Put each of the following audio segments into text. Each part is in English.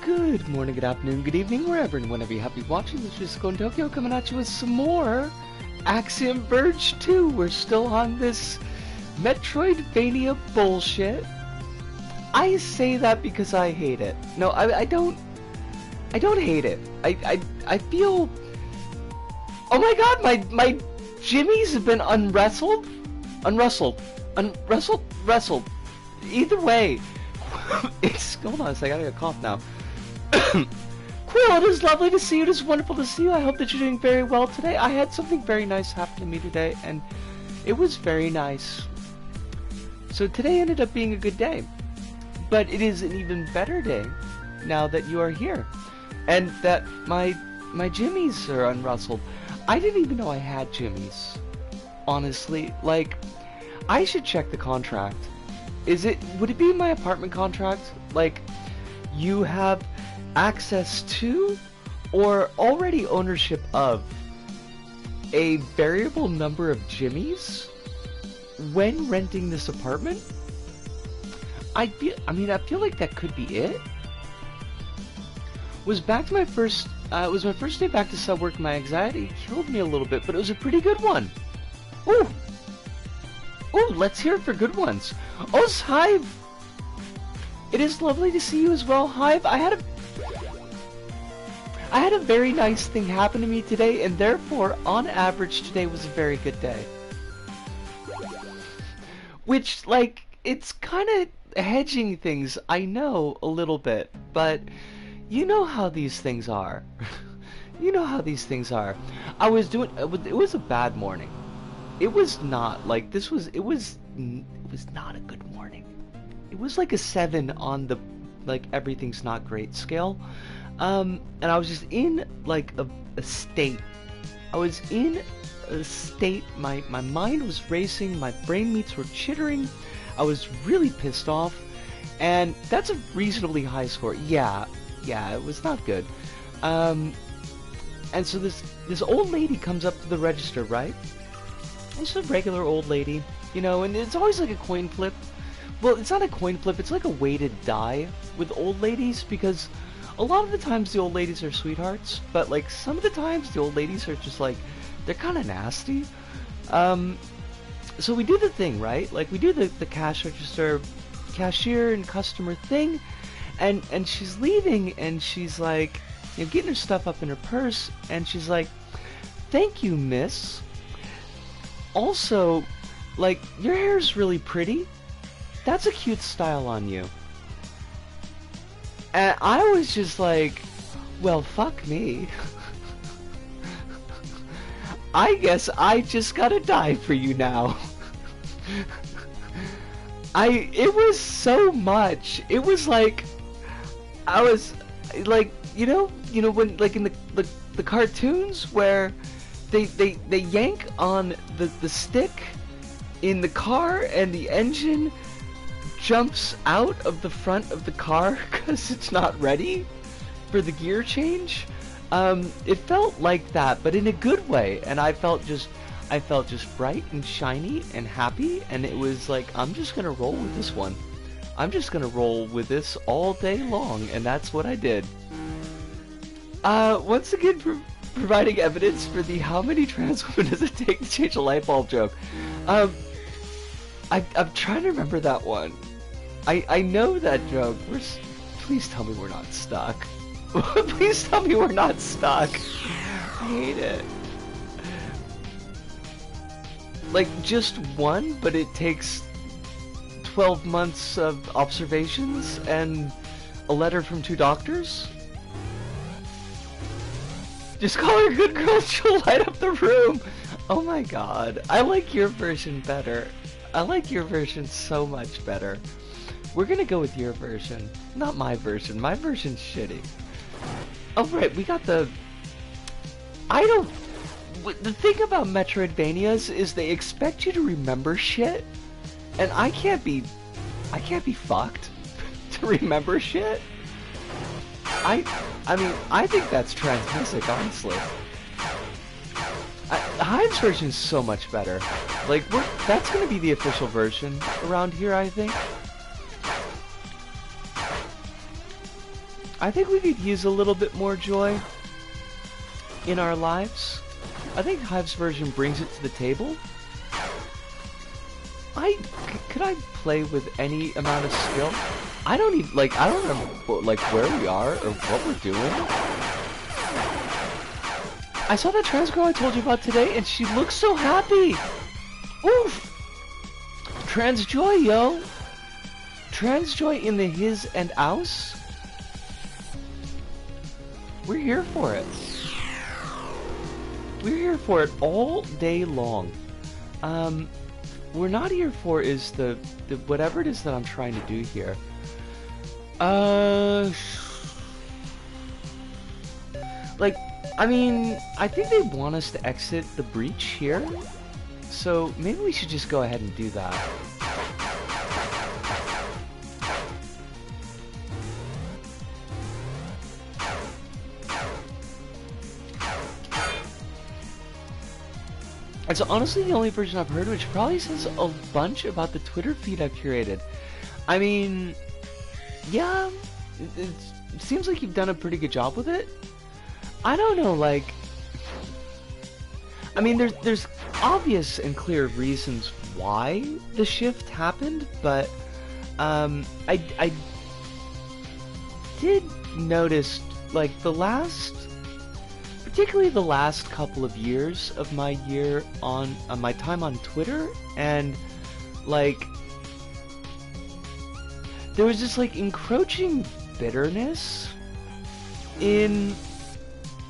Good morning, good afternoon, good evening, wherever and whenever you happen to be watching this. Just going Tokyo coming at you with some more Axiom Verge 2. We're still on this Metroidvania bullshit. I say that because I hate it. No, I don't hate it. I feel... Oh my god, my jimmies have been wrestled. Either way. Hold on a second, I got a cough now. Quill, it is lovely to see you. It is wonderful to see you. I hope that you're doing very well today. I had something very nice happen to me today, and it was very nice. So today ended up being a good day. But it is an even better day now that you are here. And that my jimmies are unrustled. I didn't even know I had jimmies. Honestly, like, I should check the contract. Would it be in my apartment contract? Like, you have access to or already ownership of a variable number of jimmies when renting this apartment? I feel like that could be it. It was my first day back to sub work. My anxiety killed me a little bit, but it was a pretty good one. Ooh, let's hear it for good ones. Oh, Hive! It is lovely to see you as well, Hive. I had a very nice thing happen to me today, and therefore, on average, today was a very good day. Which, like, it's kind of hedging things, I know, a little bit, but you know how these things are. You know how these things are. It was a bad morning. It was not, like, it was not a good morning. It was like a 7 on the, like, everything's not great scale. And I was just in, like, a state. I was in a state, my mind was racing, my brain meats were chittering, I was really pissed off, and that's a reasonably high score. Yeah, it was not good. And so this old lady comes up to the register, right? It's a regular old lady, you know, and it's always like a coin flip. Well, it's not a coin flip, it's like a weighted die with old ladies, because a lot of the times the old ladies are sweethearts, but like some of the times the old ladies are just like, they're kind of nasty. So we do the thing, right? Like we do the cash register, cashier and customer thing, and she's leaving, and she's like, you know, getting her stuff up in her purse, and she's like, "Thank you, miss. Also, like, your hair's really pretty. That's a cute style on you." And I was just like, well, fuck me. I guess I just gotta die for you now. It was so much. It was like, I was like, you know when, like, in the cartoons where they yank on the stick in the car and the engine jumps out of the front of the car because it's not ready for the gear change. It felt like that, but in a good way, and I felt just bright and shiny and happy, and it was like, I'm just gonna roll with this one. I'm just gonna roll with this all day long, and that's what I did. Once again, providing evidence for the how many trans women does it take to change a light bulb joke. I'm trying to remember that one. I know that joke. Please tell me we're not stuck. Please tell me we're not stuck. I hate it. Like, just one, but it takes 12 months of observations and a letter from 2 doctors? Just call her good girl, she'll light up the room. Oh my god. I like your version better. I like your version so much better. We're gonna go with your version, not my version. My version's shitty. Oh right, we got the... The thing about Metroidvanias is they expect you to remember shit, and I can't be fucked to remember shit. I mean, I think that's transmisic, honestly. Hive's version is so much better. Like, that's gonna be the official version around here, I think. I think we could use a little bit more joy in our lives. I think Hive's version brings it to the table. Could I play with any amount of skill? I don't even, like, I don't remember, like, where we are or what we're doing. I saw that trans girl I told you about today, and she looks so happy! Oof! Trans joy, yo! Trans joy in the his and ours? We're here for it. We're here for it all day long. We're not here for is the whatever it is that I'm trying to do here. Like, I mean, I think they want us to exit the breach here, so maybe we should just go ahead and do that. It's honestly the only version I've heard, which probably says a bunch about the Twitter feed I've curated. I mean, yeah, it seems like you've done a pretty good job with it. I don't know, like, I mean, there's obvious and clear reasons why the shift happened, but I did notice, like, particularly the last couple of years of my year on my time on Twitter, and like there was this like encroaching bitterness in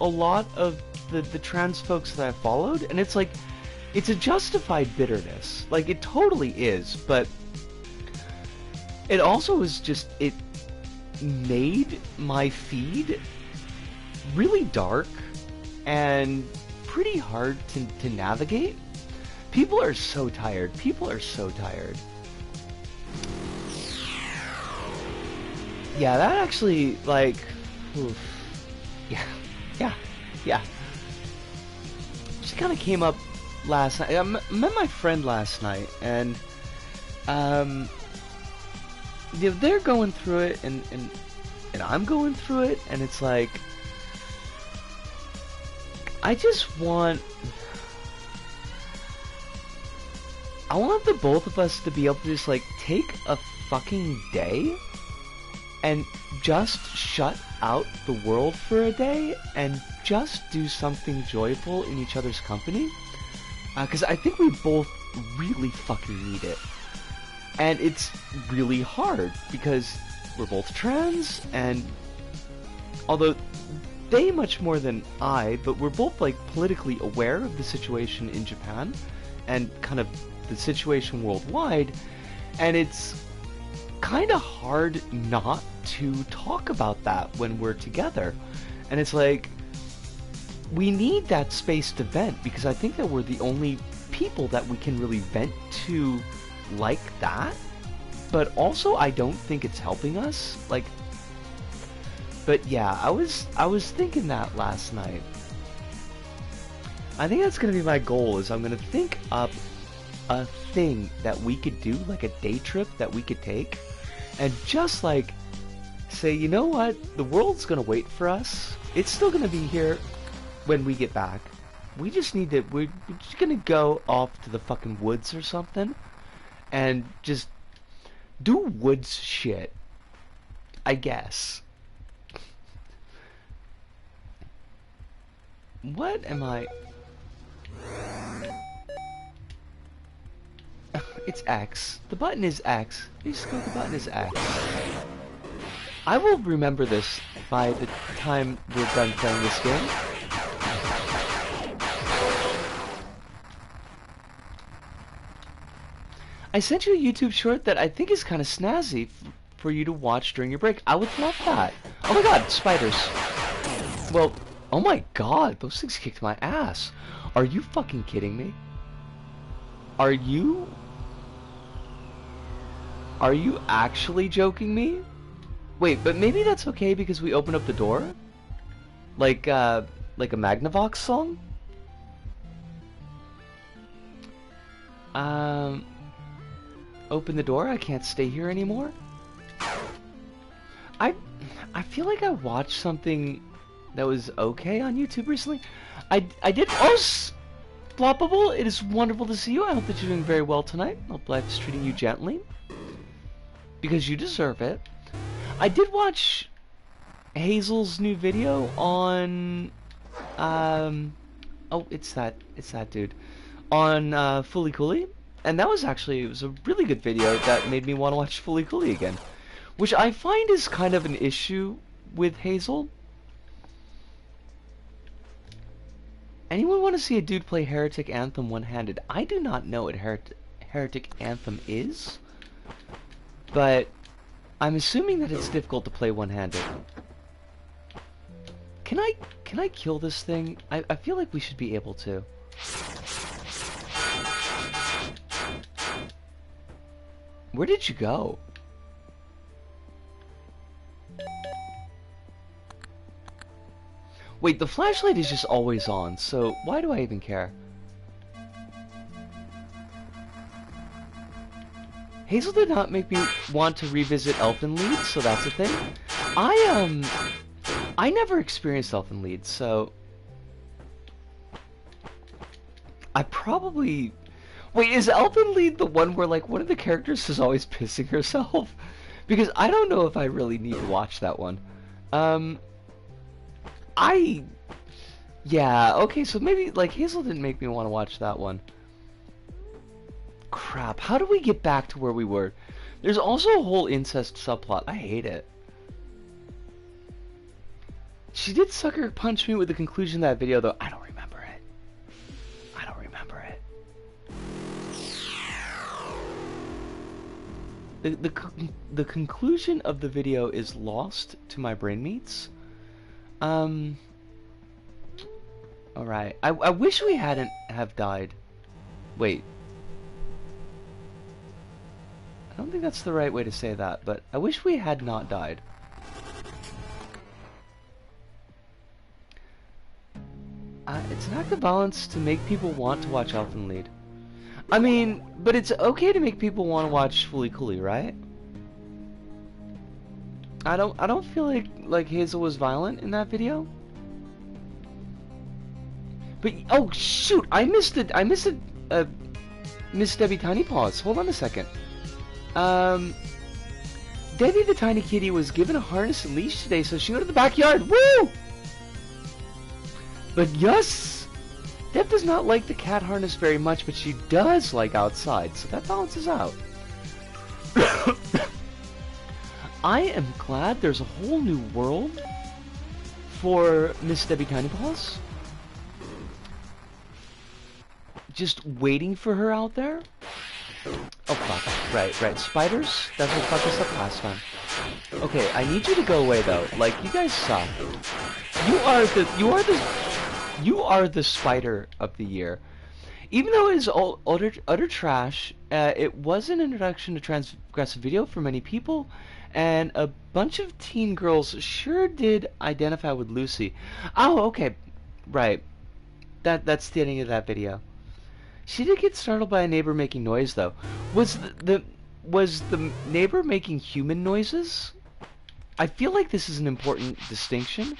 a lot of the trans folks that I followed, and it's like it's a justified bitterness, like it totally is, but it also was just, it made my feed really dark and pretty hard to navigate. People are so tired. People are so tired. Yeah, that actually, like, oof. Yeah. Just kind of came up last night. I met my friend last night, and they're going through it, and I'm going through it, and it's like, I want the both of us to be able to just like take a fucking day and just shut out the world for a day and just do something joyful in each other's company. Because I think we both really fucking need it. And it's really hard because we're both trans, and although they much more than I, but we're both like politically aware of the situation in Japan and kind of the situation worldwide, and it's kind of hard not to talk about that when we're together. And it's like, we need that space to vent, because I think that we're the only people that we can really vent to like that, but also I don't think it's helping us, like. But yeah, I was thinking that last night. I think that's gonna be my goal, is I'm gonna think up a thing that we could do, like a day trip that we could take, and just like say, you know what, the world's gonna wait for us. It's still gonna be here when we get back. We're just gonna go off to the fucking woods or something and just do woods shit, I guess. What am I? It's X. The button is X. Basically, the button is X. I will remember this by the time we're done playing this game. I sent you a YouTube short that I think is kind of snazzy for you to watch during your break. I would love that. Oh my god, spiders. Well, oh my god, those things kicked my ass. Are you fucking kidding me? Are you actually joking me? Wait, but maybe that's okay because we opened up the door? Like a Magnavox song? Open the door, I can't stay here anymore? I feel like I watched something that was okay on YouTube recently. I did. Oh, Bloppable, it is wonderful to see you. I hope that you're doing very well tonight. I hope life is treating you gently, because you deserve it. I did watch Hazel's new video on, oh, it's that dude, on Fully Cooley, and that was actually, it was a really good video that made me want to watch Fully Cooley again, which I find is kind of an issue with Hazel. Anyone want to see a dude play Heretic Anthem one-handed? I do not know what Heretic Anthem is, but I'm assuming that it's difficult to play one-handed. Can I kill this thing? I feel like we should be able to. Where did you go? Wait, the flashlight is just always on, so why do I even care? Hazel did not make me want to revisit Elfen Lied, so that's a thing. I never experienced Elfen Lied, so I probably... Wait, is Elfen Lied the one where, like, one of the characters is always pissing herself? Because I don't know if I really need to watch that one. Yeah, okay, so maybe, like, Hazel didn't make me want to watch that one. Crap, how do we get back to where we were? There's also a whole incest subplot. I hate it. She did sucker punch me with the conclusion of that video, though. I don't remember it. I don't remember it. The conclusion of the video is lost to my brain meats. Alright. I wish we hadn't have died. Wait. I don't think that's the right way to say that, but I wish we had not died. It's an act of violence to make people want to watch Elfen Lied. I mean, but it's okay to make people want to watch Fully Cooley, right? I don't feel like Hazel was violent in that video. But oh shoot, I missed Miss Debbie Tiny Paws. Hold on a second. Debbie the Tiny Kitty was given a harness and leash today, so she went to the backyard. Woo! But yes, Deb does not like the cat harness very much, but she does like outside, so that balances out. I am glad there's a whole new world for Miss Debbie Tiny Paws. Just waiting for her out there. Oh fuck, right, spiders? That's what fucked us up last time. Okay, I need you to go away though, like, you guys suck. You are the spider of the year. Even though it is utter trash, it was an introduction to transgressive video for many people, and a bunch of teen girls sure did identify with Lucy. Oh, okay, right. That's the ending of that video. She did get startled by a neighbor making noise, though. Was the neighbor making human noises? I feel like this is an important distinction.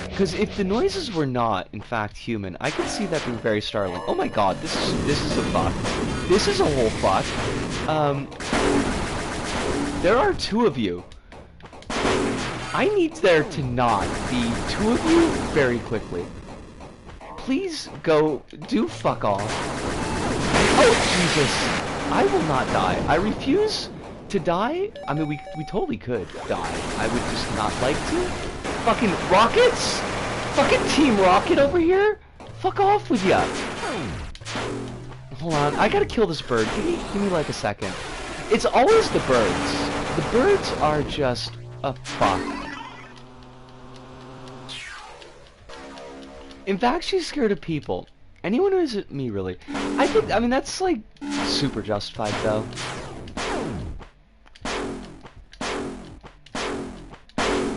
Because if the noises were not, in fact, human, I could see that being very startling. Oh my god, this is a fuck. This is a whole fuck. There are two of you. I need there to not be two of you very quickly. Please go do fuck off. Oh, Jesus. I will not die. I refuse to die. I mean, we totally could die. I would just not like to. Fucking rockets? Fucking Team Rocket over here? Fuck off with ya. Hold on. I gotta kill this bird. Give me like a second. It's always the birds. The birds are just a fuck. In fact, she's scared of people. Anyone who isn't me, really. I mean, that's, like, super justified, though.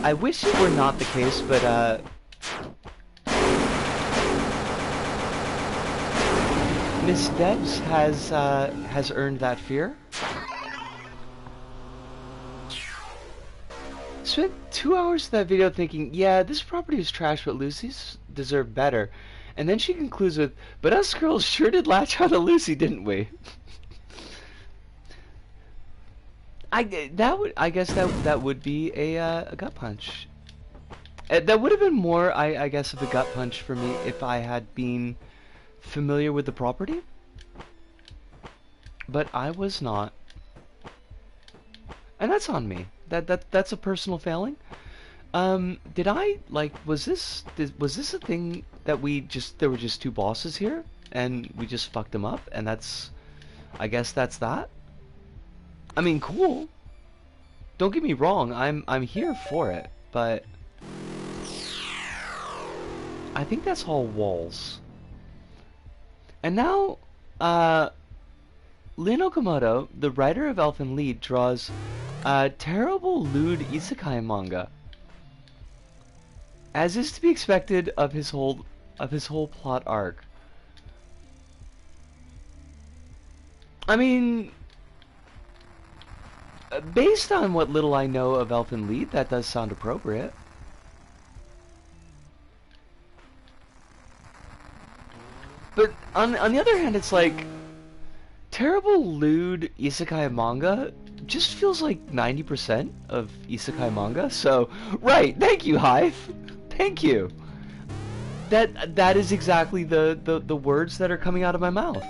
I wish it were not the case, but, Miss Debs has earned that fear. Spent 2 hours of that video thinking, yeah, this property is trash, but Lucy's deserve better. And then she concludes with, but us girls sure did latch on to Lucy, didn't we? I guess that would be a gut punch. That would have been more, I guess, of a gut punch for me if I had been familiar with the property. But I was not. And that's on me. That's a personal failing. Did I like was this a thing that there were just two bosses here and we just fucked them up and I guess that's that? I mean, cool. Don't get me wrong, I'm here for it, but I think that's all walls. And now, Lin Okamoto, the writer of Elfen Lied, draws a terrible lewd isekai manga, as is to be expected of his whole plot arc. I mean, based on what little I know of Elfen Lied, that does sound appropriate. But on the other hand, it's like terrible lewd isekai manga just feels like 90% of isekai manga. So, right, thank you, Hive. Thank you. That is exactly the words that are coming out of my mouth.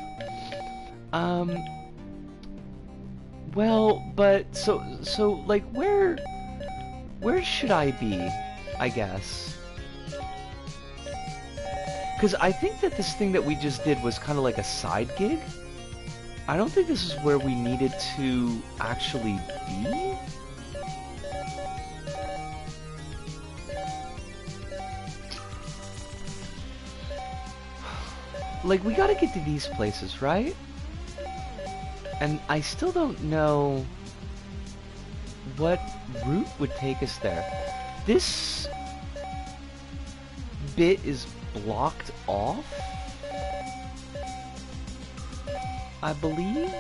Well, but so like where should I be, I guess? Because I think that this thing that we just did was kind of like a side gig. I don't think this is where we needed to actually be. Like, we gotta get to these places, right? And I still don't know what route would take us there. This bit is blocked off, I believe.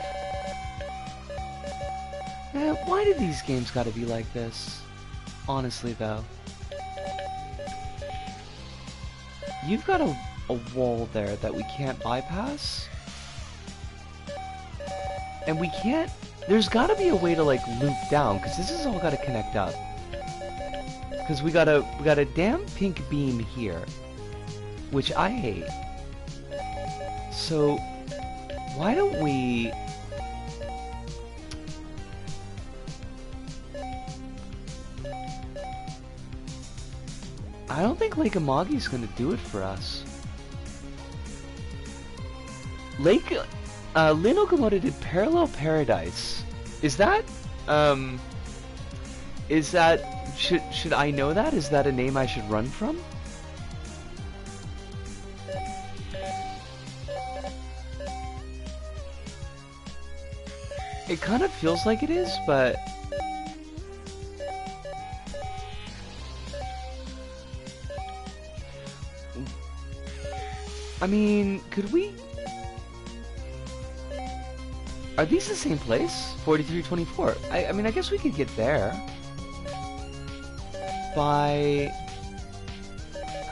Why do these games gotta be like this? Honestly, though. You've got a wall there that we can't bypass. And we can't... There's gotta be a way to, like, loop down, because this is all gotta connect up. Because we got a damn pink beam here, which I hate. So, why don't we... I don't think Lake Amagi's gonna do it for us. Lin Okamoto did Parallel Paradise. Is that, should I know that? Is that a name I should run from? It kind of feels like it is, but... I mean, could we... Are these the same place? 4324. I mean, I guess we could get there. By...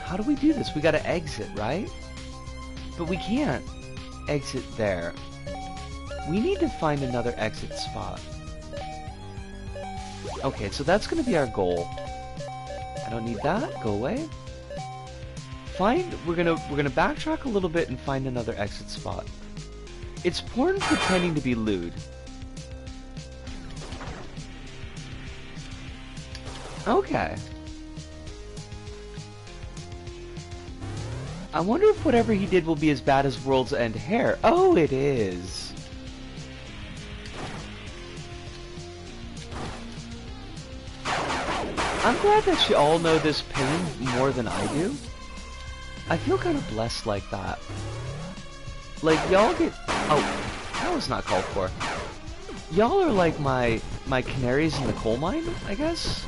How do we do this? We gotta exit, right? But we can't exit there. We need to find another exit spot. Okay, so that's gonna be our goal. I don't need that. Go away. We're gonna backtrack a little bit and find another exit spot. It's porn pretending to be lewd. Okay. I wonder if whatever he did will be as bad as World's End Hair. Oh, it is. I'm glad that you all know this pain more than I do. I feel kind of blessed like that. Like, y'all get... Oh, that was not called for. Y'all are like my canaries in the coal mine, I guess?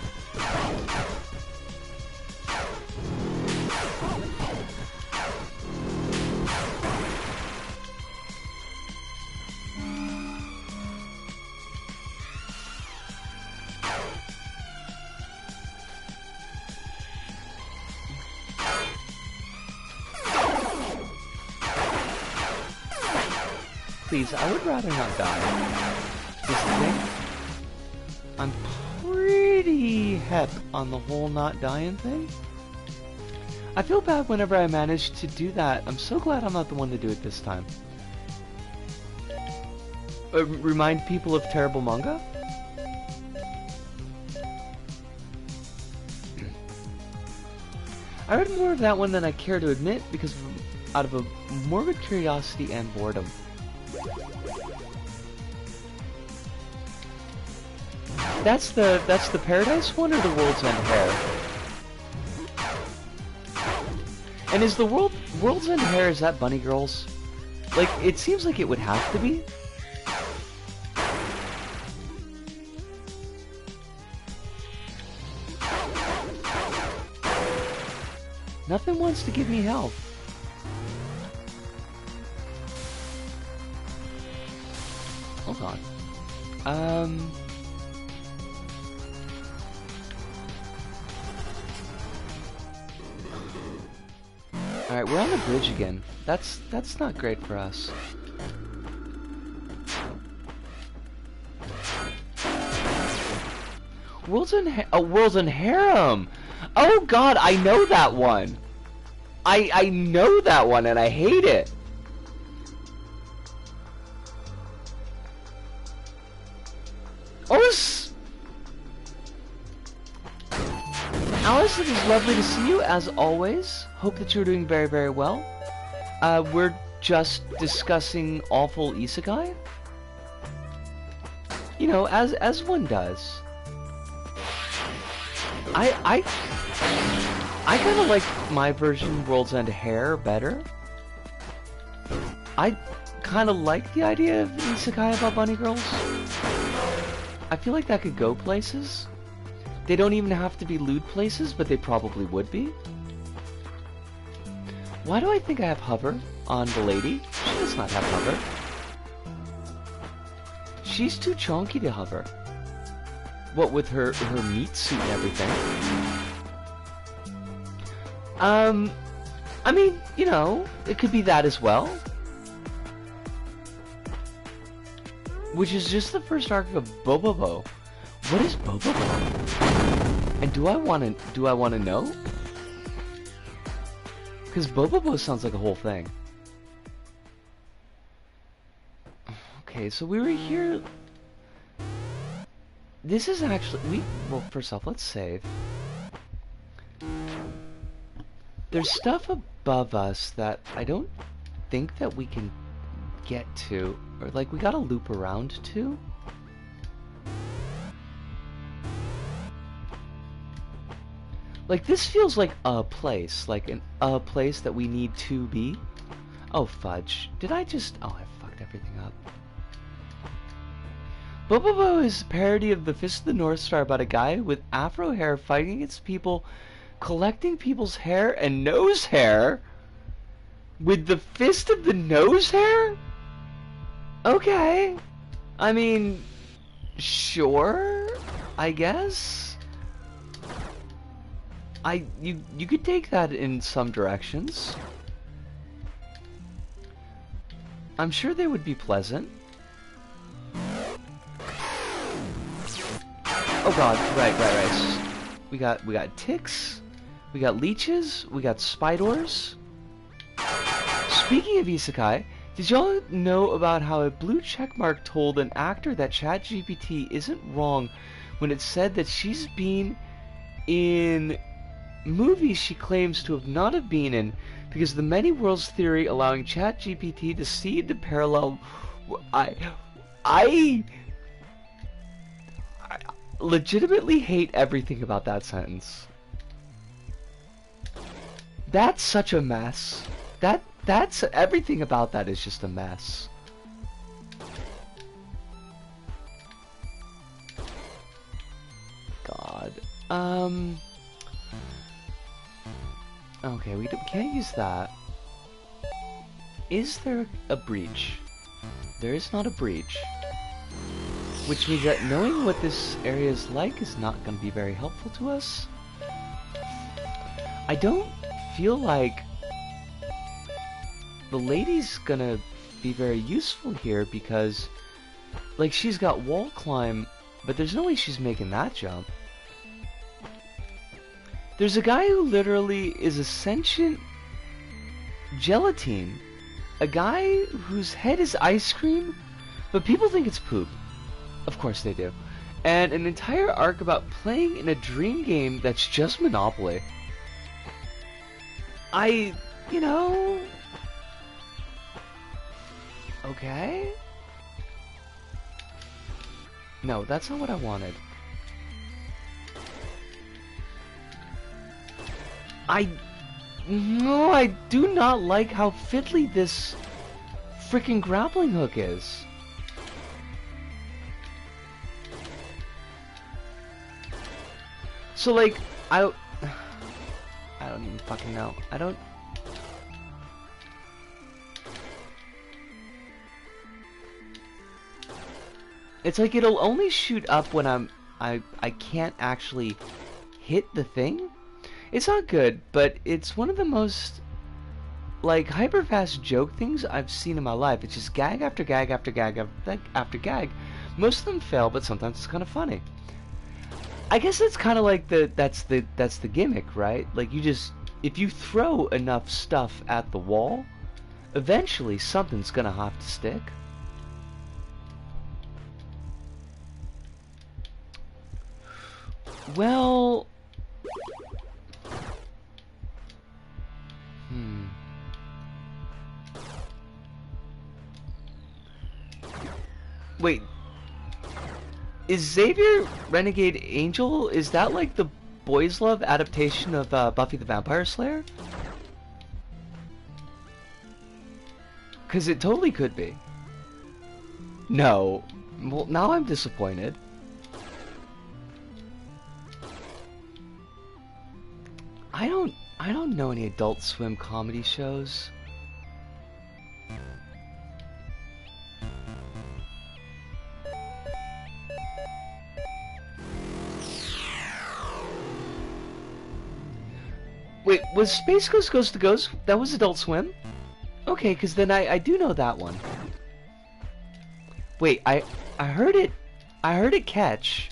please, I would rather not die. Is the thing. I'm pretty hep on the whole not dying thing. I feel bad whenever I manage to do that. I'm so glad I'm not the one to do it this time. Remind people of terrible manga? I read more of that one than I care to admit because out of a morbid curiosity and boredom. That's the Paradise one or the World's End Hair? And is the World's End Hair, is that Bunny Girls? Like, it seems like it would have to be. Nothing wants to give me health. Hold on. Alright, we're on the bridge again. That's not great for us. World's End Harem! Oh god, I know that one! I know that one and I hate it! Alice, it is lovely to see you, as always. Hope that you're doing very, very well. We're just discussing awful isekai. You know, as one does. I kind of like my version, World's End Hair, better. I kind of like the idea of isekai about bunny girls. I feel like that could go places. They don't even have to be lewd places, but they probably would be. Why do I think I have hover on the lady? She does not have hover. She's too chonky to hover. What with her meat suit and everything. I mean, you know, it could be that as well. Which is just the first arc of Bobobo. What is Bobobo? And do I want to know? Because Bobobo sounds like a whole thing. Okay, so we were here. This is actually well, first off, let's save. There's stuff above us that I don't think that we can get to, or like we gotta loop around to. Like this feels like a place, like a place that we need to be. Oh fudge! Did I just? Oh, I fucked everything up. Bobobo is a parody of the Fist of the North Star about a guy with afro hair fighting against people, collecting people's hair and nose hair with the Fist of the Nose Hair? Okay. I mean, sure, I guess. You could take that in some directions. I'm sure they would be pleasant. Oh god, right. We got ticks, we got leeches, we got spiders. Speaking of isekai, did y'all know about how a blue checkmark told an actor that ChatGPT isn't wrong when it said that she's been in movies she claims to have not have been in because the many worlds theory allowing ChatGPT to see into parallel. I legitimately hate everything about that sentence. That's such a mess. That's everything about that is just a mess. God. Okay, we can't use that. Is there a breach? There is not a breach. Which means that knowing what this area is like is not going to be very helpful to us. I don't feel like the lady's gonna be very useful here because, like, she's got wall climb, but there's no way she's making that jump. There's a guy who literally is a sentient gelatine. A guy whose head is ice cream, but people think it's poop. Of course they do. And an entire arc about playing in a dream game that's just Monopoly. You know... Okay? No, that's not what I wanted. No, I do not like how fiddly this freaking grappling hook is. So, like, I don't even fucking know. It's like it'll only shoot up when I can't actually hit the thing. It's not good, but it's one of the most, like, hyper-fast joke things I've seen in my life. It's just gag after gag after gag after gag. Most of them fail, but sometimes it's kind of funny. I guess it's kind of like that's the gimmick, right? Like, if you throw enough stuff at the wall, eventually something's gonna have to stick. Well... Wait, is Xavier Renegade Angel, is that like the Boys Love adaptation of Buffy the Vampire Slayer? Because it totally could be. No. Well, now I'm disappointed. I don't know any Adult Swim comedy shows. Wait, was Space Ghost Goes to Ghost? That was Adult Swim? Okay, because then I do know that one. Wait, I heard it catch.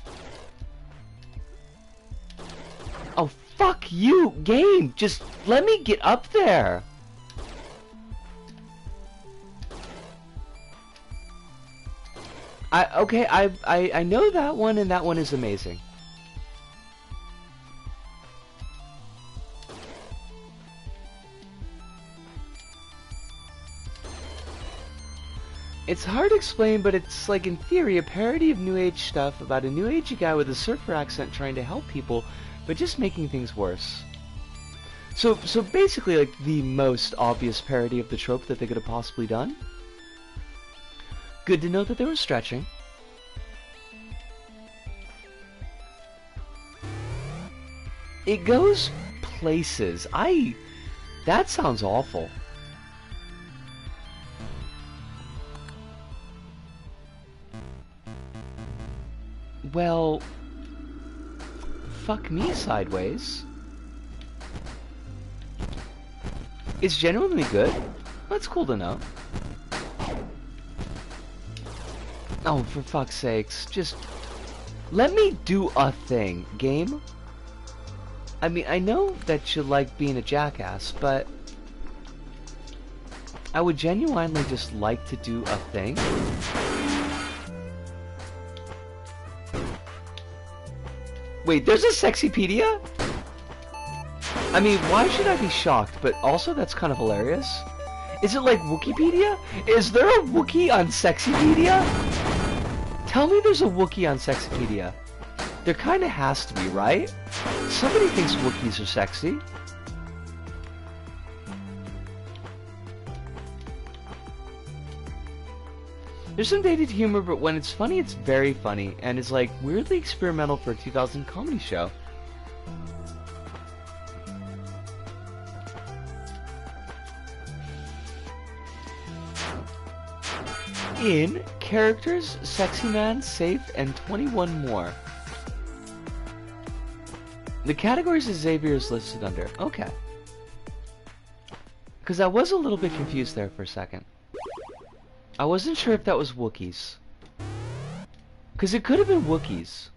Oh, fuck you, game! Just let me get up there! Okay, I know that one, and that one is amazing. It's hard to explain, but it's like, in theory, a parody of New Age stuff about a New Agey guy with a surfer accent trying to help people, but just making things worse. So basically, like, the most obvious parody of the trope that they could have possibly done. Good to know that they were stretching. It goes places. That sounds awful. Well, fuck me sideways. It's genuinely good. That's cool to know. Oh, for fuck's sakes, just let me do a thing, game. I mean, I know that you like being a jackass, but I would genuinely just like to do a thing. Wait, there's a Sexypedia? I mean, why should I be shocked? But also, that's kind of hilarious. Is it like Wikipedia? Is there a Wookiee on Sexypedia? Tell me there's a Wookiee on Sexypedia. There kinda has to be, right? Somebody thinks Wookiees are sexy. There's some dated humor, but when it's funny, it's very funny, and it's like weirdly experimental for a 2000 comedy show. In characters, sexy man, safe, and 21 more. The categories that Xavier is listed under. Okay. Because I was a little bit confused there for a second. I wasn't sure if that was Wookiees. Because it could have been Wookiees.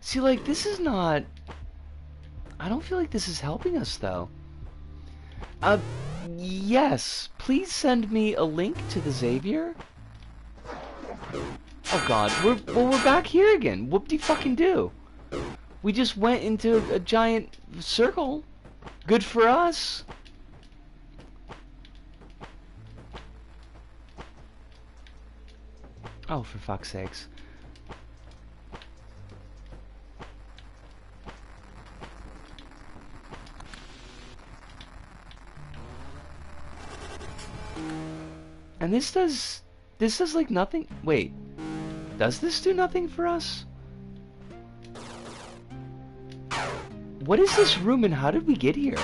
See, like, this is not... I don't feel like this is helping us, though. Yes. Please send me a link to the Xavier. Oh, God. We're back here again. Whoop-de-fucking-do. We just went into a giant circle. Good for us. Oh, for fuck's sakes. And this does like nothing. Wait, does this do nothing for us? What is this room and how did we get here?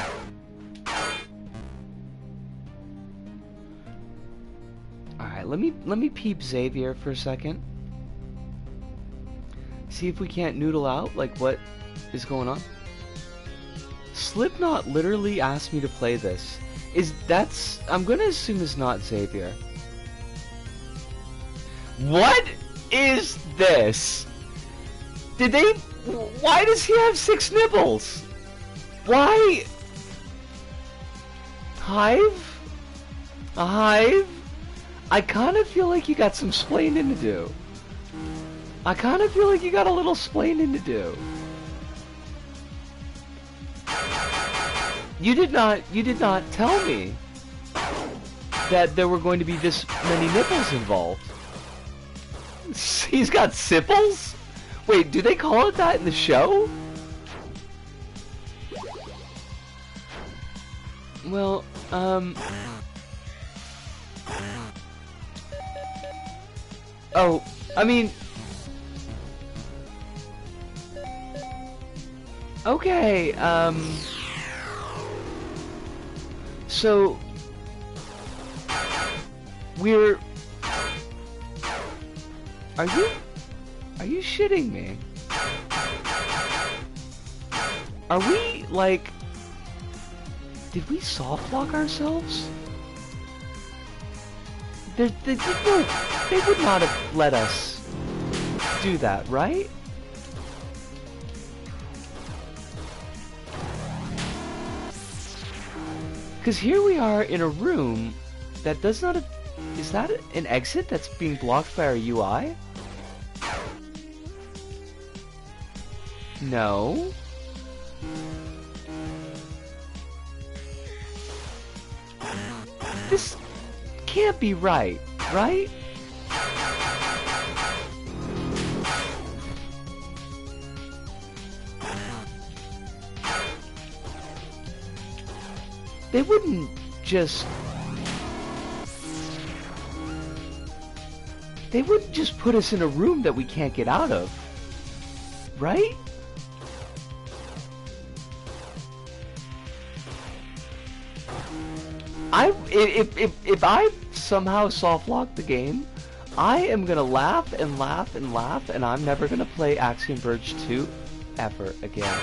Alright, let me peep Xavier for a second. See if we can't noodle out like what is going on. Slipknot literally asked me to play this. I'm gonna assume it's not Xavier. What is this? Why does he have 6 nipples? Why? Hive? A hive? I kind of feel like you got some splaining to do. I kind of feel like you got a little splaining to do. You did not tell me that there were going to be this many nipples involved. He's got sipples? Wait, do they call it that in the show? Well, oh, I mean... Okay, so... We're... Are you shitting me? Are we, like... Did we soft lock ourselves? They would not have let us do that, right? Because here we are in a room that does not have... Is that an exit that's being blocked by our UI? No. This can't be right, right? They wouldn't just... They wouldn't just put us in a room that we can't get out of, right? If I somehow soft lock the game, I am gonna laugh and laugh and laugh, and I'm never gonna play Axiom Verge 2 ever again.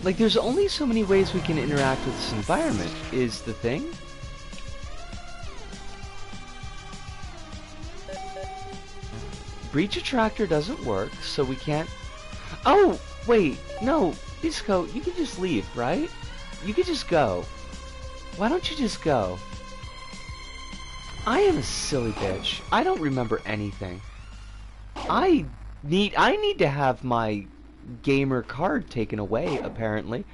Like, there's only so many ways we can interact with this environment, is the thing. Breach attractor doesn't work, so we can't... Oh, wait, no, Disco, you can just leave, right? You can just go. Why don't you just go? I am a silly bitch. I don't remember anything. I need to have my gamer card taken away, apparently.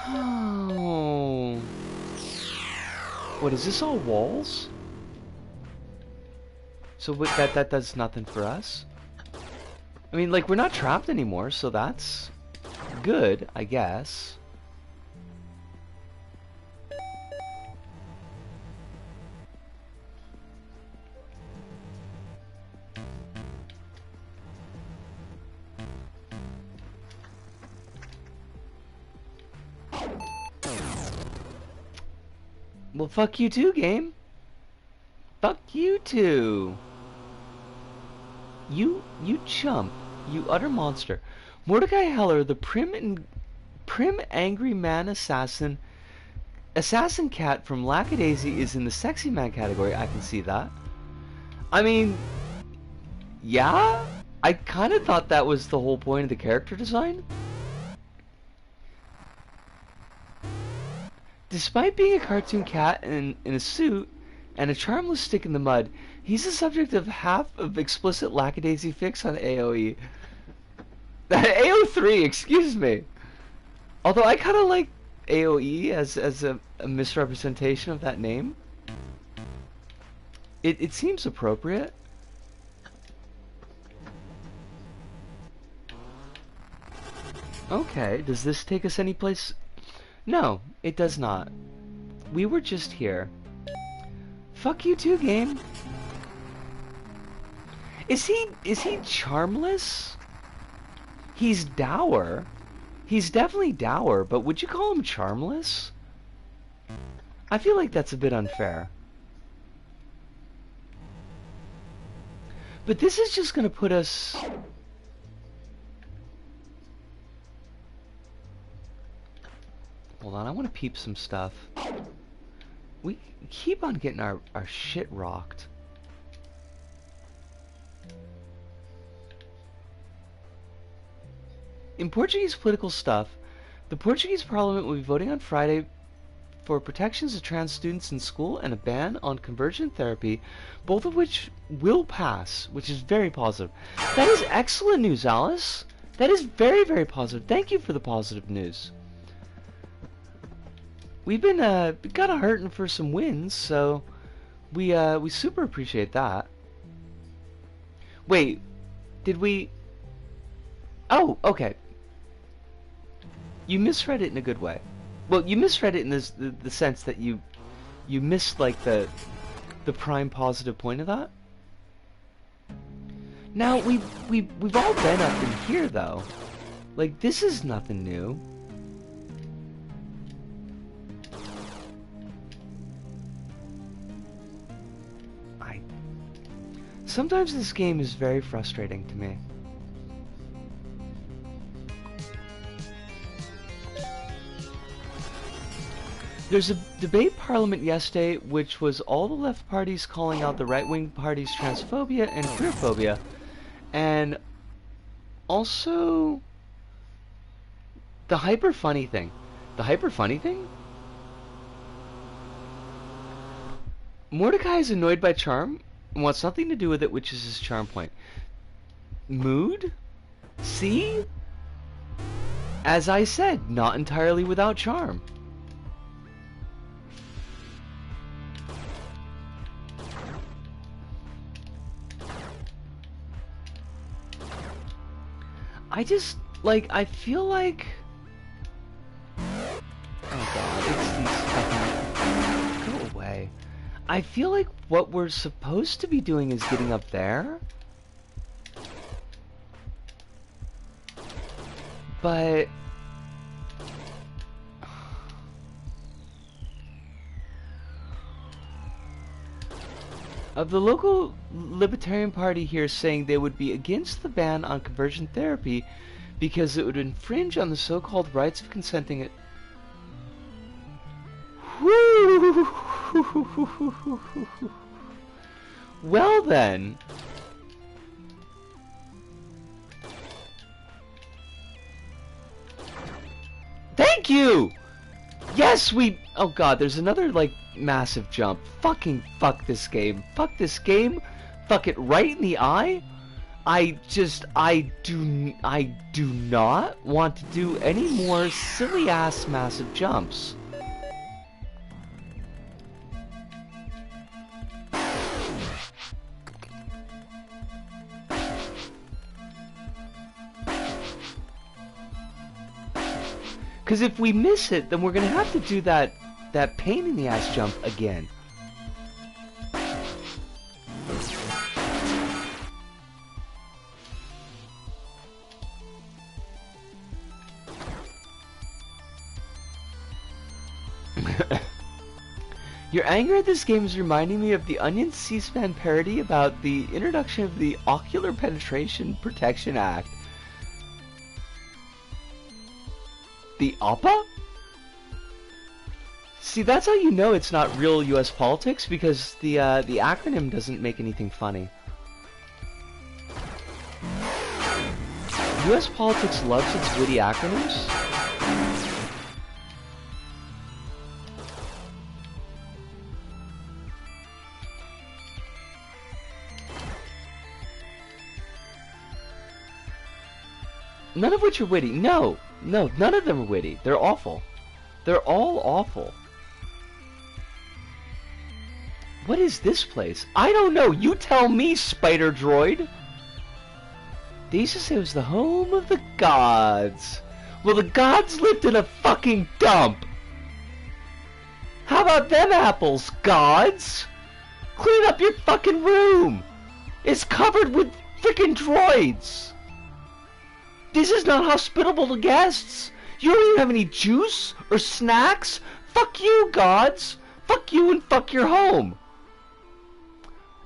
Oh. What is this, all walls? So that does nothing for us? I mean, like, we're not trapped anymore, so that's good, I guess. Well, fuck you too, game. Fuck you too. You chump. You utter monster. Mordecai Heller, the prim angry man assassin cat from Lackadaisy is in the sexy man category. I can see that. I mean, yeah? I kind of thought that was the whole point of the character design. Despite being a cartoon cat in a suit and a charmless stick in the mud, he's the subject of half of explicit lackadaisy fics on AOE. AO3, excuse me. Although I kind of like AOE as a misrepresentation of that name. It seems appropriate. Okay, does this take us anyplace? No, it does not. We were just here. Fuck you too, game. Is he charmless? He's dour. He's definitely dour, but would you call him charmless? I feel like that's a bit unfair. But this is just gonna put us... Hold on, I want to peep some stuff. We keep on getting our shit rocked. In Portuguese political stuff, the Portuguese Parliament will be voting on Friday for protections of trans students in school and a ban on conversion therapy, both of which will pass, which is very positive. That is excellent news, Alice. That is very, very positive. Thank you for the positive news. We've been kind of hurting for some wins, so we super appreciate that. Wait, did we? Oh, okay. You misread it in a good way. Well, you misread it in the sense that you missed like the prime positive point of that. Now we've all been up in here though. Like this is nothing new. Sometimes this game is very frustrating to me. There's a debate parliament yesterday which was all the left parties calling out the right-wing parties' transphobia and queerphobia, and also the hyper funny thing. The hyper funny thing? Mordecai is annoyed by charm and wants nothing to do with it, which is his charm point. Mood? See? As I said, not entirely without charm. I just, like, I feel like... Oh god, it's these fucking... Go away. I feel like what we're supposed to be doing is getting up there. But... Of the local Libertarian Party here saying they would be against the ban on conversion therapy because it would infringe on the so-called rights of consenting it. Well then. Thank you! Yes, we... Oh god, there's another, like, massive jump. Fucking fuck this game. Fuck this game. Fuck it right in the eye. I do not want to do any more silly-ass massive jumps. Because if we miss it, then we're gonna have to do that pain in the ass jump again. Your anger at this game is reminding me of the Onion C-SPAN parody about the introduction of the Ocular Penetration Protection Act. The OPPA? See, that's how you know it's not real US politics, because the acronym doesn't make anything funny. US politics loves its witty acronyms. None of which are witty. No, none of them are witty. They're awful. They're all awful. What is this place? I don't know. You tell me, Spider Droid. They used to say it was the home of the gods. Well, the gods lived in a fucking dump. How about them apples, gods? Clean up your fucking room. It's covered with frickin' droids. This is not hospitable to guests. You don't even have any juice or snacks. Fuck you, gods. Fuck you and fuck your home.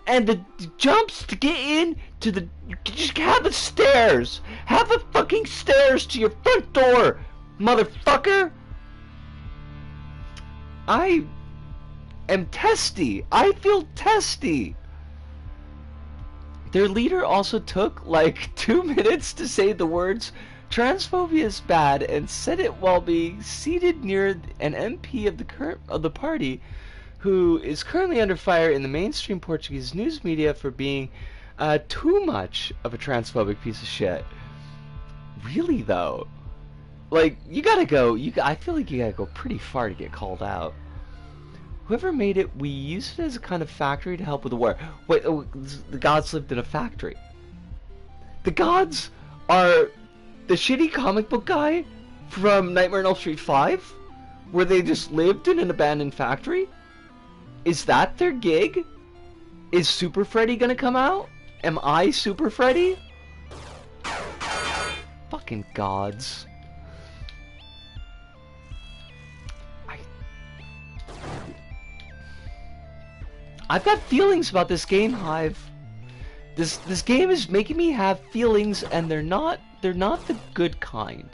And the jumps to get in to the... Just have the stairs. Have the fucking stairs to your front door, motherfucker. I am testy. I feel testy. Their leader also took like 2 minutes to say the words "transphobia is bad" and said it while being seated near an MP of the party, who is currently under fire in the mainstream Portuguese news media for being too much of a transphobic piece of shit. Really though, like you gotta go. I feel like you gotta go pretty far to get called out. Whoever made it, we used it as a kind of factory to help with the war. Wait, the gods lived in a factory. The gods are the shitty comic book guy from Nightmare on Elm Street 5? Where they just lived in an abandoned factory? Is that their gig? Is Super Freddy gonna come out? Am I Super Freddy? Fucking gods. I've got feelings about this game, Hive. This game is making me have feelings, and they're not the good kind.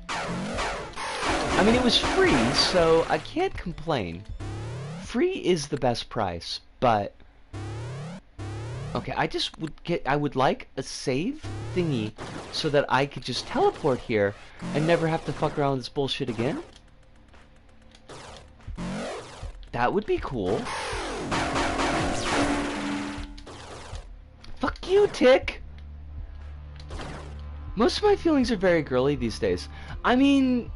I mean, it was free, so I can't complain. Free is the best price, but okay, I would like a save thingy so that I could just teleport here and never have to fuck around with this bullshit again. That would be cool. Fuck you, Tick! Most of my feelings are very girly these days. I mean,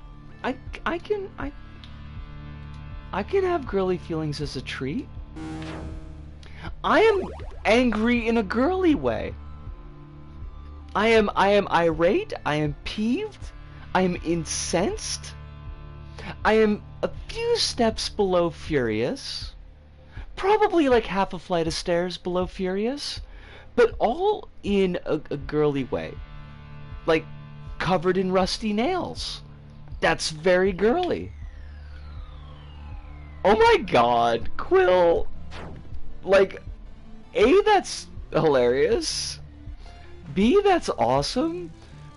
I can have girly feelings as a treat. I am angry in a girly way. I am irate, I am peeved, I am incensed. I am a few steps below furious, probably like half a flight of stairs below furious, but all in a girly way, like covered in rusty nails. That's very girly. Oh my god, Quill. Like, A, that's hilarious, B, that's awesome,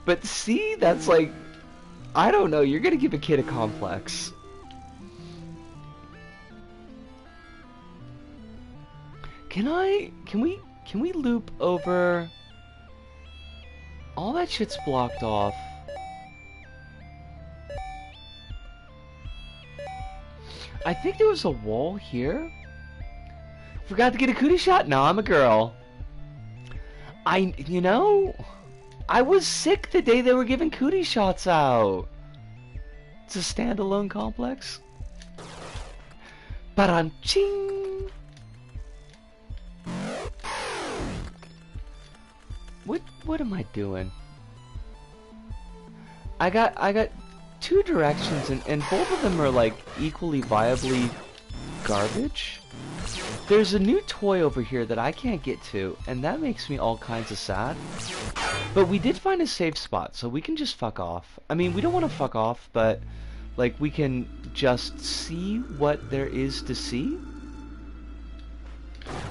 but C, that's like, I don't know, you're gonna give a kid a complex. Can we loop over? All that shit's blocked off. I think there was a wall here. Forgot to get a cootie shot? No, I'm a girl. You know, I was sick the day they were giving cootie shots out. It's a standalone complex. Ba-dum-ching! What am I doing? I got two directions, and both of them are like equally viably garbage. There's a new toy over here that I can't get to, and that makes me all kinds of sad. But we did find a safe spot, so we can just fuck off. I mean, we don't want to fuck off, but like we can just see what there is to see.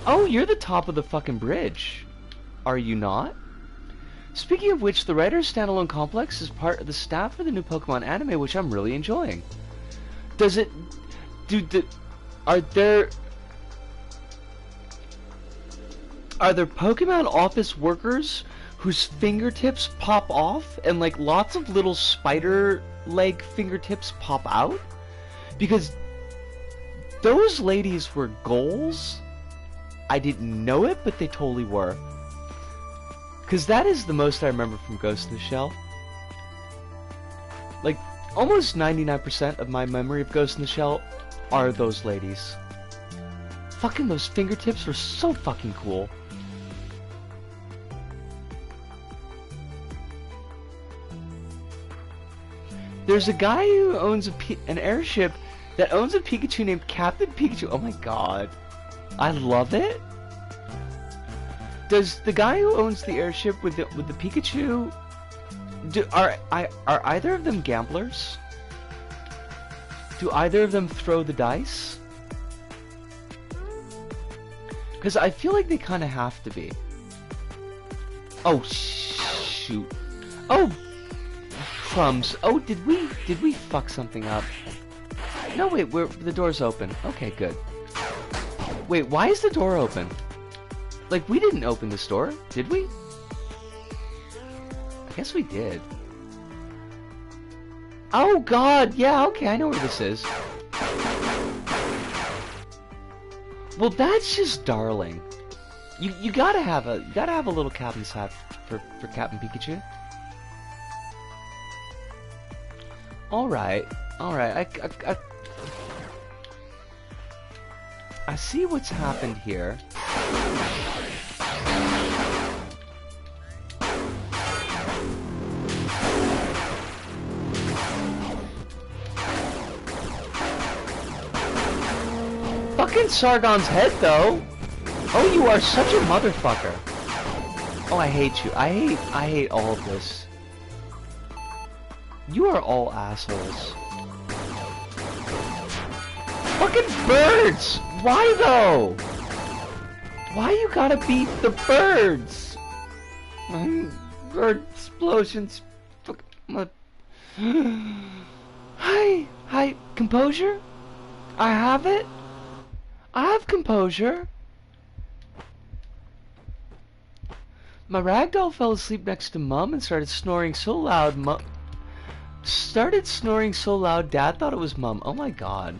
Oh, you're the top of the fucking bridge. Are you not? Speaking of which, the Writer's Standalone Complex is part of the staff for the new Pokemon anime, which I'm really enjoying. Does it... Are there Pokemon office workers whose fingertips pop off and like lots of little spider leg fingertips pop out? Because those ladies were goals. I didn't know it, but they totally were. Because that is the most I remember from Ghost in the Shell. Like, almost 99% of my memory of Ghost in the Shell are those ladies. Fucking those fingertips were so fucking cool. There's a guy who owns an airship that owns a Pikachu named Captain Pikachu. Oh my god. I love it. Does the guy who owns the airship with the Pikachu... Are either of them gamblers? Do either of them throw the dice? Because I feel like they kind of have to be. Oh, shoot. Oh, crumbs. Oh, did we fuck something up? No, wait, the door's open. Okay, good. Wait, why is the door open? Like, we didn't open this door, did we? I guess we did. Oh god, yeah, okay, I know where this is. Well, that's just darling. You gotta have a little captain's hat for Captain Pikachu. Alright, I see what's happened here. Fucking Sargon's head, though. Oh, you are such a motherfucker. Oh, I hate you. I hate all of this. You are all assholes. Fucking birds! Why though? Why you gotta beat the birds? Bird explosions. Fuck. Hi, composure? I have it? I have composure. My ragdoll fell asleep next to Mum and started snoring so loud Dad thought it was Mum. Oh my god.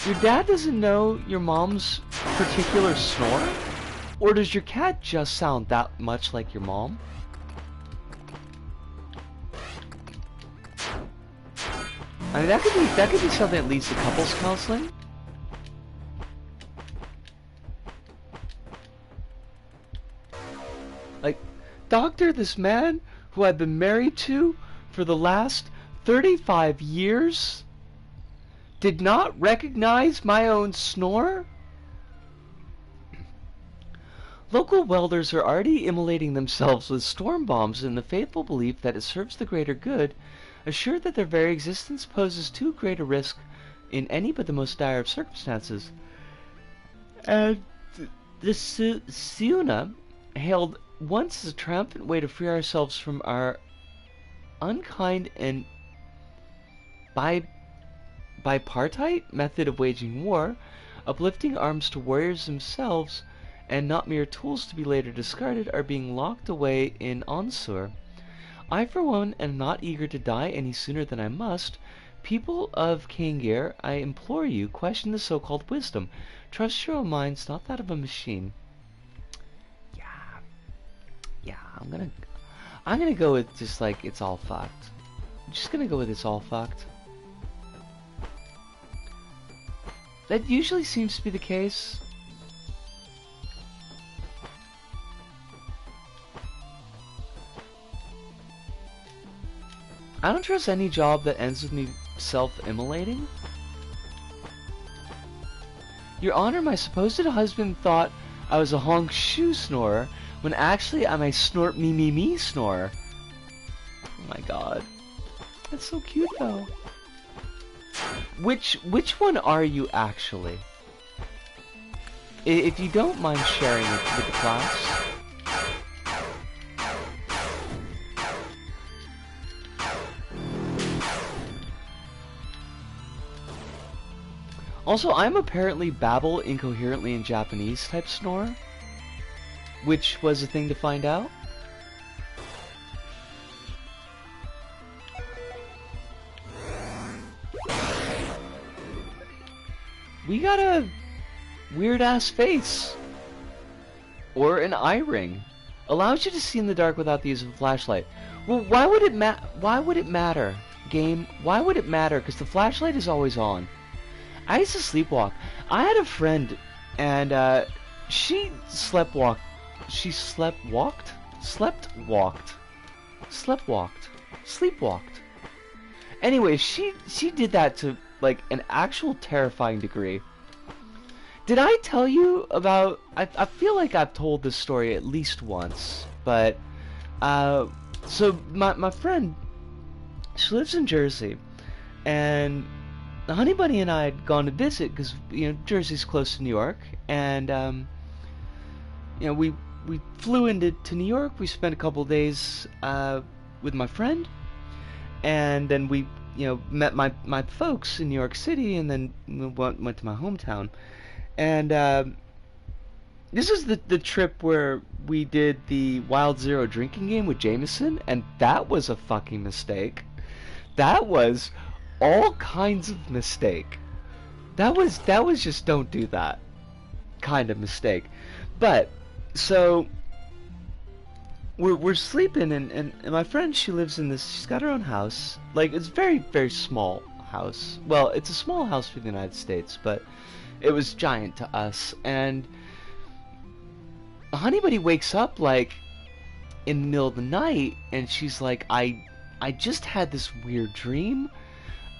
Your dad doesn't know your mom's particular snore? Or does your cat just sound that much like your mom? I mean, that could be something that leads to couples counseling. Like, doctor, this man who I've been married to for the last 35 years did not recognize my own snore? Local welders are already immolating themselves with storm bombs in the faithful belief that it serves the greater good, assured that their very existence poses too great a risk in any but the most dire of circumstances. And the Siuna, hailed once as a triumphant way to free ourselves from our unkind and bipartite method of waging war, uplifting arms to warriors themselves, and not mere tools to be later discarded, are being locked away in Onsur. I, for one, am not eager to die any sooner than I must. People of Kangir, I implore you, question the so-called wisdom. Trust your own minds, not that of a machine. Yeah, I'm gonna go with just like it's all fucked. I'm just gonna go with it's all fucked. That usually seems to be the case. I don't trust any job that ends with me self-immolating. Your Honor, my supposed husband thought I was a honk shoe snorer, when actually I'm a snort me me me snorer. Oh my god. That's so cute though. Which one are you actually? If you don't mind sharing it with the class. Also, I'm apparently babble incoherently in Japanese type snore, which was a thing to find out. We got a weird-ass face. Or an eye ring. Allows you to see in the dark without the use of a flashlight. Well, why would it matter, game? Why would it matter? Because the flashlight is always on. I used to sleepwalk. I had a friend, and she sleptwalked. She sleepwalked. Anyway, she did that to like an actual terrifying degree. Did I tell you about? I feel like I've told this story at least once, but so my friend, she lives in Jersey, and the Honey Bunny and I had gone to visit because Jersey's close to New York, and we flew into New York. We spent a couple of days with my friend, and then we met my folks in New York City, and then we went to my hometown. And this is the trip where we did the Wild Zero drinking game with Jameson, and that was a fucking mistake. That was all kinds of mistake. That was just don't do that kind of mistake. But so we're sleeping, and my friend, she lives in this. She's got her own house. Like, it's very, very small house. Well, it's a small house for the United States, but it was giant to us. And Honey Bunny wakes up like in the middle of the night, and she's like, I just had this weird dream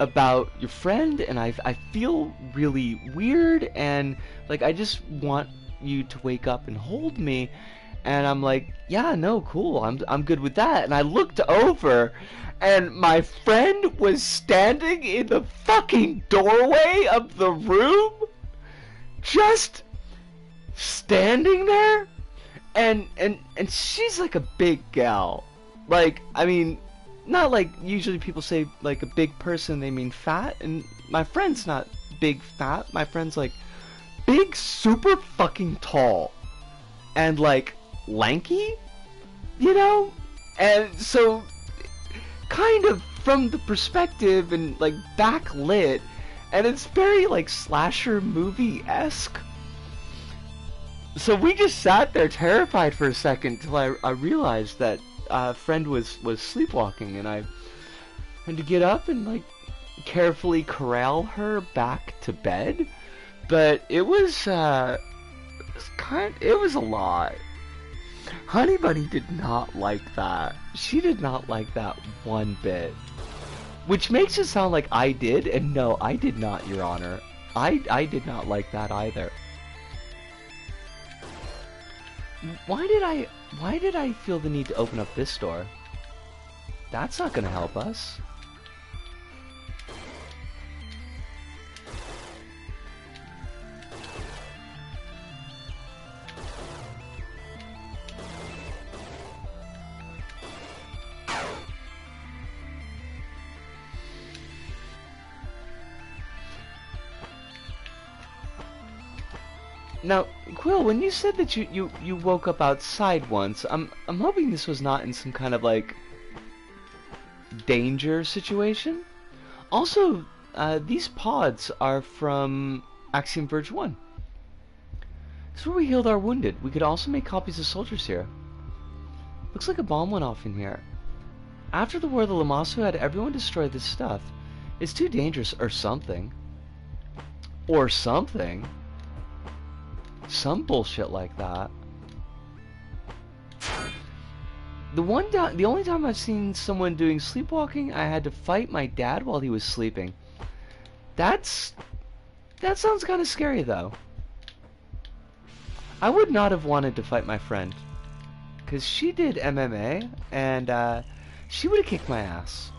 about your friend, and I feel really weird, and like I just want you to wake up and hold me. And I'm like, yeah, no, cool, I'm good with that. And I looked over, and my friend was standing in the fucking doorway of the room, just standing there, and she's like a big gal. Like, I mean, not like usually people say like a big person, they mean fat, and my friend's not big fat. My friend's like big, super fucking tall, and like lanky, and so kind of from the perspective and like backlit, and it's very like slasher movie-esque. So we just sat there terrified for a second till I realized that friend was sleepwalking, and I had to get up and like carefully corral her back to bed. But it was a lot. Honey Bunny did not like that. She did not like that one bit. Which makes it sound like I did, and no, I did not, Your Honor. I did not like that either. Why did I feel the need to open up this door? That's not gonna help us. Now, Quill, when you said that you woke up outside once, I'm hoping this was not in some kind of like danger situation. Also, these pods are from Axiom Verge 1. This is where we healed our wounded. We could also make copies of soldiers here. Looks like a bomb went off in here. After the war, the Lamasu had everyone destroy this stuff. It's too dangerous, or something. Or something. Some bullshit like that. The only time I've seen someone doing sleepwalking, I had to fight my dad while he was sleeping. That sounds kind of scary though. I would not have wanted to fight my friend, cause she did MMA and she would have kicked my ass.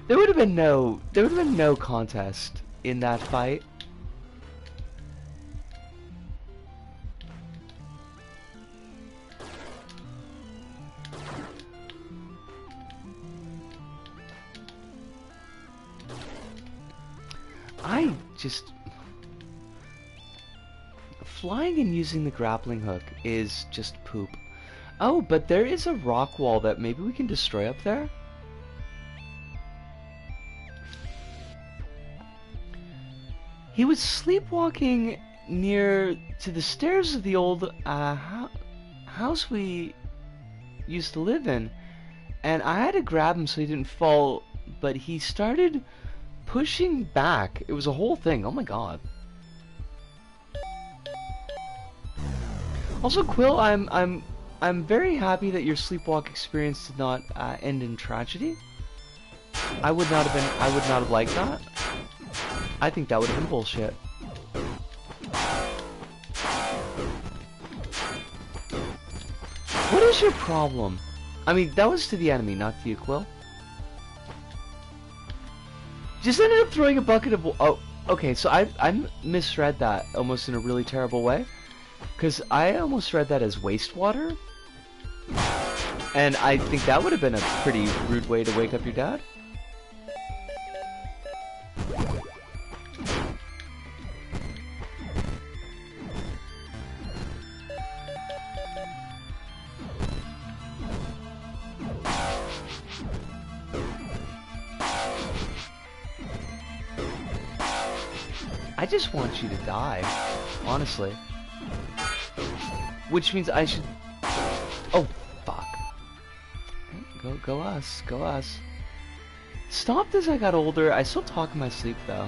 There would have been no contest in that fight. Flying and using the grappling hook is just poop. Oh, but there is a rock wall that maybe we can destroy up there? He was sleepwalking near to the stairs of the old house we used to live in, and I had to grab him so he didn't fall, but he started pushing back. It was a whole thing. Oh my god. Also, Quill, I'm very happy that your sleepwalk experience did not end in tragedy. I would not have liked that. I think that would have been bullshit. What is your problem? I mean, that was to the enemy, not to you, Quill. Just ended up throwing a bucket of... Oh, okay, so I misread that almost in a really terrible way. Because I almost read that as wastewater. And I think that would have been a pretty rude way to wake up your dad. I just want you to die, honestly. Which means I should... Oh, fuck. Go us, go us. Stopped as I got older. I still talk in my sleep, though.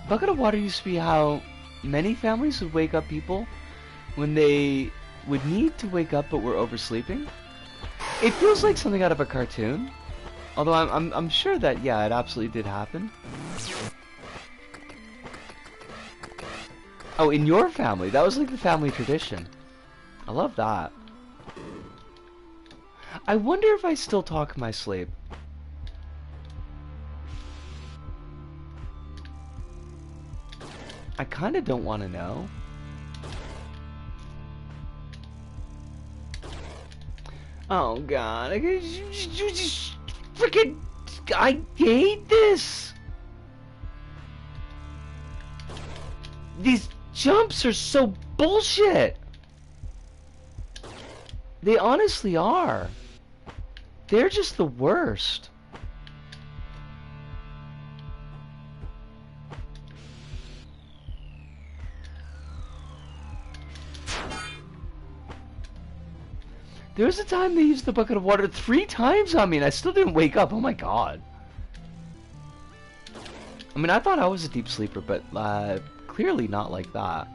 Bucket of water used to be how many families would wake up people when they would need to wake up but were oversleeping. It feels like something out of a cartoon. Although I'm sure that, yeah, it absolutely did happen. Oh, in your family, that was like the family tradition. I love that. I wonder if I still talk in my sleep. I kind of don't want to know. Oh god, freaking, I hate this. These jumps are so bullshit. They honestly are. They're just the worst. There was a time they used the bucket of water 3 times on me and I still didn't wake up. Oh my god. I mean, I thought I was a deep sleeper, but clearly not like that.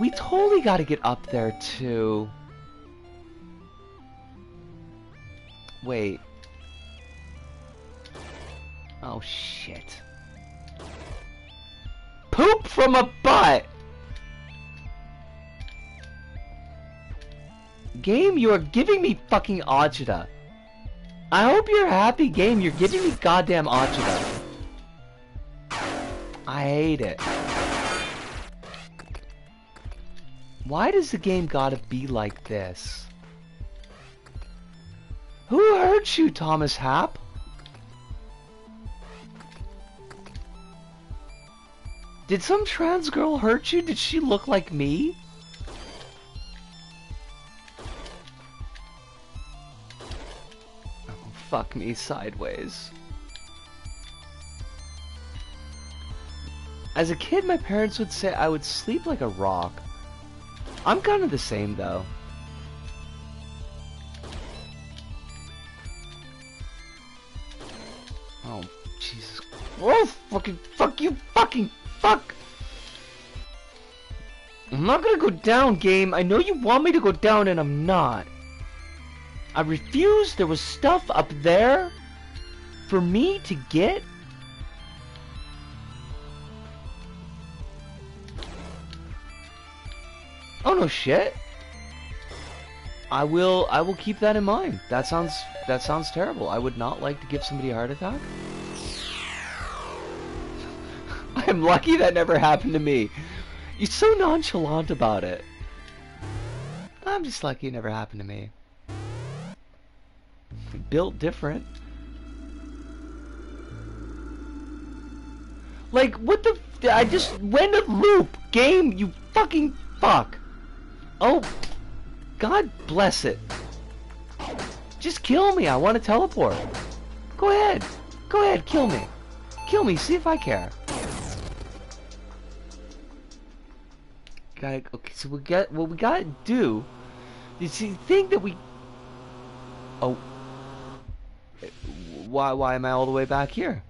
We totally gotta get up there too. Wait. Oh shit. Poop from a butt! Game, you are giving me fucking agita. I hope you're happy, game. You're giving me goddamn agita. I hate it. Why does the game gotta be like this? Who hurt you, Thomas Happ? Did some trans girl hurt you? Did she look like me? Oh, fuck me sideways. As a kid, my parents would say I would sleep like a rock. I'm kind of the same, though. Oh, Jesus. Oh, fucking, fuck you, fucking, fuck! I'm not gonna go down, game. I know you want me to go down and I'm not. I refuse. There was stuff up there for me to get. Oh no shit. I will keep that in mind. That sounds terrible. I would not like to give somebody a heart attack. I'm lucky that never happened to me. You're so nonchalant about it. I'm just lucky it never happened to me. Built different. Like, what the I just went a loop. Game, you fucking fuck. Oh, God bless it. Just kill me. I want to teleport. Go ahead. Go ahead, kill me. Kill me, see if I care. Okay, so what we gotta do is you think that we... Oh. Why am I all the way back here?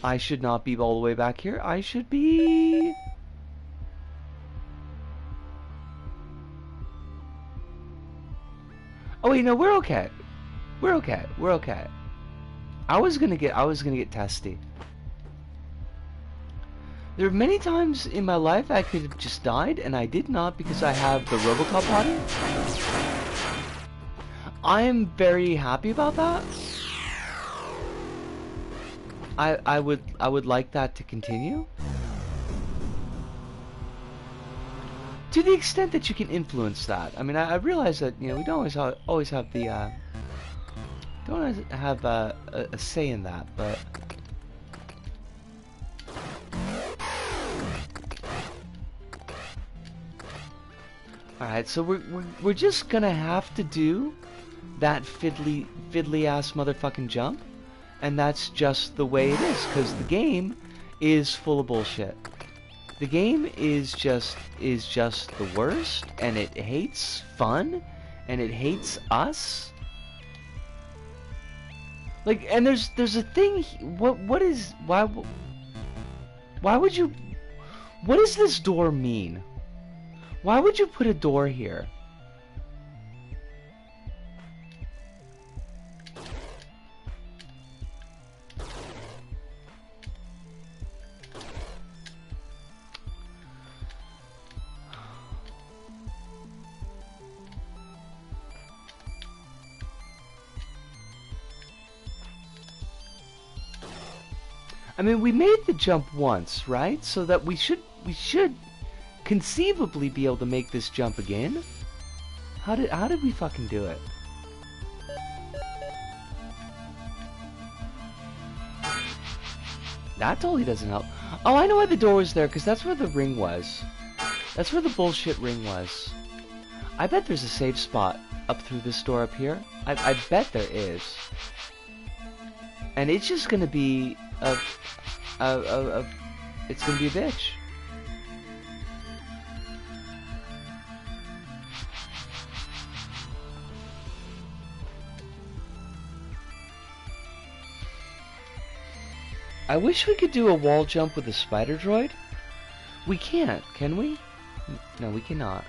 I should not be all the way back here. I should be... Oh wait, no, we're okay. We're okay. We're okay. I was gonna get testy. There are many times in my life I could have just died, and I did not because I have the Robocop body. I am very happy about that. I would like that to continue. To the extent that you can influence that. I mean, I realize that, you know, we don't always have the don't always have a say in that, but all right. So we're just gonna have to do that fiddly ass motherfucking jump, and that's just the way it is, because the game is full of bullshit. The game is just the worst, and it hates fun, and it hates us. Like, and there's a thing. What is why would you? What does this door mean? Why would you put a door here? I mean, we made the jump once, right? So that we should conceivably be able to make this jump again. How did we fucking do it? That totally doesn't help. Oh, I know why the door was there, because that's where the ring was. That's where the bullshit ring was. I bet there's a safe spot up through this door up here. I bet there is. And it's just gonna be it's gonna be a bitch. I wish we could do a wall jump with a spider droid. We can't, can we? No, we cannot.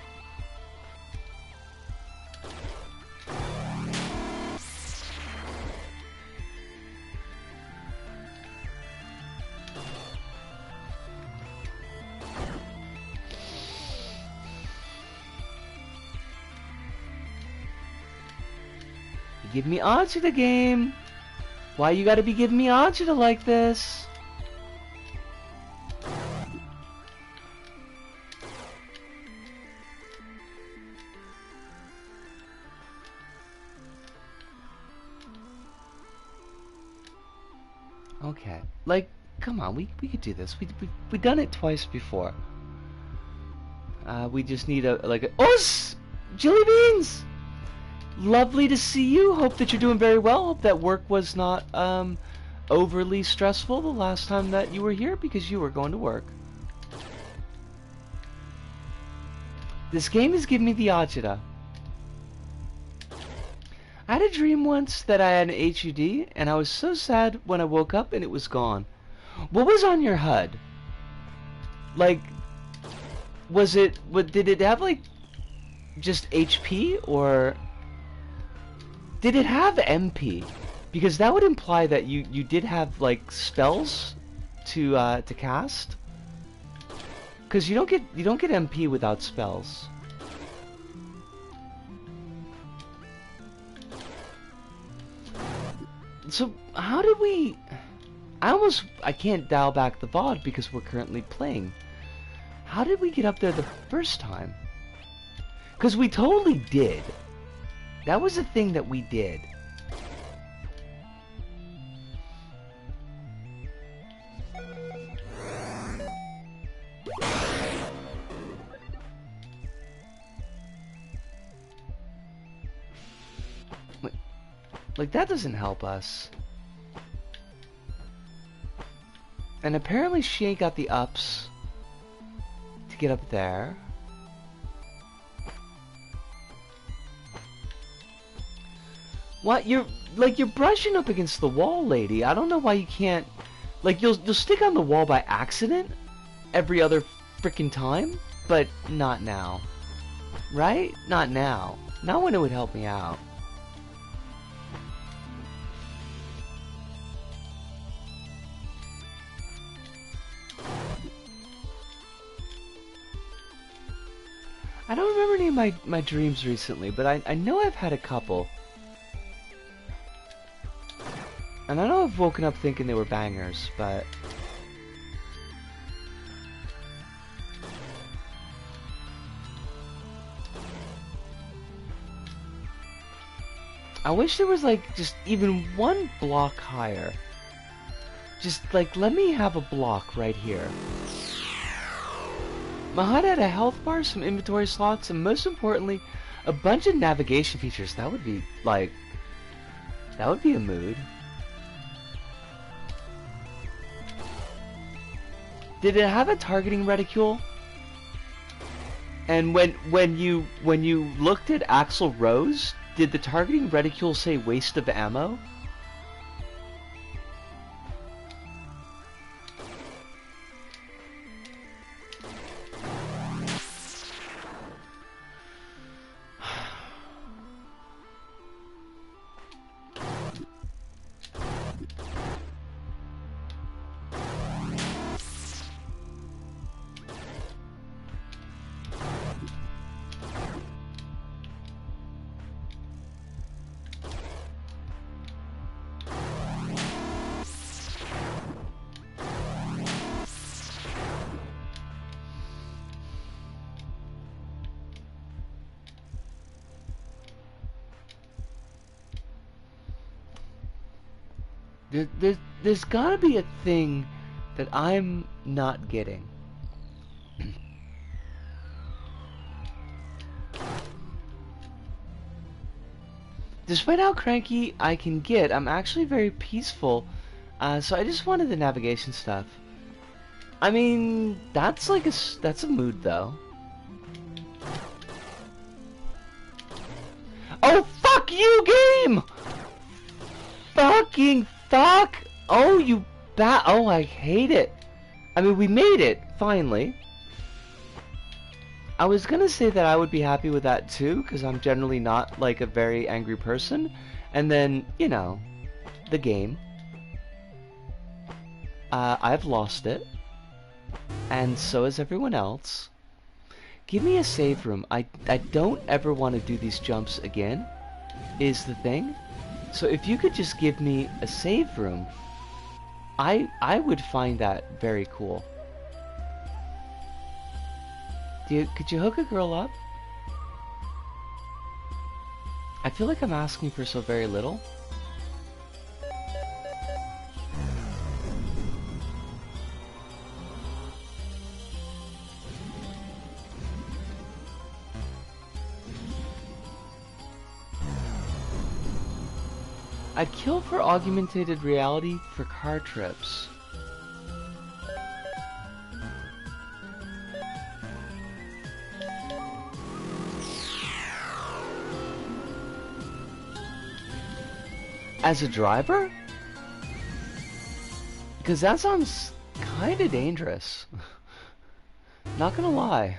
Give me odds to the game. Why you gotta be giving me Ajita like this? Okay, like, come on, we could do this. We've done it twice before. We just need oh, Jelly Beans! Lovely to see you. Hope that you're doing very well. Hope that work was not overly stressful the last time that you were here, because you were going to work. This game is giving me the agita. I had a dream once that I had an HUD, and I was so sad when I woke up and it was gone. What was on your HUD? Like, Was it? What did it have? Like just HP, or did it have MP? Because that would imply that you did have like spells to cast. Because you don't get MP without spells. So how did we? I can't dial back the VOD because we're currently playing. How did we get up there the first time? Because we totally did. That was a thing that we did. Like, that doesn't help us. And apparently she ain't got the ups to get up there. What? You're brushing up against the wall, lady. I don't know why you can't... Like, you'll stick on the wall by accident every other freaking time, but not now. Right? Not now. Not when it would help me out. I don't remember any of my dreams recently, but I know I've had a couple. And I know I've woken up thinking they were bangers, but... I wish there was like just even one block higher. Just like, let me have a block right here. My HUD had a health bar, some inventory slots, and most importantly, a bunch of navigation features. That would be, like... That would be a mood. Did it have a targeting reticule? And when you looked at Axl Rose, did the targeting reticule say waste of ammo? There's gotta be a thing that I'm not getting. Despite how cranky I can get, I'm actually very peaceful, so I just wanted the navigation stuff. I mean, that's like that's a mood though. Oh, fuck you, game! Fucking fuck! Oh, you oh, I hate it. I mean, we made it, finally. I was gonna say that I would be happy with that too, because I'm generally not, like, a very angry person. And then, you know, the game. I've lost it. And so has everyone else. Give me a save room. I don't ever want to do these jumps again, is the thing. So if you could just give me a save room, I would find that very cool. Could you hook a girl up? I feel like I'm asking for so very little. I'd kill for augmented reality for car trips. As a driver? Because that sounds kinda dangerous. Not gonna lie.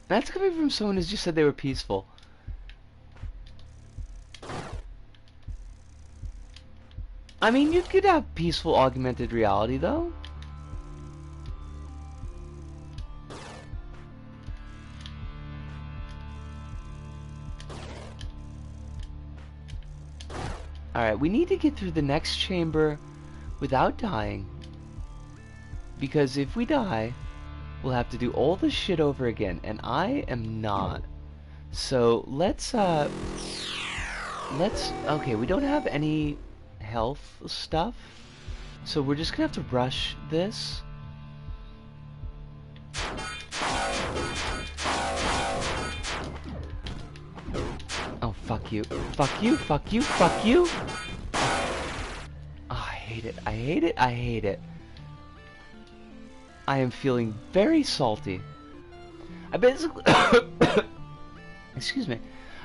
That's coming from someone who's just said they were peaceful. I mean, you could have peaceful augmented reality, though. Alright, we need to get through the next chamber without dying. Because if we die, we'll have to do all this shit over again, and I am not. So, okay, we don't have any health stuff, so we're just gonna have to rush this. Oh, fuck you. Fuck you, fuck you, fuck you! Oh, I hate it, I hate it, I hate it. I am feeling very salty. I basically... Excuse me.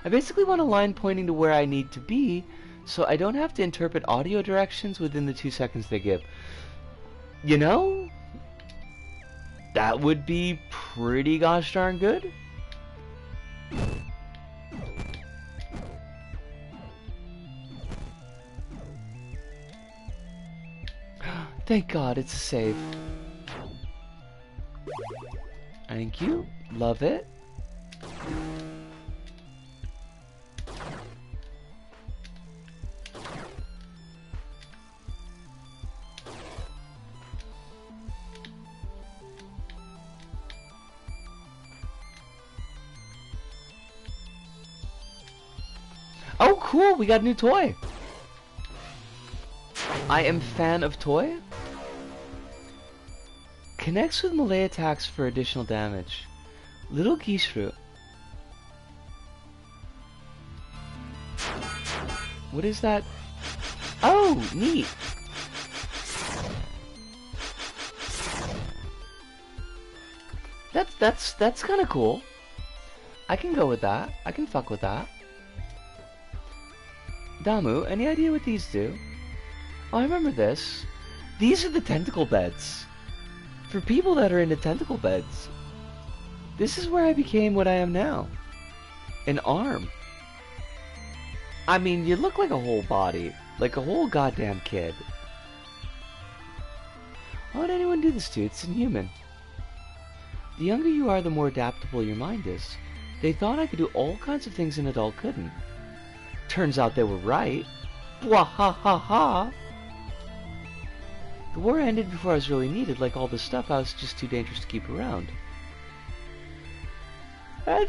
I basically want a line pointing to where I need to be, so I don't have to interpret audio directions within the 2 seconds they give. You know? That would be pretty gosh darn good. Thank God, it's a save. Thank you. Love it. Oh, cool! We got a new toy! I am fan of toy. Connects with melee attacks for additional damage. Little Gishru. What is that? Oh, neat! That's kind of cool. I can go with that. I can fuck with that. Damu, any idea what these do? Oh, I remember this. These are the tentacle beds. For people that are into tentacle beds. This is where I became what I am now. An arm. I mean, you look like a whole body. Like a whole goddamn kid. Why would anyone do this to you? It's inhuman. The younger you are, the more adaptable your mind is. They thought I could do all kinds of things an adult couldn't. Turns out they were right. Blah ha ha ha. The war ended before I was really needed. Like all this stuff, I was just too dangerous to keep around. I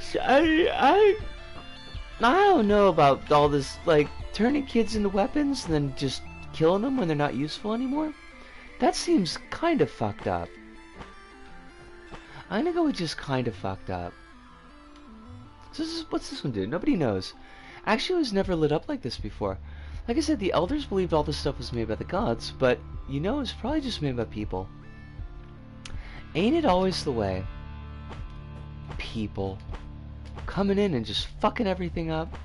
don't know about all this, like, turning kids into weapons and then just killing them when they're not useful anymore. That seems kind of fucked up. I'm gonna go with just kind of fucked up. So what's this one do? Nobody knows. Actually, it was never lit up like this before. Like I said, the elders believed all this stuff was made by the gods, but you know, it's probably just made by people. Ain't it always the way? People coming in and just fucking everything up.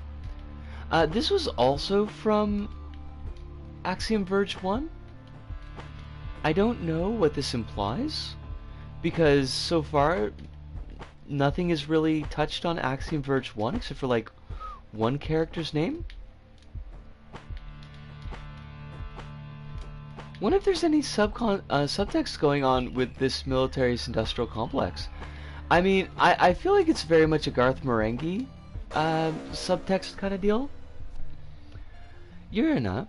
This was also from Axiom Verge 1. I don't know what this implies, because so far nothing is really touched on Axiom Verge 1 except for like one character's name. Wonder if there's any subtext going on with this military-industrial complex. I mean, I feel like it's very much a Garth Marenghi subtext kind of deal. Yurina,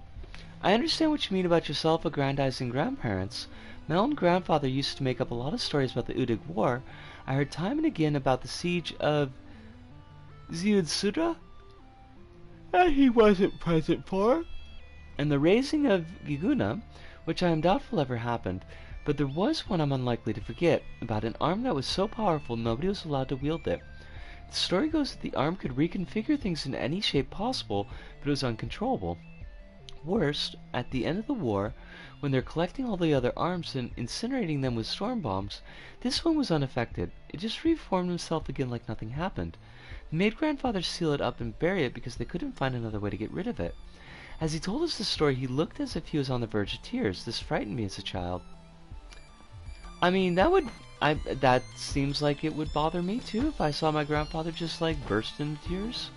I understand what you mean about your self-aggrandizing grandparents. My own grandfather used to make up a lot of stories about the Udig War. I heard time and again about the siege of Ziudsudra that he wasn't present for, and the raising of Giguna, which I am doubtful ever happened, but there was one I'm unlikely to forget, about an arm that was so powerful nobody was allowed to wield it. The story goes that the arm could reconfigure things in any shape possible, but it was uncontrollable. Worst, at the end of the war, when they're collecting all the other arms and incinerating them with storm bombs, this one was unaffected. It just reformed himself again like nothing happened. They made grandfather seal it up and bury it because they couldn't find another way to get rid of it. As he told us the story, he looked as if he was on the verge of tears. This frightened me as a child. I mean, that would that seems like it would bother me too if I saw my grandfather just like burst into tears.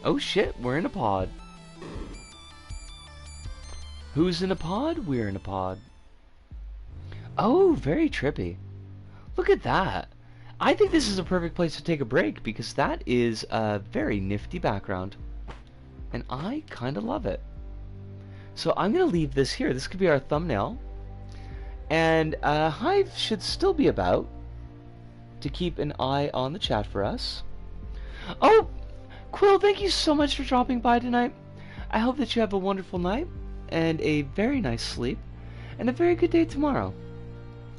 Oh shit, we're in a pod. Who's in a pod? We're in a pod. Oh, very trippy. Look at that. I think this is a perfect place to take a break because that is a very nifty background. And I kind of love it. So I'm going to leave this here. This could be our thumbnail. And Hive should still be about to keep an eye on the chat for us. Oh, Quill, thank you so much for dropping by tonight. I hope that you have a wonderful night and a very nice sleep and a very good day tomorrow.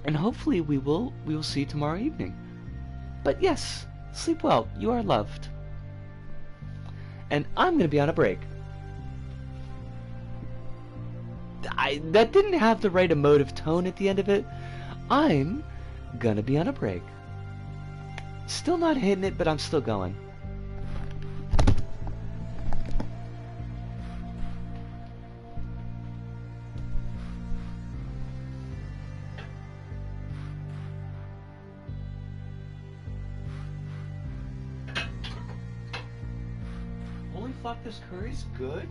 And hopefully we will see you tomorrow evening. But yes, sleep well. You are loved. And I'm going to be on a break. That didn't have the right emotive tone at the end of it. I'm going to be on a break. Still not hitting it, but I'm still going. Holy fuck, this curry's good?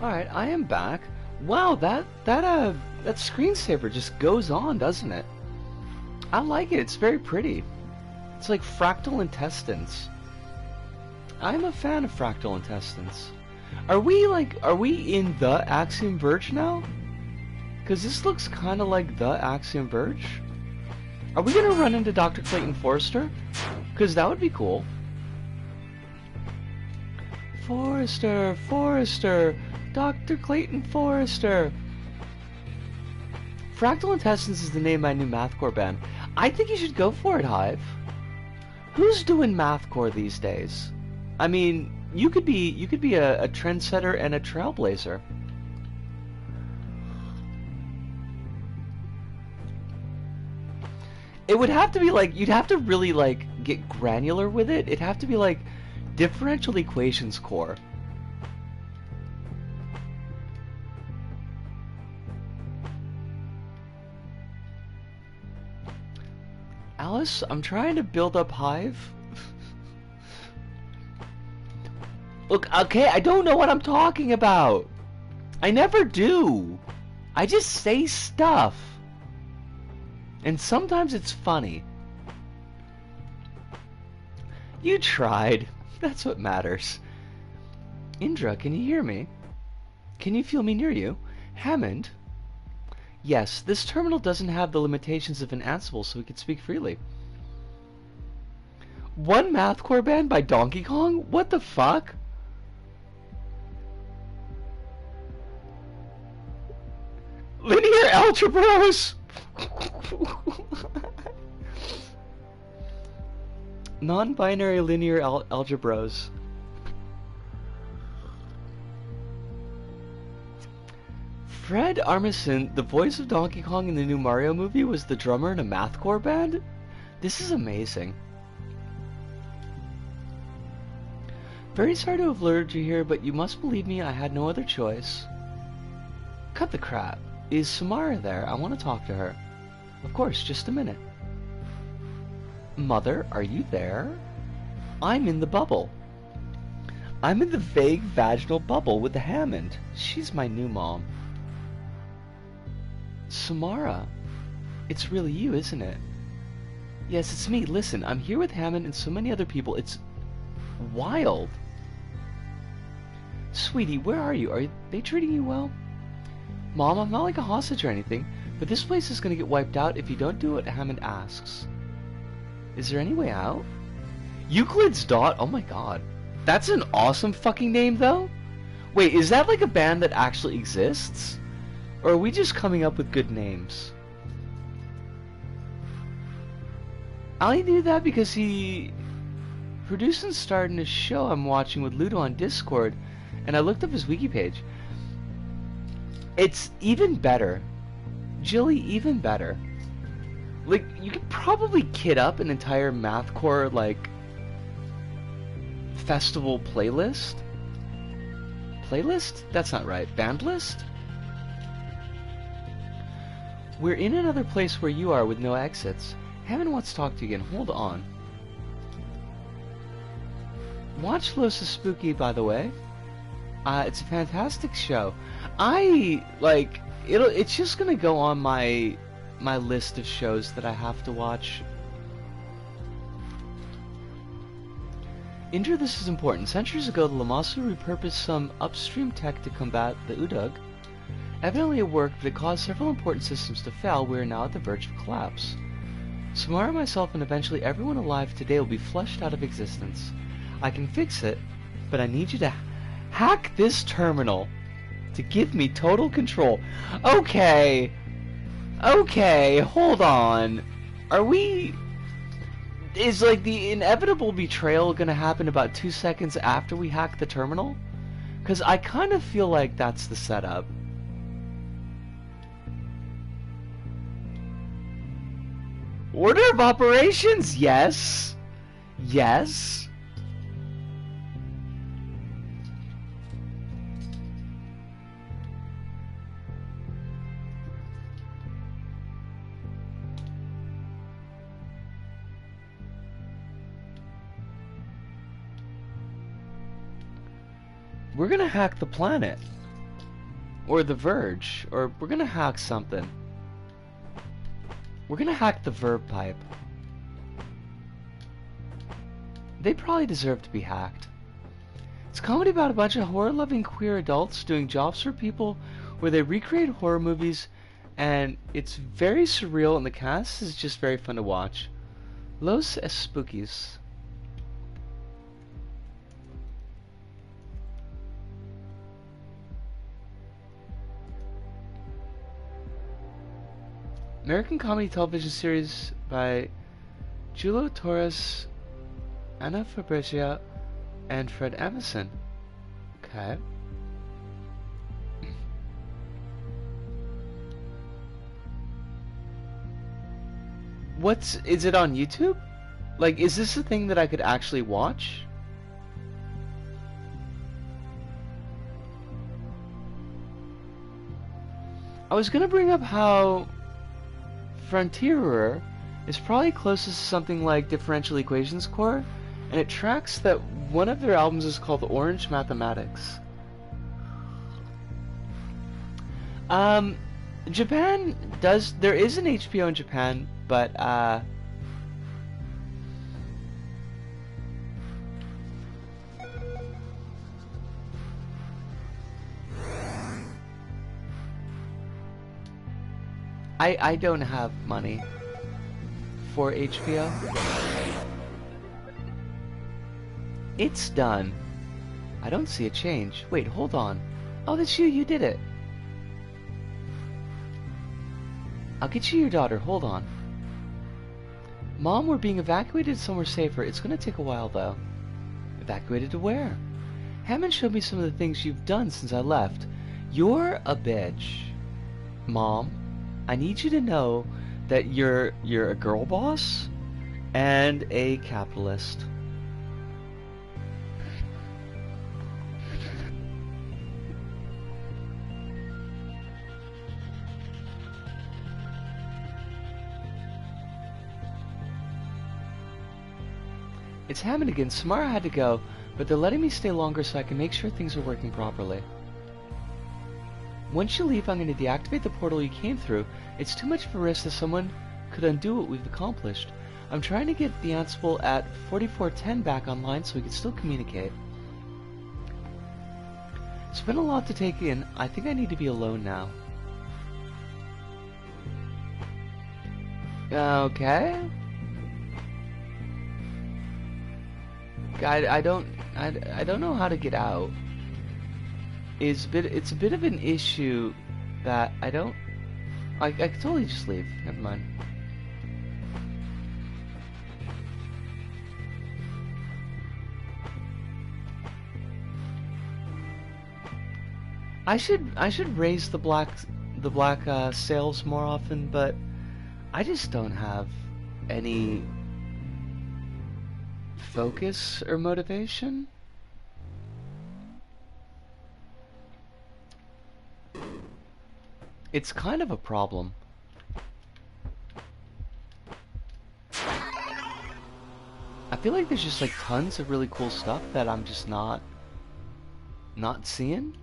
Alright, I am back. Wow, that screensaver just goes on, doesn't it? I like it, it's very pretty. It's like fractal intestines. I'm a fan of fractal intestines. Are we in the Axiom Verge now? Because this looks kind of like the Axiom Verge. Are we going to run into Dr. Clayton Forrester? Because that would be cool. Forrester, Dr. Clayton Forrester. Fractal Intestines is the name of my new mathcore band. I think you should go for it, Hive. Who's doing mathcore these days? I mean, you could be a trendsetter and a trailblazer. It would have to be like, you'd have to really like get granular with it. It'd have to be like differential equations core. Alice, I'm trying to build up Hive. Look, okay, I don't know what I'm talking about. I never do. I just say stuff. And sometimes it's funny. You tried. That's what matters. Indra, can you hear me? Can you feel me near you? Hammond? Yes, this terminal doesn't have the limitations of an Ansible, so we can speak freely. One mathcore band by Donkey Kong? What the fuck? Linear algebras! Non-binary linear algebras. Fred Armisen, the voice of Donkey Kong in the new Mario movie, was the drummer in a mathcore band? This is amazing. Very sorry to have lured you here, but you must believe me, I had no other choice. Cut the crap. Is Samara there? I want to talk to her. Of course, just a minute. Mother, are you there? I'm in the bubble. I'm in the vague vaginal bubble with the Hammond. She's my new mom. Samara, it's really you, isn't it? Yes, it's me. Listen, I'm here with Hammond and so many other people. It's wild. Sweetie, where are you? Are they treating you well? Mom, I'm not like a hostage or anything, but this place is gonna get wiped out if you don't do what Hammond asks. Is there any way out? Euclid's Dot? Oh my god. That's an awesome fucking name, though? Wait, is that like a band that actually exists? Or are we just coming up with good names? I knew that because he produced and starred in a show I'm watching with Ludo on Discord, and I looked up his wiki page. It's even better. Jilly, even better. Like, you could probably kit up an entire mathcore, like, festival playlist? Playlist? That's not right. Band list? We're in another place where you are with no exits. Hammond wants to talk to you again. Hold on. Watch Los is Spooky, by the way. It's a fantastic show. It's just gonna go on my list of shows that I have to watch. Indra, this is important. Centuries ago, the Lamasu repurposed some upstream tech to combat the Udug. Evidently it worked, but it caused several important systems to fail. We are now at the verge of collapse. Samara, myself, and eventually everyone alive today will be flushed out of existence. I can fix it, but I need you to hack this terminal to give me total control. Okay, hold on. Is like the inevitable betrayal gonna happen about 2 seconds after we hack the terminal? Because I kind of feel like that's the setup. Order of operations? Yes. Yes. We're gonna hack the planet. Or the Verge. Or we're gonna hack something. We're gonna hack the verb pipe. They probably deserve to be hacked. It's a comedy about a bunch of horror-loving queer adults doing jobs for people where they recreate horror movies, and it's very surreal, and the cast is just very fun to watch. Los Spookies. American comedy television series by Julio Torres, Ana Fabricia, and Fred Emerson. Okay. Is it on YouTube? Like, is this a thing that I could actually watch? I was gonna bring up how PtaER is probably closest to something like Differential Equations Core, and it tracks that one of their albums is called Orange Mathematics. Japan does, there is an HBO in Japan, but I don't have money for HBO. It's done. I don't see a change. Wait, hold on. Oh, that's you. You did it. I'll get you your daughter. Hold on. Mom, we're being evacuated somewhere safer. It's gonna take a while, though. Evacuated to where? Hammond showed me some of the things you've done since I left. You're a bitch. Mom, I need you to know that you're a girl boss and a capitalist. It's Hammond again. Samara had to go, but they're letting me stay longer so I can make sure things are working properly. Once you leave, I'm going to deactivate the portal you came through. It's too much of a risk that someone could undo what we've accomplished. I'm trying to get the Ansible at 4410 back online so we can still communicate. It's been a lot to take in. I think I need to be alone now. Okay. I don't know how to get out. It's a bit of an issue that I could totally just leave. Never mind. I should raise the black sails more often, but I just don't have any focus or motivation. It's kind of a problem. I feel like there's just like tons of really cool stuff that I'm just not seeing.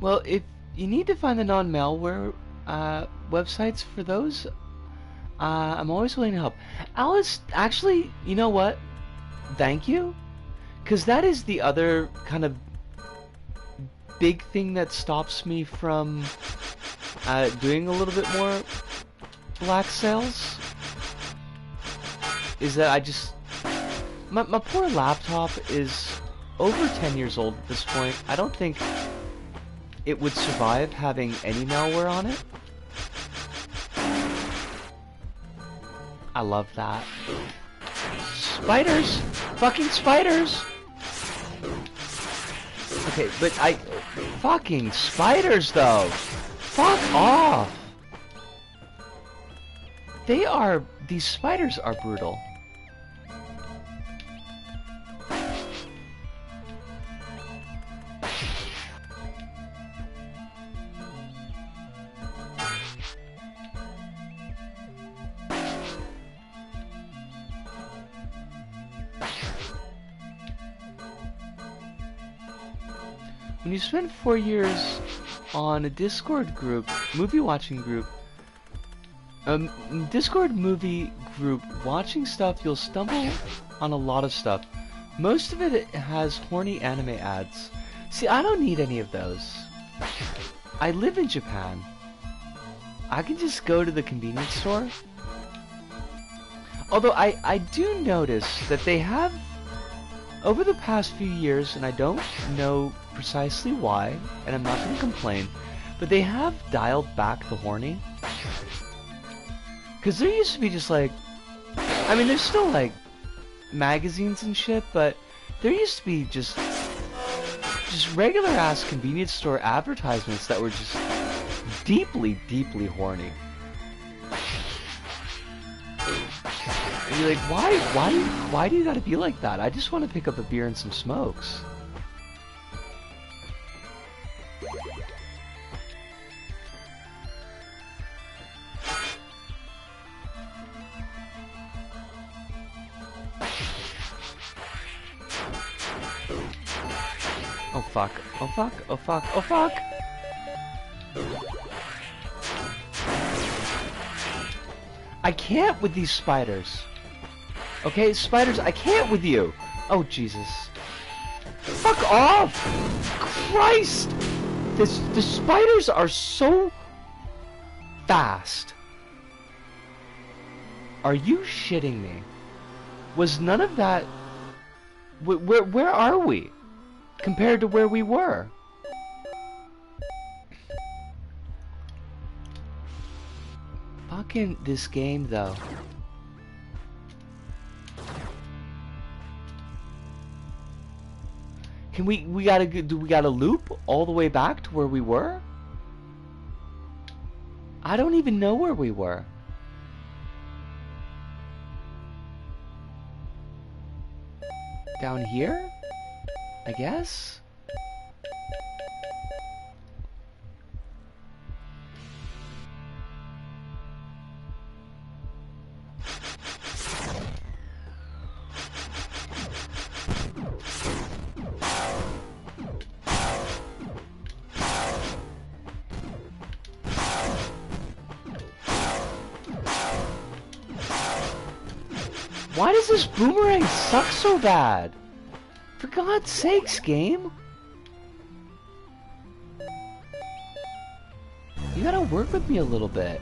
Well, if you need to find the non-malware websites for those, I'm always willing to help. Alice, actually, you know what? Thank you. Because that is the other kind of big thing that stops me from doing a little bit more black sales. Is that I just... My poor laptop is over 10 years old at this point. I don't think it would survive having any malware on it. I love that. Spiders! Fucking spiders! Okay, but fucking spiders, though! Fuck off! These spiders are brutal. When you spend 4 years on a Discord group, movie watching group, Discord movie group watching stuff, you'll stumble on a lot of stuff. Most of it has horny anime ads. See, I don't need any of those. I live in Japan. I can just go to the convenience store. Although I do notice that they have over the past few years, and I don't know precisely why, and I'm not going to complain, but they have dialed back the horny. Because there used to be just like, I mean, there's still like magazines and shit, but there used to be just regular ass convenience store advertisements that were just deeply, deeply horny. And you're like, why do you gotta be like that? I just want to pick up a beer and some smokes. Oh fuck, oh fuck, oh fuck, oh fuck! I can't with these spiders. Okay, spiders, I can't with you! Oh, Jesus. Fuck off! Christ! The spiders are so fast. Are you shitting me? Was none of that... Where are we? Compared to where we were? Fucking this game, though. Can we gotta loop all the way back to where we were? I don't even know where we were. Down here? I guess? Why does this boomerang suck so bad? For God's sakes, game! You gotta work with me a little bit.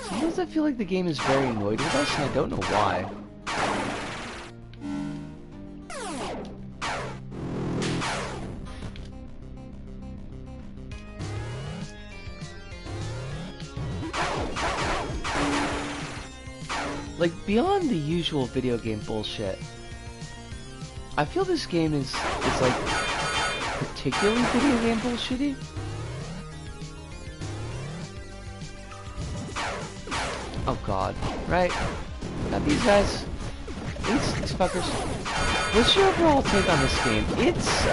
Sometimes I feel like the game is very annoyed with us, and I don't know why. Like, beyond the usual video game bullshit, I feel this game is like, particularly video game bullshitty. Oh god, right? Got these guys. These fuckers. What's your overall take on this game? It's,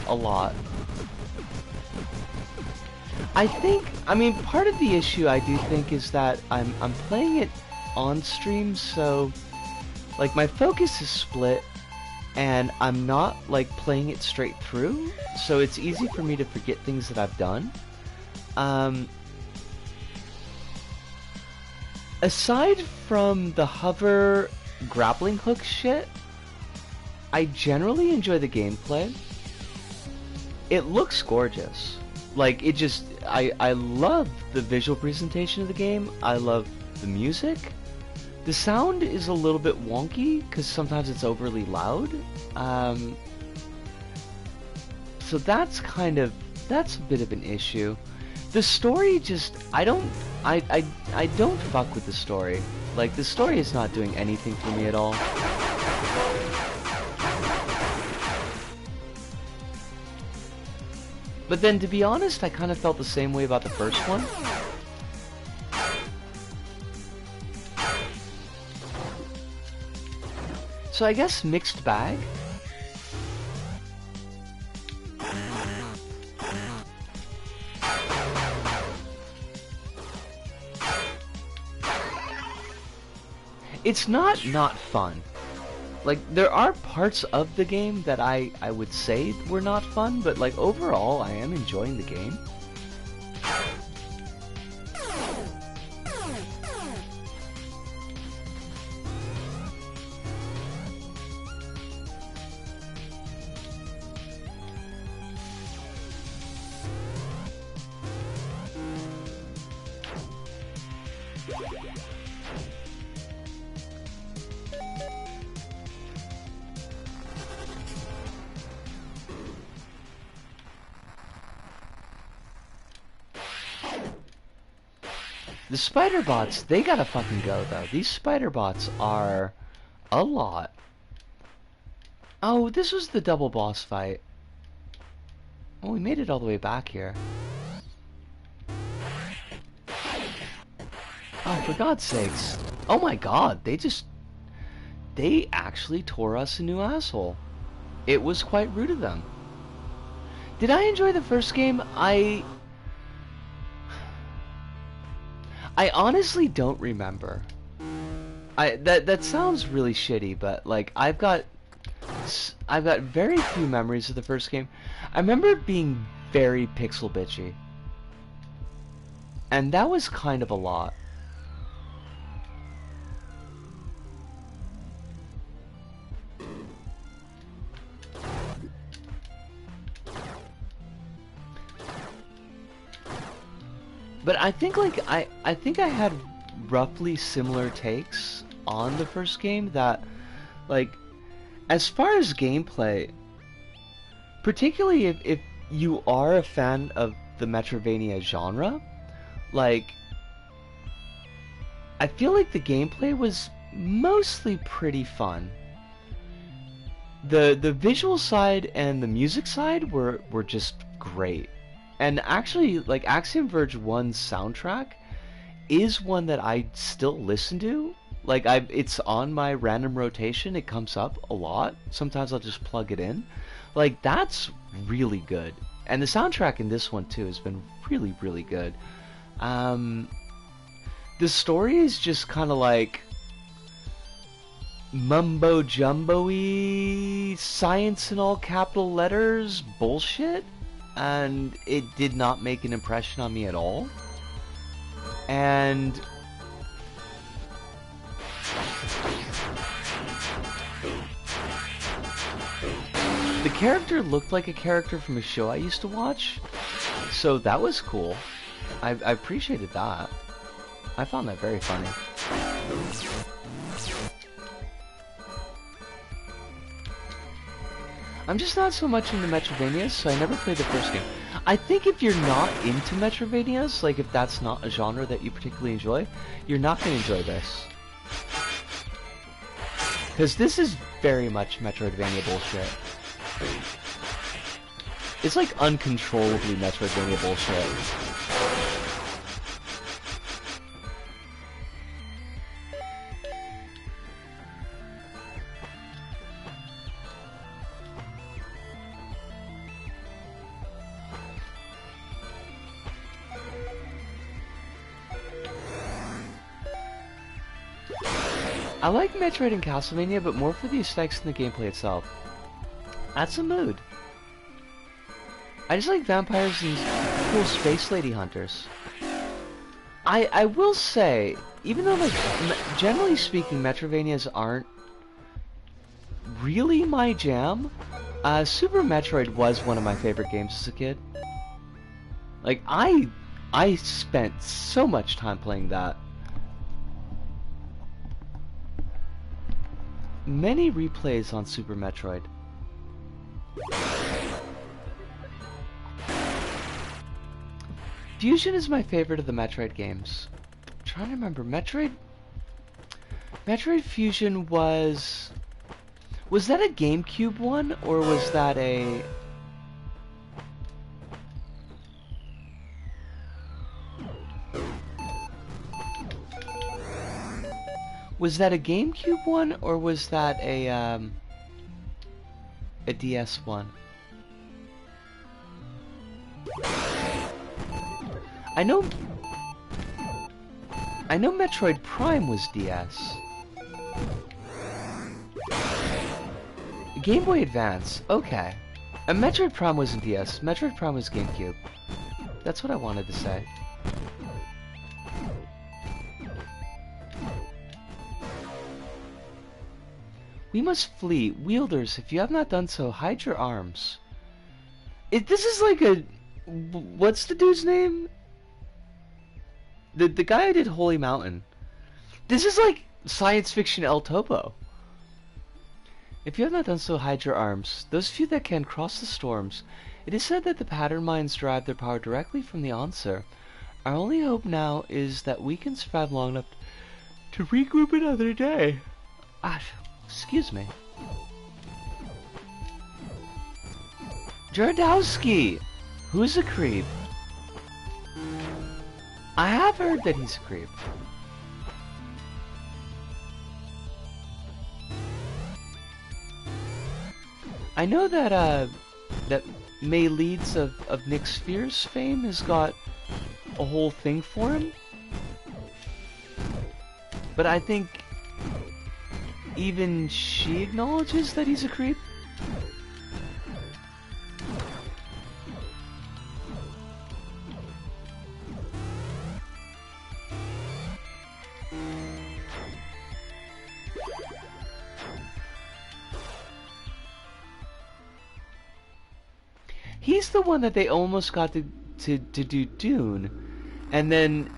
a lot. I mean, part of the issue I do think is that I'm playing it on stream, so, like, my focus is split, and I'm not, like, playing it straight through, so it's easy for me to forget things that I've done. Aside from the hover grappling hook shit, I generally enjoy the gameplay. It looks gorgeous. Like, it just, I love the visual presentation of the game. I love the music. The sound is a little bit wonky, because sometimes it's overly loud. So that's a bit of an issue. The story just, I don't fuck with the story. Like, the story is not doing anything for me at all. But then, to be honest, I kind of felt the same way about the first one. So I guess mixed bag. It's not fun. Like, there are parts of the game that I would say were not fun, but like overall, I am enjoying the game. The spider bots, they gotta fucking go though. These spider bots are a lot. Oh, this was the double boss fight. Oh, we made it all the way back here. Oh, for God's sakes. Oh my God, they actually tore us a new asshole. It was quite rude of them. Did I enjoy the first game? I honestly don't remember. That sounds really shitty, but like I've got very few memories of the first game. I remember it being very pixel bitchy, and that was kind of a lot. But I think like I think I had roughly similar takes on the first game, that like as far as gameplay, particularly if you are a fan of the Metroidvania genre, like I feel like the gameplay was mostly pretty fun. The visual side and the music side were just great. And actually, like, Axiom Verge 1's soundtrack is one that I still listen to. Like, it's on my random rotation. It comes up a lot. Sometimes I'll just plug it in. Like, that's really good. And the soundtrack in this one, too, has been really, really good. The story is just kind of like mumbo-jumbo-y, science in all capital letters bullshit. And it did not make an impression on me at all. And the character looked like a character from a show I used to watch, so that was cool. I appreciated that. I found that very funny. I'm just not so much into Metroidvanias, so I never played the first game. I think if you're not into Metroidvanias, like if that's not a genre that you particularly enjoy, you're not going to enjoy this. Because this is very much Metroidvania bullshit. It's like uncontrollably Metroidvania bullshit. I like Metroid and Castlevania, but more for the aesthetics than the gameplay itself. That's the mood. I just like vampires and cool space lady hunters. I will say, even though like generally speaking Metroidvanias aren't really my jam, Super Metroid was one of my favorite games as a kid. Like I spent so much time playing that. Many replays on Super Metroid. Fusion is my favorite of the Metroid games. I'm trying to remember. Metroid Fusion was that a GameCube one, or was that a... Was that a GameCube one, or was that a DS one? I know Metroid Prime was DS. Game Boy Advance. Okay. And Metroid Prime wasn't DS. Metroid Prime was GameCube. That's what I wanted to say. We must flee. Wielders, if you have not done so, hide your arms. This is like a... What's the dude's name? The guy who did Holy Mountain. This is like science fiction El Topo. If you have not done so, hide your arms. Those few that can cross the storms. It is said that the pattern mines derive their power directly from the answer. Our only hope now is that we can survive long enough to regroup another day. Excuse me. Jardowski! Who's a creep? I have heard that he's a creep. I know that that May Leeds of Nick Sphere's fame has got a whole thing for him. But I think even she acknowledges that he's a creep. He's the one that they almost got to do Dune, and then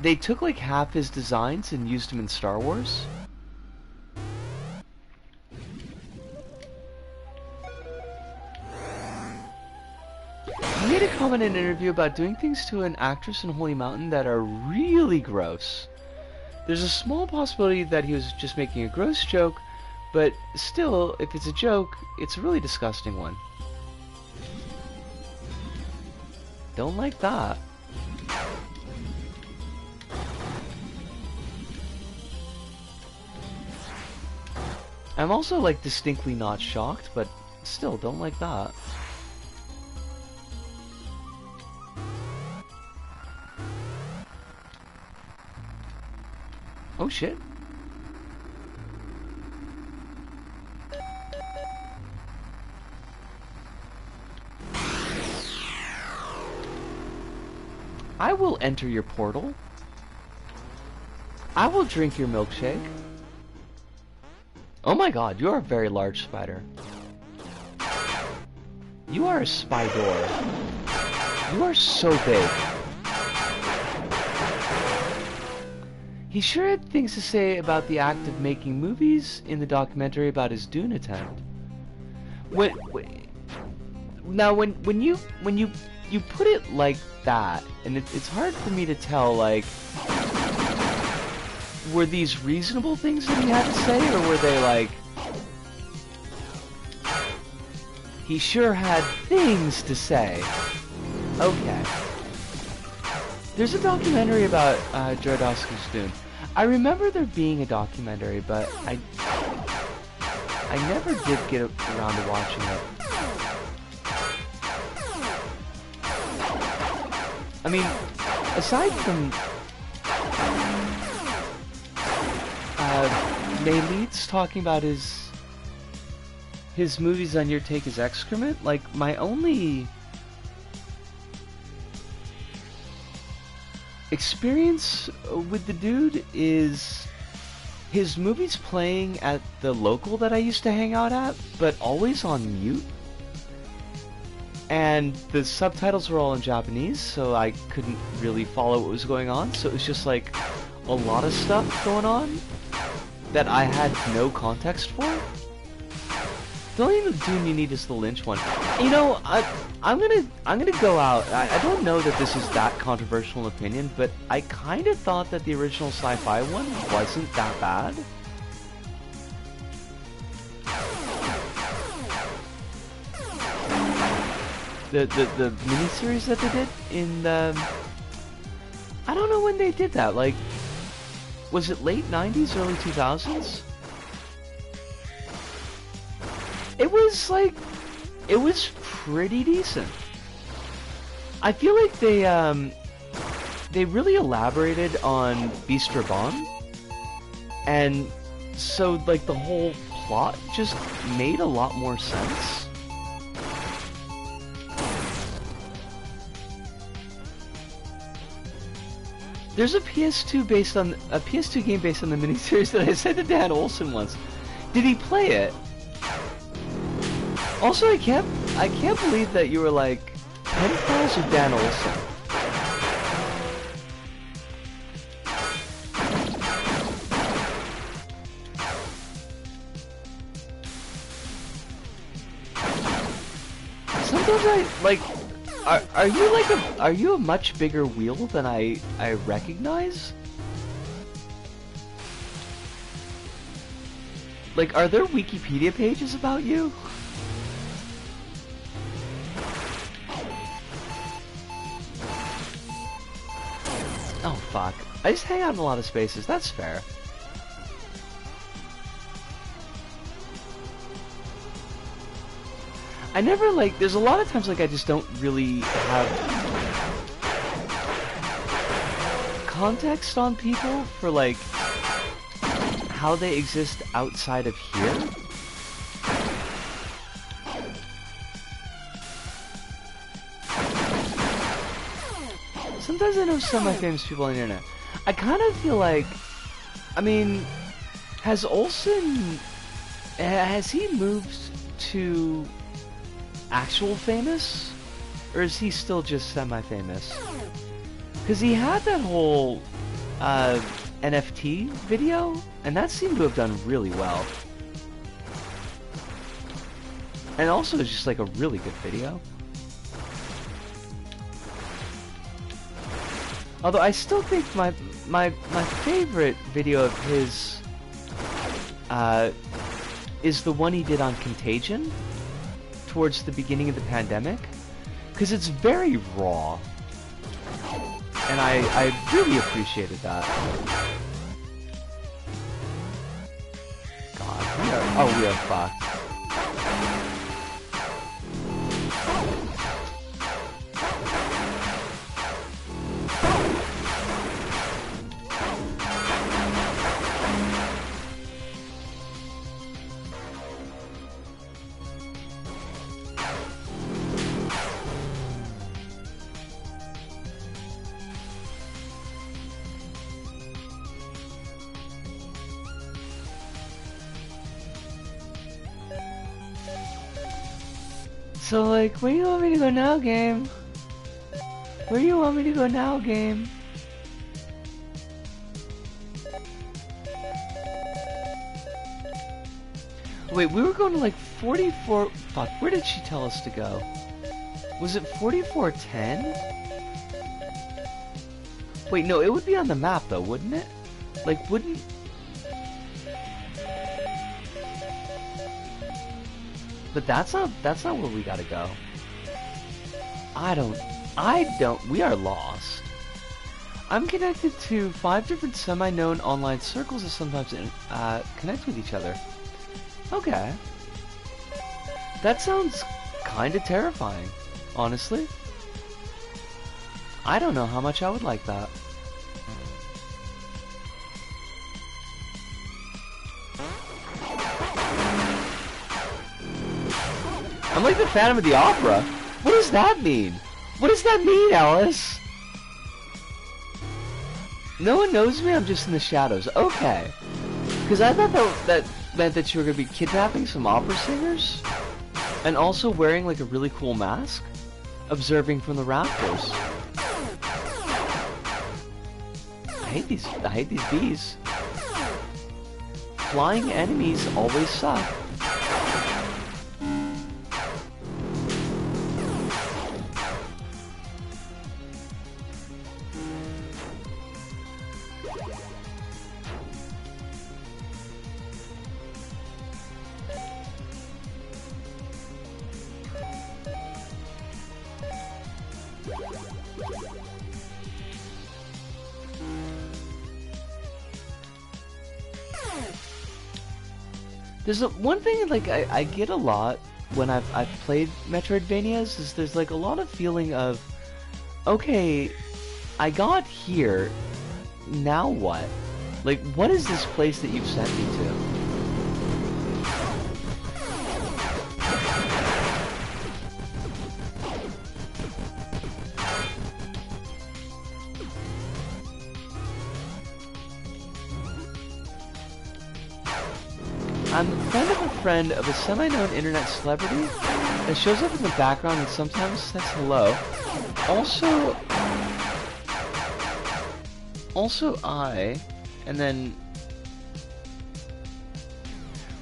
they took like half his designs and used them in Star Wars. He made a comment in an interview about doing things to an actress in Holy Mountain that are really gross. There's a small possibility that he was just making a gross joke, but still, if it's a joke, it's a really disgusting one. Don't like that. I'm also like distinctly not shocked, but still don't like that. Oh shit. I will enter your portal. I will drink your milkshake. Oh my god, you are a very large spider. You are a spider. You are so big. He sure had things to say about the act of making movies in the documentary about his Dune attempt. When you put it like that, and it's hard for me to tell, like, were these reasonable things that he had to say, or were they like, he sure had things to say? Okay. There's a documentary about Jodorowsky's Dune. I remember there being a documentary, but I never did get around to watching it. I mean, aside from May Leeds talking about his movies on Your Take is Excrement, like, my only experience with the dude is his movies playing at the local that I used to hang out at, but always on mute. And the subtitles were all in Japanese, so I couldn't really follow what was going on, so it was just like a lot of stuff going on that I had no context for. The only Dune you need is the Lynch one. You know, I'm gonna go out. I don't know that this is that controversial an opinion, but I kind of thought that the original sci-fi one wasn't that bad. The miniseries that they did in the... I don't know when they did that, like... Was it late 90s, early 2000s? It was, like... It was pretty decent. I feel like they really elaborated on Beast Reborn. And so, like, the whole plot just made a lot more sense. There's a PS2 game based on the miniseries that I sent to Dan Olson once. Did he play it? Also, I can't believe that you were like pen pals with Dan Olson. Sometimes I like. Are you a much bigger wheel than I recognize? Like, are there Wikipedia pages about you? Oh fuck. I just hang out in a lot of spaces, that's fair. I never like, there's a lot of times like I just don't really have context on people for like how they exist outside of here. Sometimes I know semi-famous people on the internet. I kind of feel like, I mean, has he moved to actual famous? Or is he still just semi-famous? Because he had that whole NFT video, and that seemed to have done really well. And also it's just like a really good video. Although I still think my favorite video of his is the one he did on Contagion towards the beginning of the pandemic, because it's very raw, and I really appreciated that. God, we are fucked. So like, where do you want me to go now, game? Where do you want me to go now, game? Wait, we were going to like 44... Fuck, where did she tell us to go? Was it 4410? Wait, no, it would be on the map though, wouldn't it? Like, wouldn't... But that's not where we gotta go. We are lost. I'm connected to 5 different semi-known online circles that sometimes connect with each other. Okay. That sounds kinda terrifying, honestly. I don't know how much I would like that. I'm like the Phantom of the Opera. What does that mean? What does that mean, Alice? No one knows me, I'm just in the shadows. Okay. Because I thought that meant that you were going to be kidnapping some opera singers? And also wearing like a really cool mask? Observing from the rafters. I hate these bees. Flying enemies always suck. There's one thing like I get a lot when I've played Metroidvanias is there's like a lot of feeling of, okay, I got here, now what? Like, what is this place that you've sent me to? I'm a friend of a semi-known internet celebrity that shows up in the background and sometimes says hello. Also I, and then,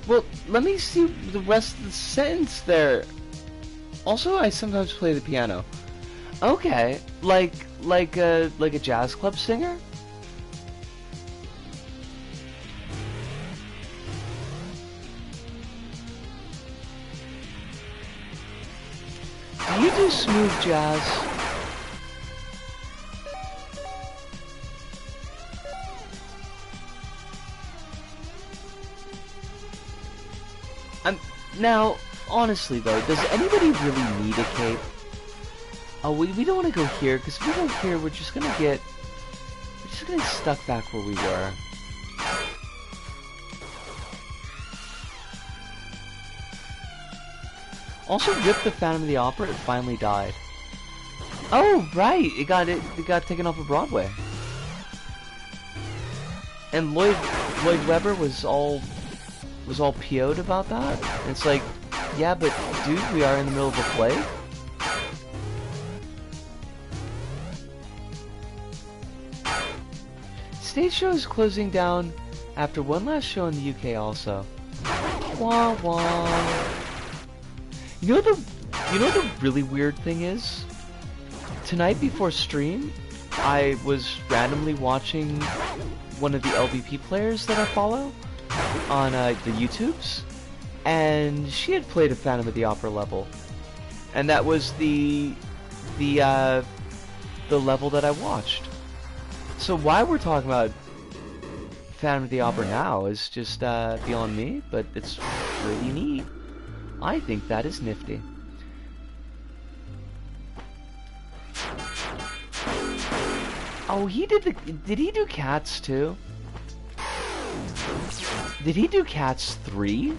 well, let me see the rest of the sentence there. Also, I sometimes play the piano. Okay, like a jazz club singer? Do you do smooth jazz? Now, honestly though, does anybody really need a cape? Oh, we don't want to go here, because if we go here, we're just gonna get stuck back where we were. Also, rip the Phantom of the Opera, it finally died. Oh, right, it got taken off of Broadway. And Lloyd Webber was all PO'd about that. And it's like, yeah, but dude, we are in the middle of a play. Stage show is closing down after one last show in the UK also. Wah wah. You know the really weird thing is? Tonight before stream, I was randomly watching one of the LVP players that I follow on the YouTubes, and she had played a Phantom of the Opera level, and that was the level that I watched. So why we're talking about Phantom of the Opera now is just beyond me, but it's really neat. I think that is nifty. Oh, did he do Cats too? Did he do Cats 3?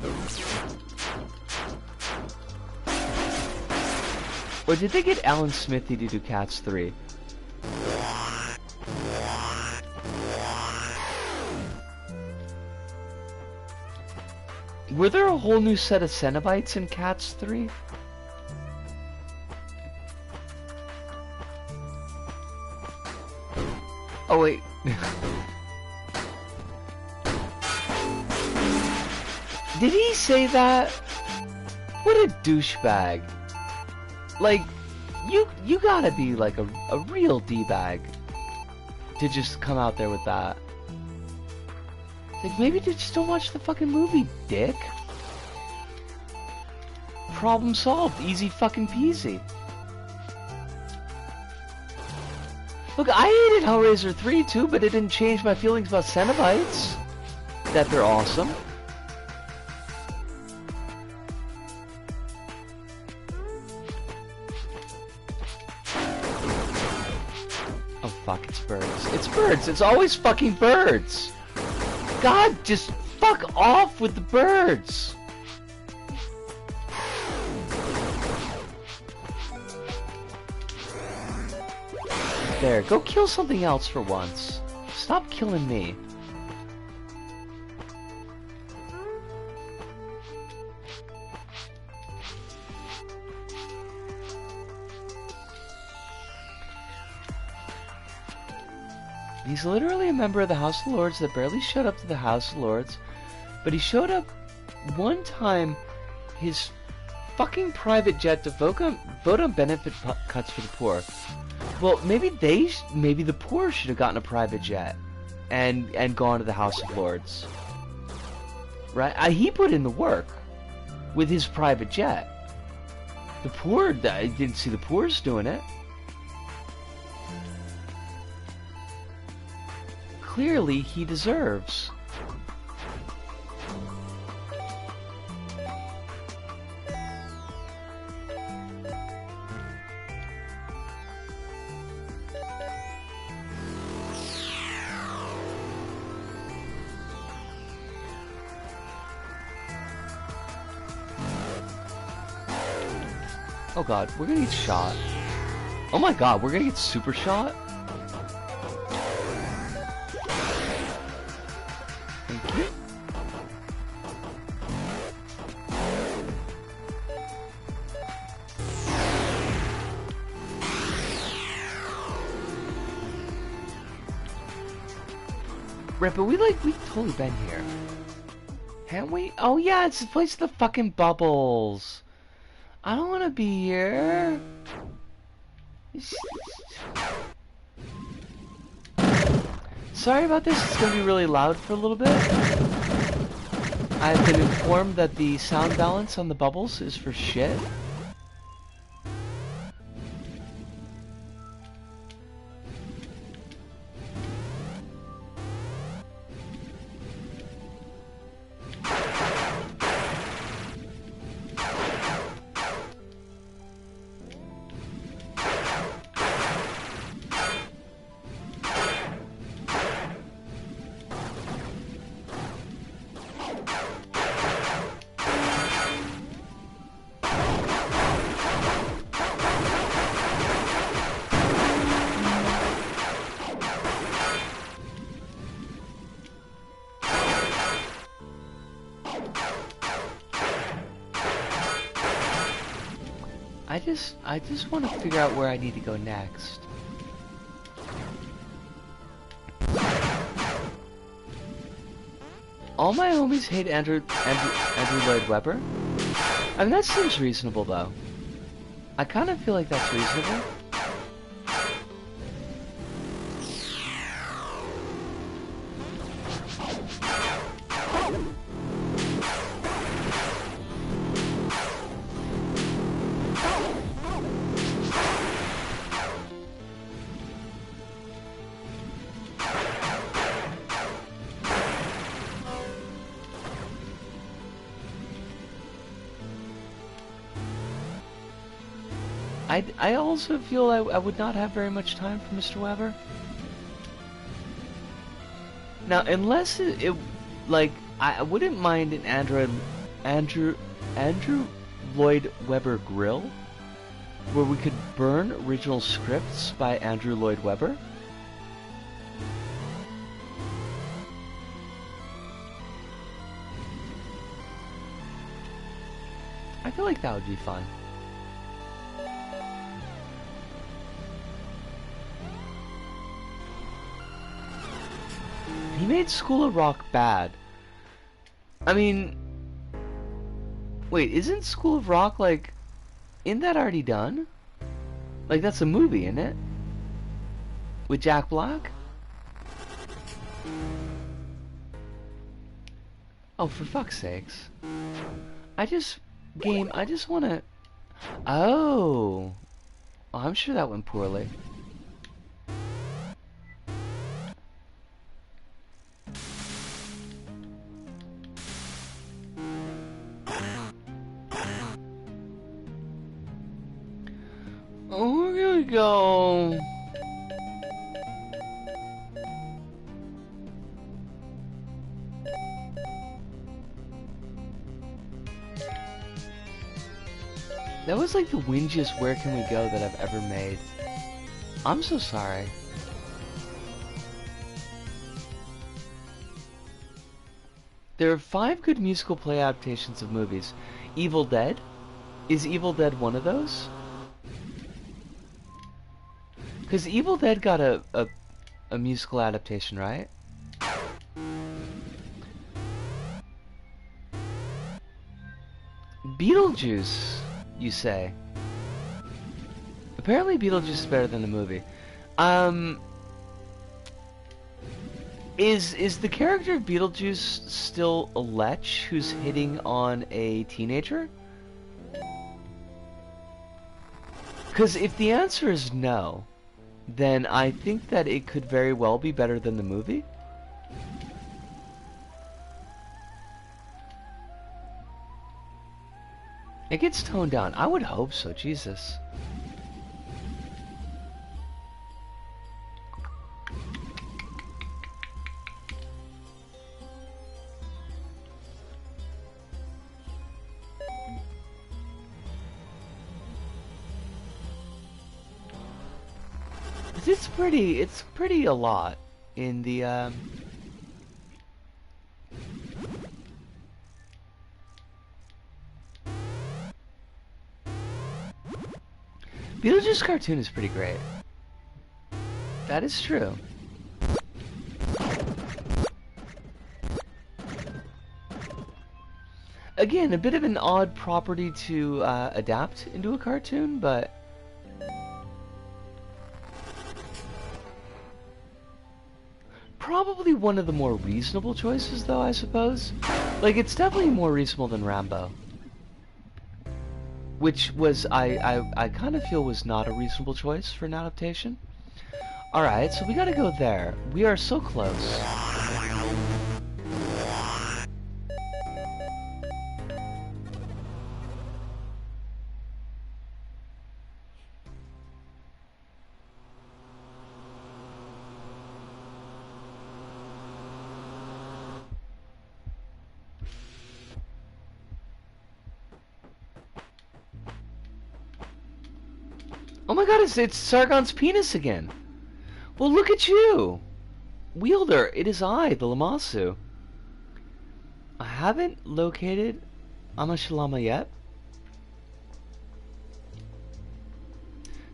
Or did they get Alan Smithy to do Cats 3? Were there a whole new set of Cenobites in Cats 3? Oh wait. Did he say that? What a douchebag. Like, you gotta be like a real D-bag to just come out there with that. Like, maybe they just don't watch the fucking movie, dick. Problem solved. Easy fucking peasy. Look, I hated Hellraiser 3 too, but it didn't change my feelings about Cenobites. That they're awesome. Oh fuck, it's birds. It's birds. It's always fucking birds. God, just fuck off with the birds. There, go kill something else for once. Stop killing me. He's literally a member of the House of Lords that barely showed up to the House of Lords, but he showed up one time his fucking private jet to vote on benefit cuts for the poor. Well, maybe the poor should have gotten a private jet and gone to the House of Lords. Right? He put in the work with his private jet. The poor, I didn't see the poor's doing it. Clearly, he deserves. Oh god, we're gonna get shot. Oh my god, we're gonna get super shot? Thank you. Right, but we've totally been here. Haven't we? Oh yeah, it's the place of the fucking bubbles. I don't want to be here. Sorry about this, it's gonna be really loud for a little bit. I've been informed that the sound balance on the bubbles is for shit. I just want to figure out where I need to go next. All my homies hate Andrew Lloyd Webber. I mean, that seems reasonable though. I kind of feel like that's reasonable. I also feel I would not have very much time for Mr. Weber. Now, unless like, I wouldn't mind an Andrew Lloyd Webber grill, where we could burn original scripts by Andrew Lloyd Webber. I feel like that would be fun. He made School of Rock bad. I mean, wait, isn't School of Rock, like, isn't that already done? Like, that's a movie, isn't it? With Jack Black? Oh, for fuck's sakes. I just wanna... Oh, I'm sure that went poorly. Oh, we're gonna go... That was like the whingiest "where can we go" that I've ever made. I'm so sorry. There are 5 good musical play adaptations of movies. Evil Dead? Is Evil Dead one of those? Because Evil Dead got a musical adaptation, right? Beetlejuice, you say? Apparently Beetlejuice is better than the movie. Is the character of Beetlejuice still a lech who's hitting on a teenager? Because if the answer is no, then I think that it could very well be better than the movie. It gets toned down. I would hope so, Jesus. It's pretty a lot in the Beetlejuice cartoon is pretty great. That is true. Again, a bit of an odd property to adapt into a cartoon, but probably one of the more reasonable choices, though, I suppose. Like, it's definitely more reasonable than Rambo. Which was, I kind of feel was not a reasonable choice for an adaptation. Alright, so we gotta go there. We are so close. Oh my god, it's Sargon's penis again. Well, look at you. Wielder, it is I, the Lamassu. I haven't located Amashalama yet.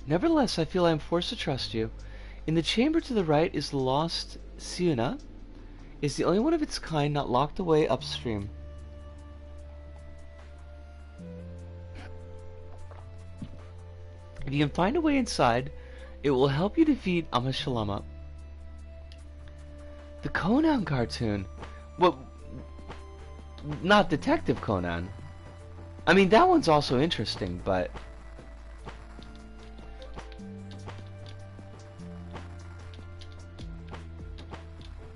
Nevertheless, I feel I am forced to trust you. In the chamber to the right is the lost Siuna. It's the only one of its kind not locked away upstream. If you can find a way inside, it will help you defeat Amashalama. The Conan cartoon. What? Not Detective Conan. I mean, that one's also interesting, but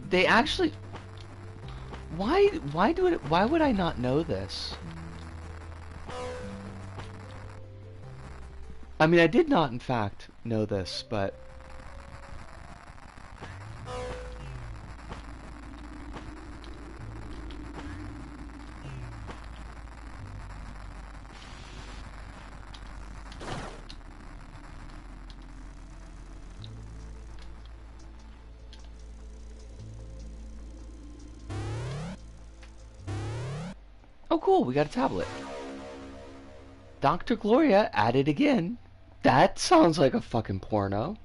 they actually. Why would I not know this? I mean, I did not, in fact, know this, but oh cool, we got a tablet. Dr. Gloria at it again. That sounds like a fucking porno.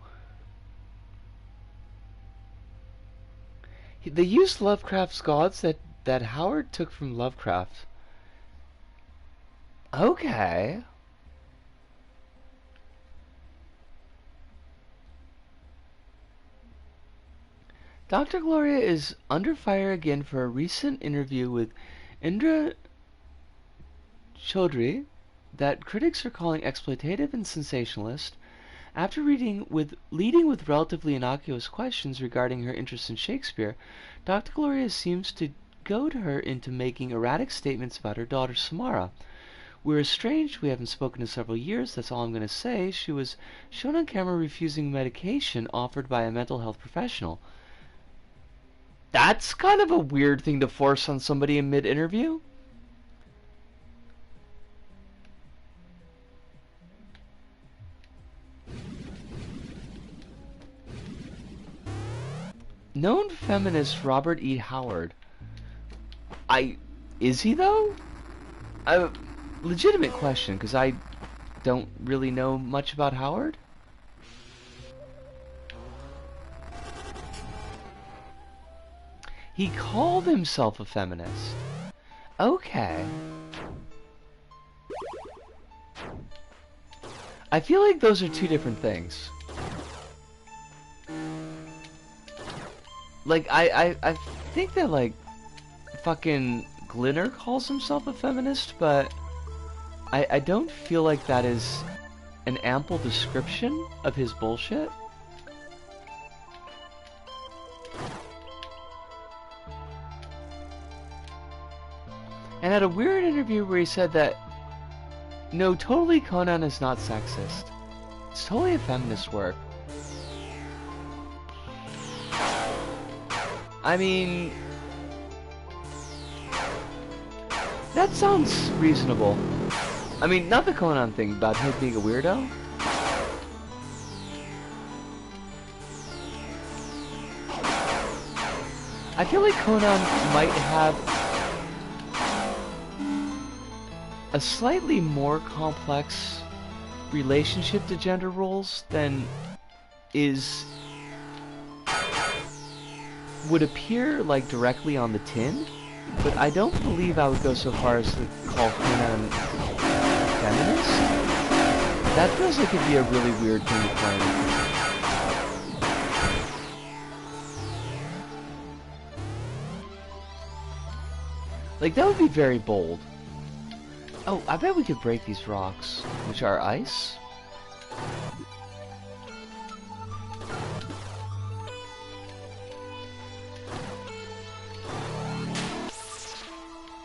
They used Lovecraft's gods that Howard took from Lovecraft. Okay. Dr. Gloria is under fire again for a recent interview with Indra Chaudhry that critics are calling exploitative and sensationalist. After leading with relatively innocuous questions regarding her interest in Shakespeare, Dr. Gloria seems to goad her into making erratic statements about her daughter Samara. We're estranged, we haven't spoken in several years, that's all I'm going to say. She was shown on camera refusing medication offered by a mental health professional. That's kind of a weird thing to force on somebody in mid-interview. Known feminist Robert E. Howard. Is he though? A legitimate question, because I don't really know much about Howard. He called himself a feminist. Okay. I feel like those are two different things. Like, I think that, like, fucking Glinner calls himself a feminist, but I don't feel like that is an ample description of his bullshit. And had a weird interview where he said that, no, totally Conan is not sexist. It's totally a feminist work. I mean, that sounds reasonable. I mean, not the Conan thing about him being a weirdo. I feel like Conan might have a slightly more complex relationship to gender roles than would appear like directly on the tin. but I don't believe I would go so far as to call Conan feminist. That feels like it'd be a really weird thing to claim. Like, that would be very bold. Oh, I bet we could break these rocks, which are ice.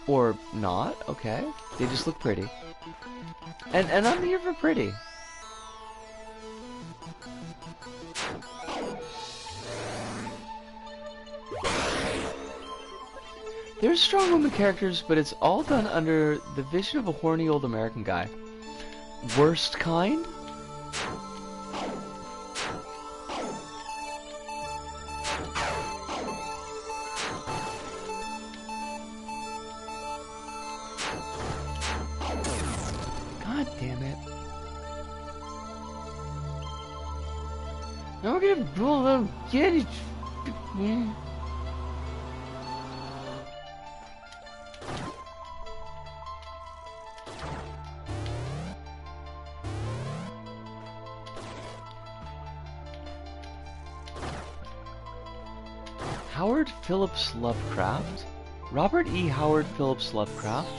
Or not, okay. They just look pretty. And I'm here for pretty. There's strong woman characters, but it's all done under the vision of a horny old American guy. Worst kind? God damn it. Now we're gonna pull them, get it. Howard Phillips Lovecraft, Robert E. Howard Phillips Lovecraft,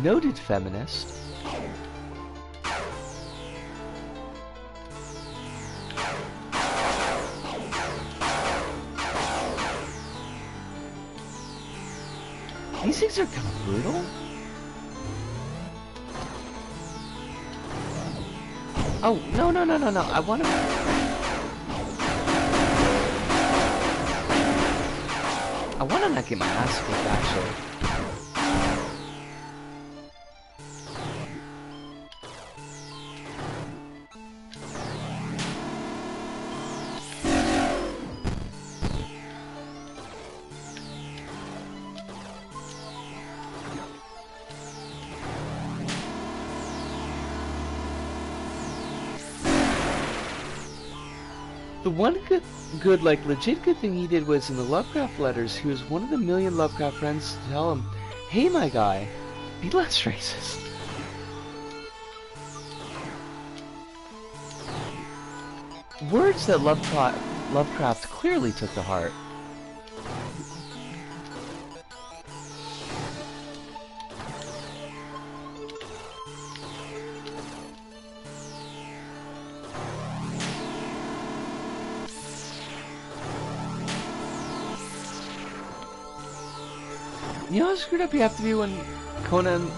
noted feminist. These things are kind of brutal. Oh, no, no, no, no, no, I want to... I want to not get my ass kicked, actually. The one good, like, legit good thing he did was in the Lovecraft letters, he was one of the million Lovecraft friends to tell him, hey, my guy, be less racist. Words that Lovecraft clearly took to heart. You know how screwed up you have to be when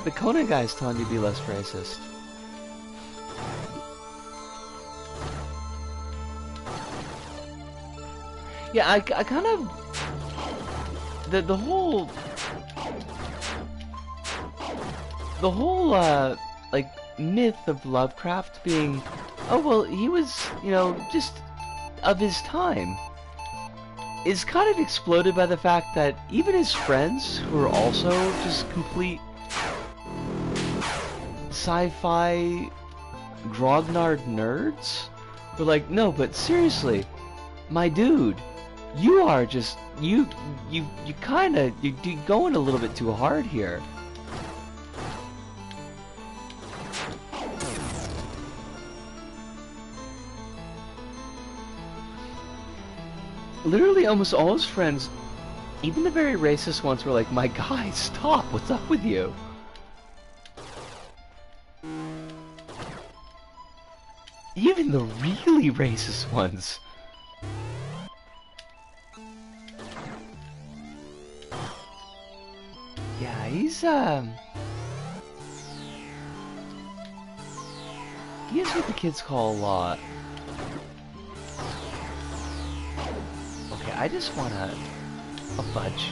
the Conan guy's telling you to be less racist. Yeah, I kind of... The whole, like, myth of Lovecraft being, oh, well, he was, you know, just of his time, is kind of exploded by the fact that even his friends, who are also just complete sci-fi grognard nerds, were like, no, but seriously, my dude, you are just, you're going a little bit too hard here. Literally almost all his friends, even the very racist ones, were like, my guy, stop, what's up with you? Even the really racist ones. Yeah, he's, he is what the kids call a lot. Okay, I just want a fudge.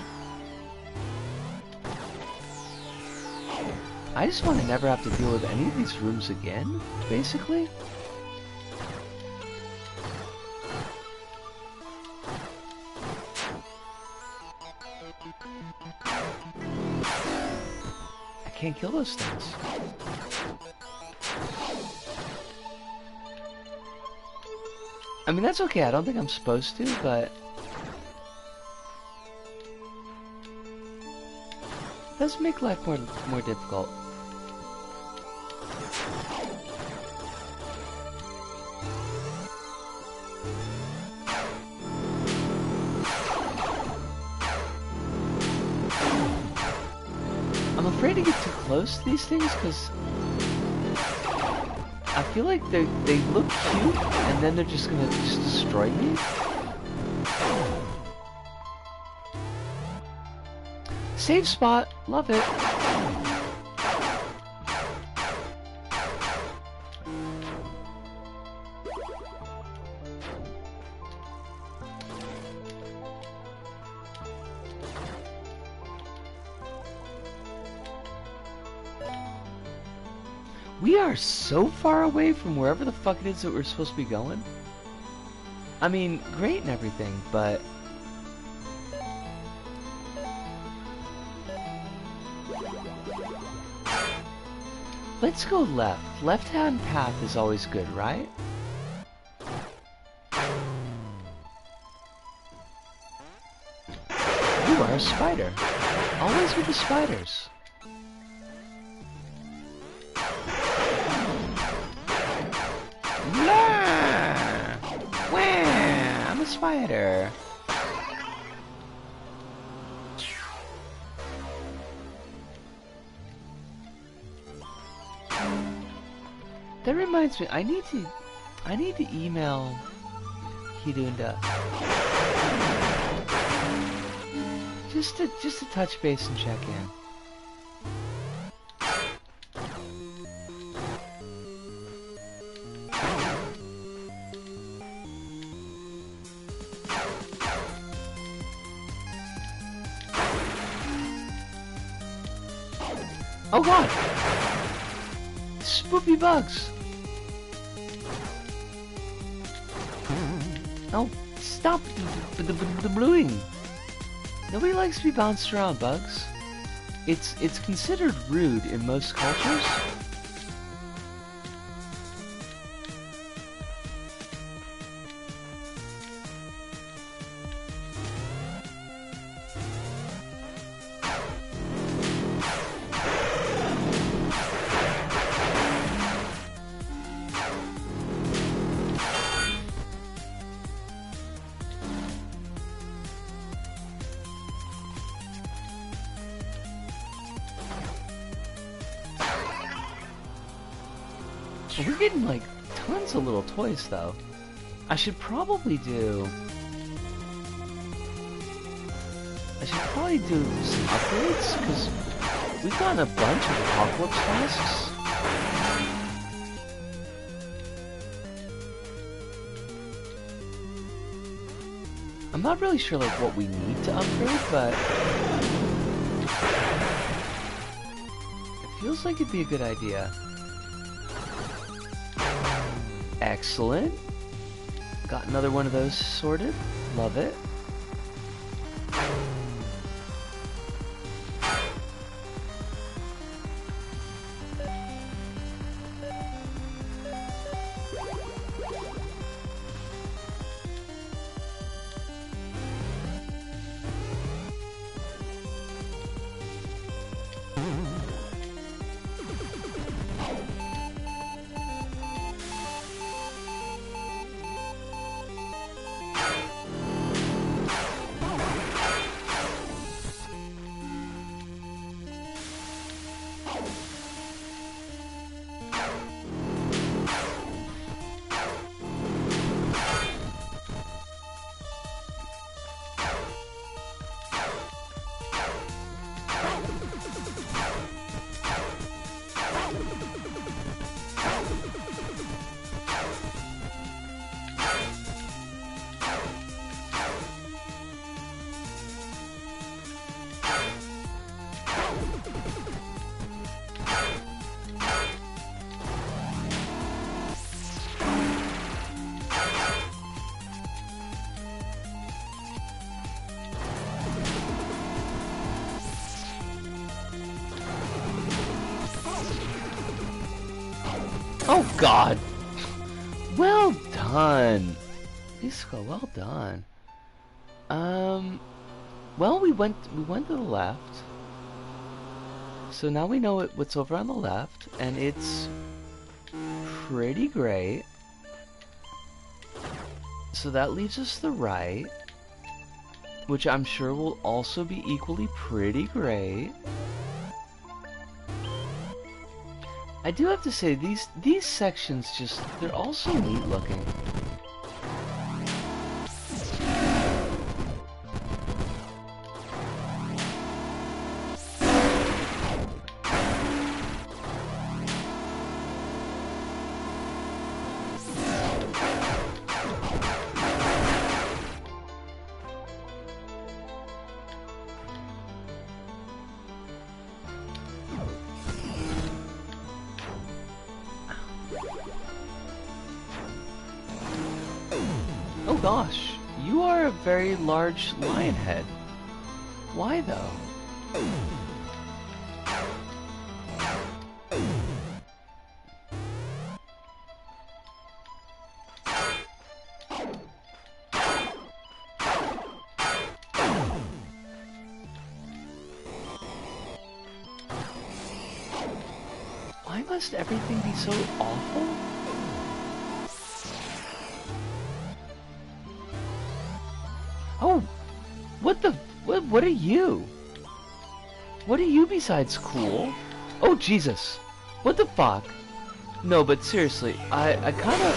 I just want to never have to deal with any of these rooms again, basically. I can't kill those things. I mean, that's okay, I don't think I'm supposed to, but... Does make life more difficult. I'm afraid to get too close to these things because I feel like they look cute and then they're just gonna destroy me. Save spot, love it. We are so far away from wherever the fuck it is that we're supposed to be going. I mean, great and everything, but let's go left. Left-hand path is always good, right? You are a spider. Always with the spiders. Wah! I'm a spider. That reminds me, I need to email Hidunda. Just to touch base and check in. Oh god! Spoopy bugs! Oh, stop the bluing! Nobody likes to be bounced around, bugs. It's considered rude in most cultures. We're getting like tons of little toys though. I should probably do some upgrades because we've gotten a bunch of apocalypse masks. I'm not really sure like what we need to upgrade, but it feels like it'd be a good idea. Excellent. Got another one of those sorted. Love it. Oh god! Well done! Isco, well done. Well we went to the left. So now we know what's over on the left, and it's pretty great. So that leaves us the right, which I'm sure will also be equally pretty great. I do have to say, these sections just, they're all so neat looking. Oh gosh, you are a very large lion head. Why though? Why must everything be so awful? Oh, what are you? What are you besides cool? Oh, Jesus. What the fuck? No, but seriously, I kinda...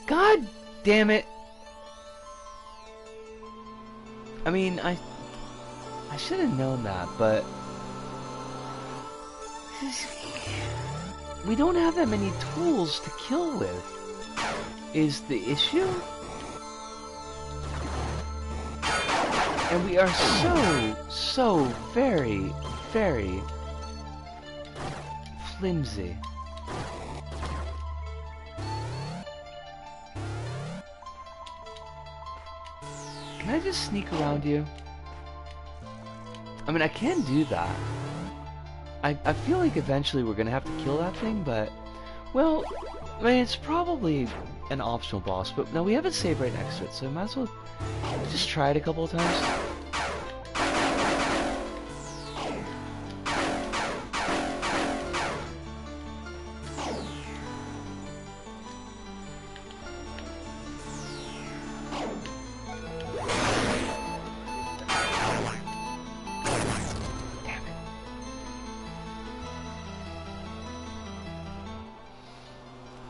God damn it. I mean, I should have known that, but we don't have that many tools to kill with, is the issue. And we are so very flimsy. Can I just sneak around you? I mean, I can do that. I feel like eventually we're gonna have to kill that thing, but... Well, I mean, it's probably an optional boss, but now we have a save right next to it, so I might as well just try it a couple of times.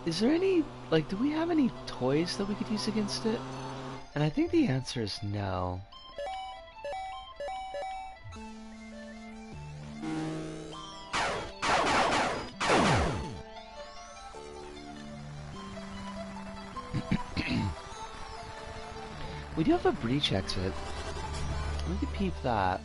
Is there any, like, do we have any toys that we could use against it? And I think the answer is no. We do have a breach exit. We could peep that.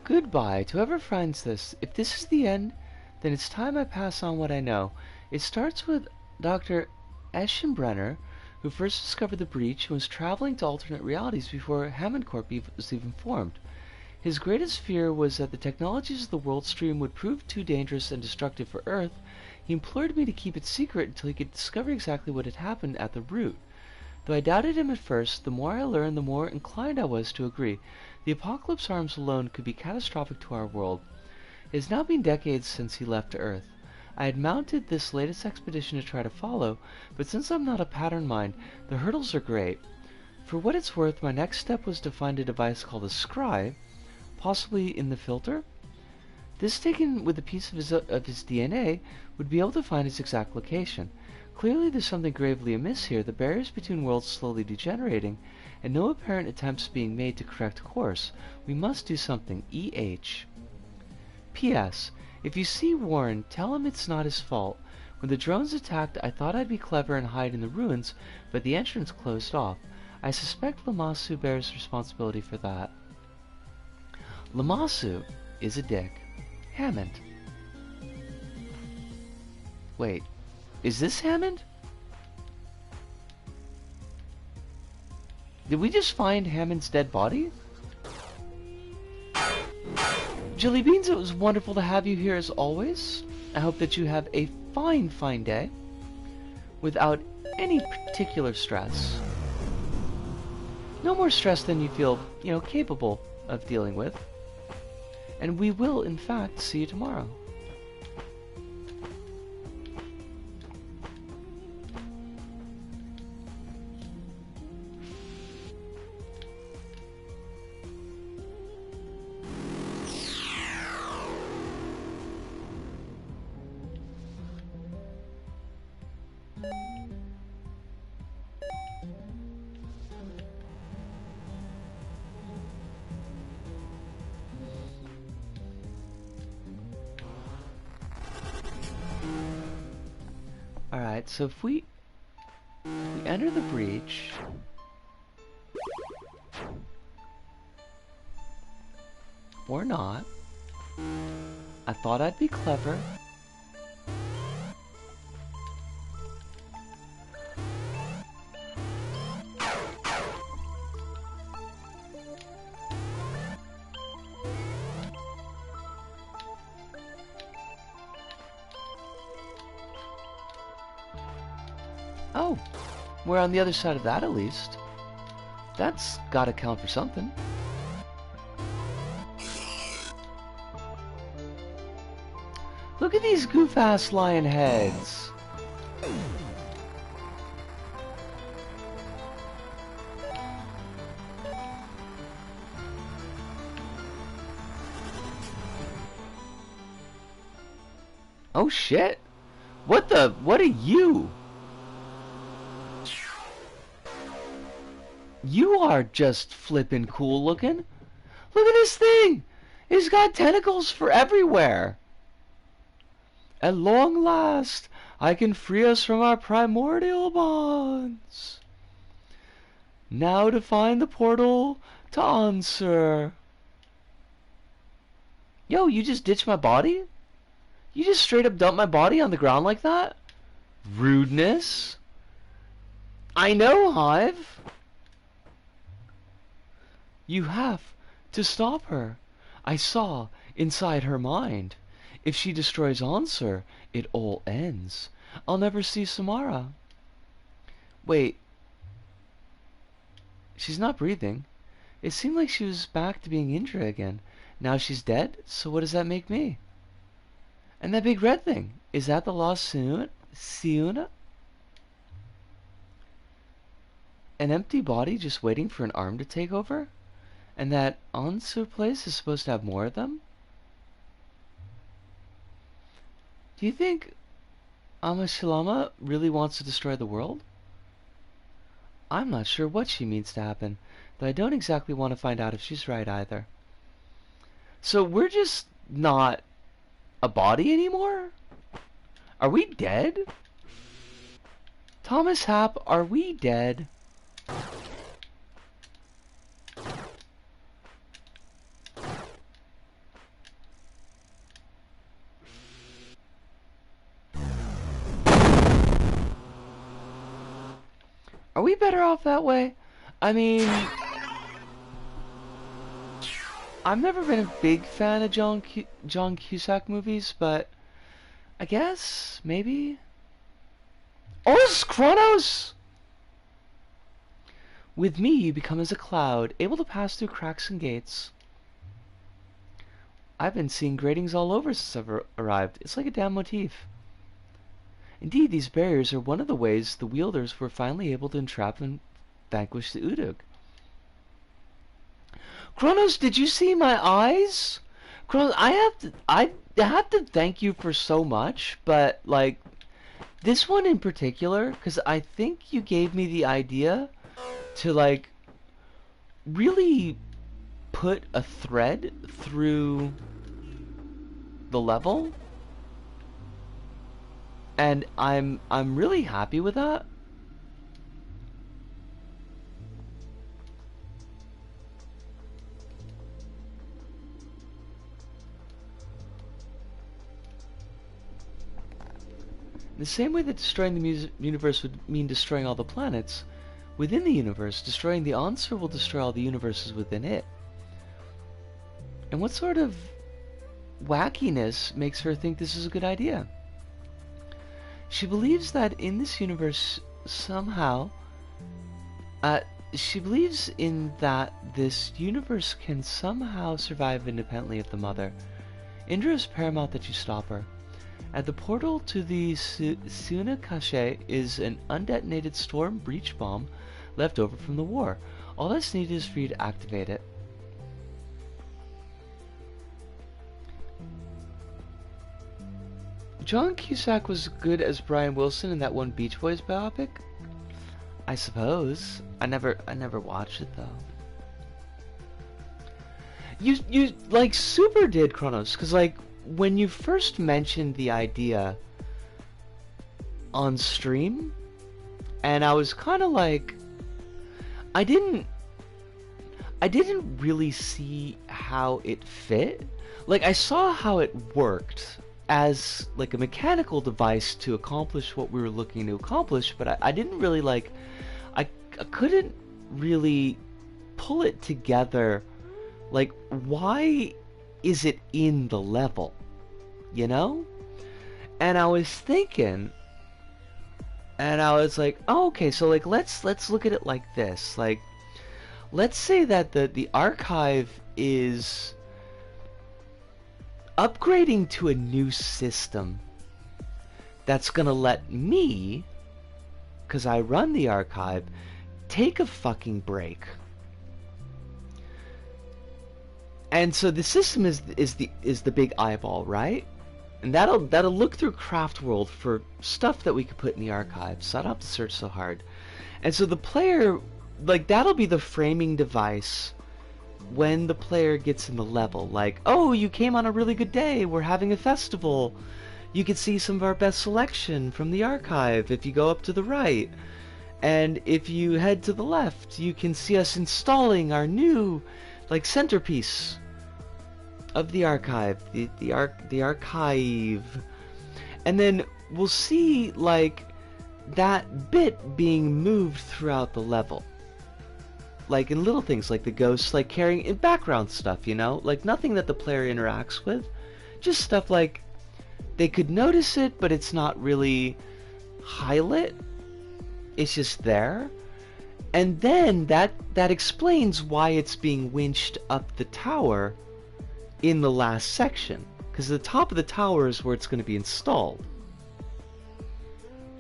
Goodbye to whoever finds this. If this is the end, then it's time I pass on what I know. It starts with Dr. Eschenbrenner, who first discovered the breach and was traveling to alternate realities before Hammond Corp was even formed. His greatest fear was that the technologies of the world stream would prove too dangerous and destructive for Earth. He implored me to keep it secret until he could discover exactly what had happened at the root. Though I doubted him at first, the more I learned, the more inclined I was to agree. The Apocalypse Arms alone could be catastrophic to our world. It has now been decades since he left Earth. I had mounted this latest expedition to try to follow, but since I'm not a pattern mind, the hurdles are great. For what it's worth, my next step was to find a device called a scry, possibly in the filter. This, taken with a piece of his DNA, would be able to find his exact location. Clearly there's something gravely amiss here, the barriers between worlds slowly degenerating, and no apparent attempts being made to correct course. We must do something. E.H. P.S. If you see Warren, tell him it's not his fault. When the drones attacked, I thought I'd be clever and hide in the ruins, but the entrance closed off. I suspect Lamassu bears responsibility for that. Lamassu is a dick. Hammond. Wait, is this Hammond? Did we just find Hammond's dead body? Jelly Beans, it was wonderful to have you here as always. I hope that you have a fine, fine day without any particular stress. No more stress than you feel, capable of dealing with. And we will, in fact, see you tomorrow. Alright, so if we enter the breach, or not, I thought I'd be clever. Oh, we're on the other side of that at least. That's gotta count for something. Look at these goof-ass lion heads. Oh shit! What are you? You are just flippin' cool looking. Look at this thing! It's got tentacles for everywhere. At long last, I can free us from our primordial bonds. Now to find the portal to answer. Yo, you just ditched my body? You just straight up dumped my body on the ground like that? Rudeness. I know, Hive. You have to stop her. I saw inside her mind. If she destroys Answer, it all ends. I'll never see Samara. Wait. She's not breathing. It seemed like she was back to being Indra again. Now she's dead, so what does that make me? And that big red thing, is that the lost Siuna? An empty body just waiting for an arm to take over? And that Ansu place is supposed to have more of them? Do you think Amashilama really wants to destroy the world? I'm not sure what she means to happen, though I don't exactly want to find out if she's right either. So we're just not a body anymore? Are we dead? Thomas Happ, are we dead? Are we better off that way? I mean, I've never been a big fan of John Cusack movies, but I guess, maybe. Oh, it's Kronos! With me, you become as a cloud, able to pass through cracks and gates. I've been seeing gratings all over since I've arrived. It's like a damn motif. Indeed, these barriers are one of the ways the wielders were finally able to entrap and vanquish the Udug. Kronos, did you see my eyes? Kronos, I have to thank you for so much, but like this one in particular, because I think you gave me the idea to like really put a thread through the level. And I'm really happy with that. The same way that destroying the universe would mean destroying all the planets within the universe, destroying the answer will destroy all the universes within it. And what sort of wackiness makes her think this is a good idea? She believes that in this universe somehow, she believes in that this universe can somehow survive independently of the mother. Indra is paramount that you stop her. At the portal to the Suna Cache is an undetonated storm breach bomb left over from the war. All that's needed is for you to activate it. John Cusack was good as Brian Wilson in that one Beach Boys biopic? I suppose. I never watched it though. You like super did, Kronos, because like when you first mentioned the idea on stream, and I was kind of like, I didn't really see how it fit. Like I saw how it worked as like a mechanical device to accomplish what we were looking to accomplish, but I didn't really like, I couldn't really pull it together. Like, why is it in the level? You know? And I was thinking, and I was like, oh, okay, so like let's look at it like this. Like, let's say that the archive is upgrading to a new system that's gonna let me, because I run the archive, take a fucking break. And so the system is the big eyeball, right? And that'll look through Craft World for stuff that we could put in the archive, so I don't have to search so hard. And so the player, like, that'll be the framing device when the player gets in the level. Like, oh, you came on a really good day, we're having a festival. You can see some of our best selection from the archive if you go up to the right. And if you head to the left, you can see us installing our new, like, centerpiece of the archive, the archive. And then we'll see, like, that bit being moved throughout the level. Like in little things, like the ghosts, like carrying in background stuff, you know? Like nothing that the player interacts with. Just stuff like they could notice it, but it's not really highlight. It's just there. And then that explains why it's being winched up the tower in the last section. Because the top of the tower is where it's going to be installed.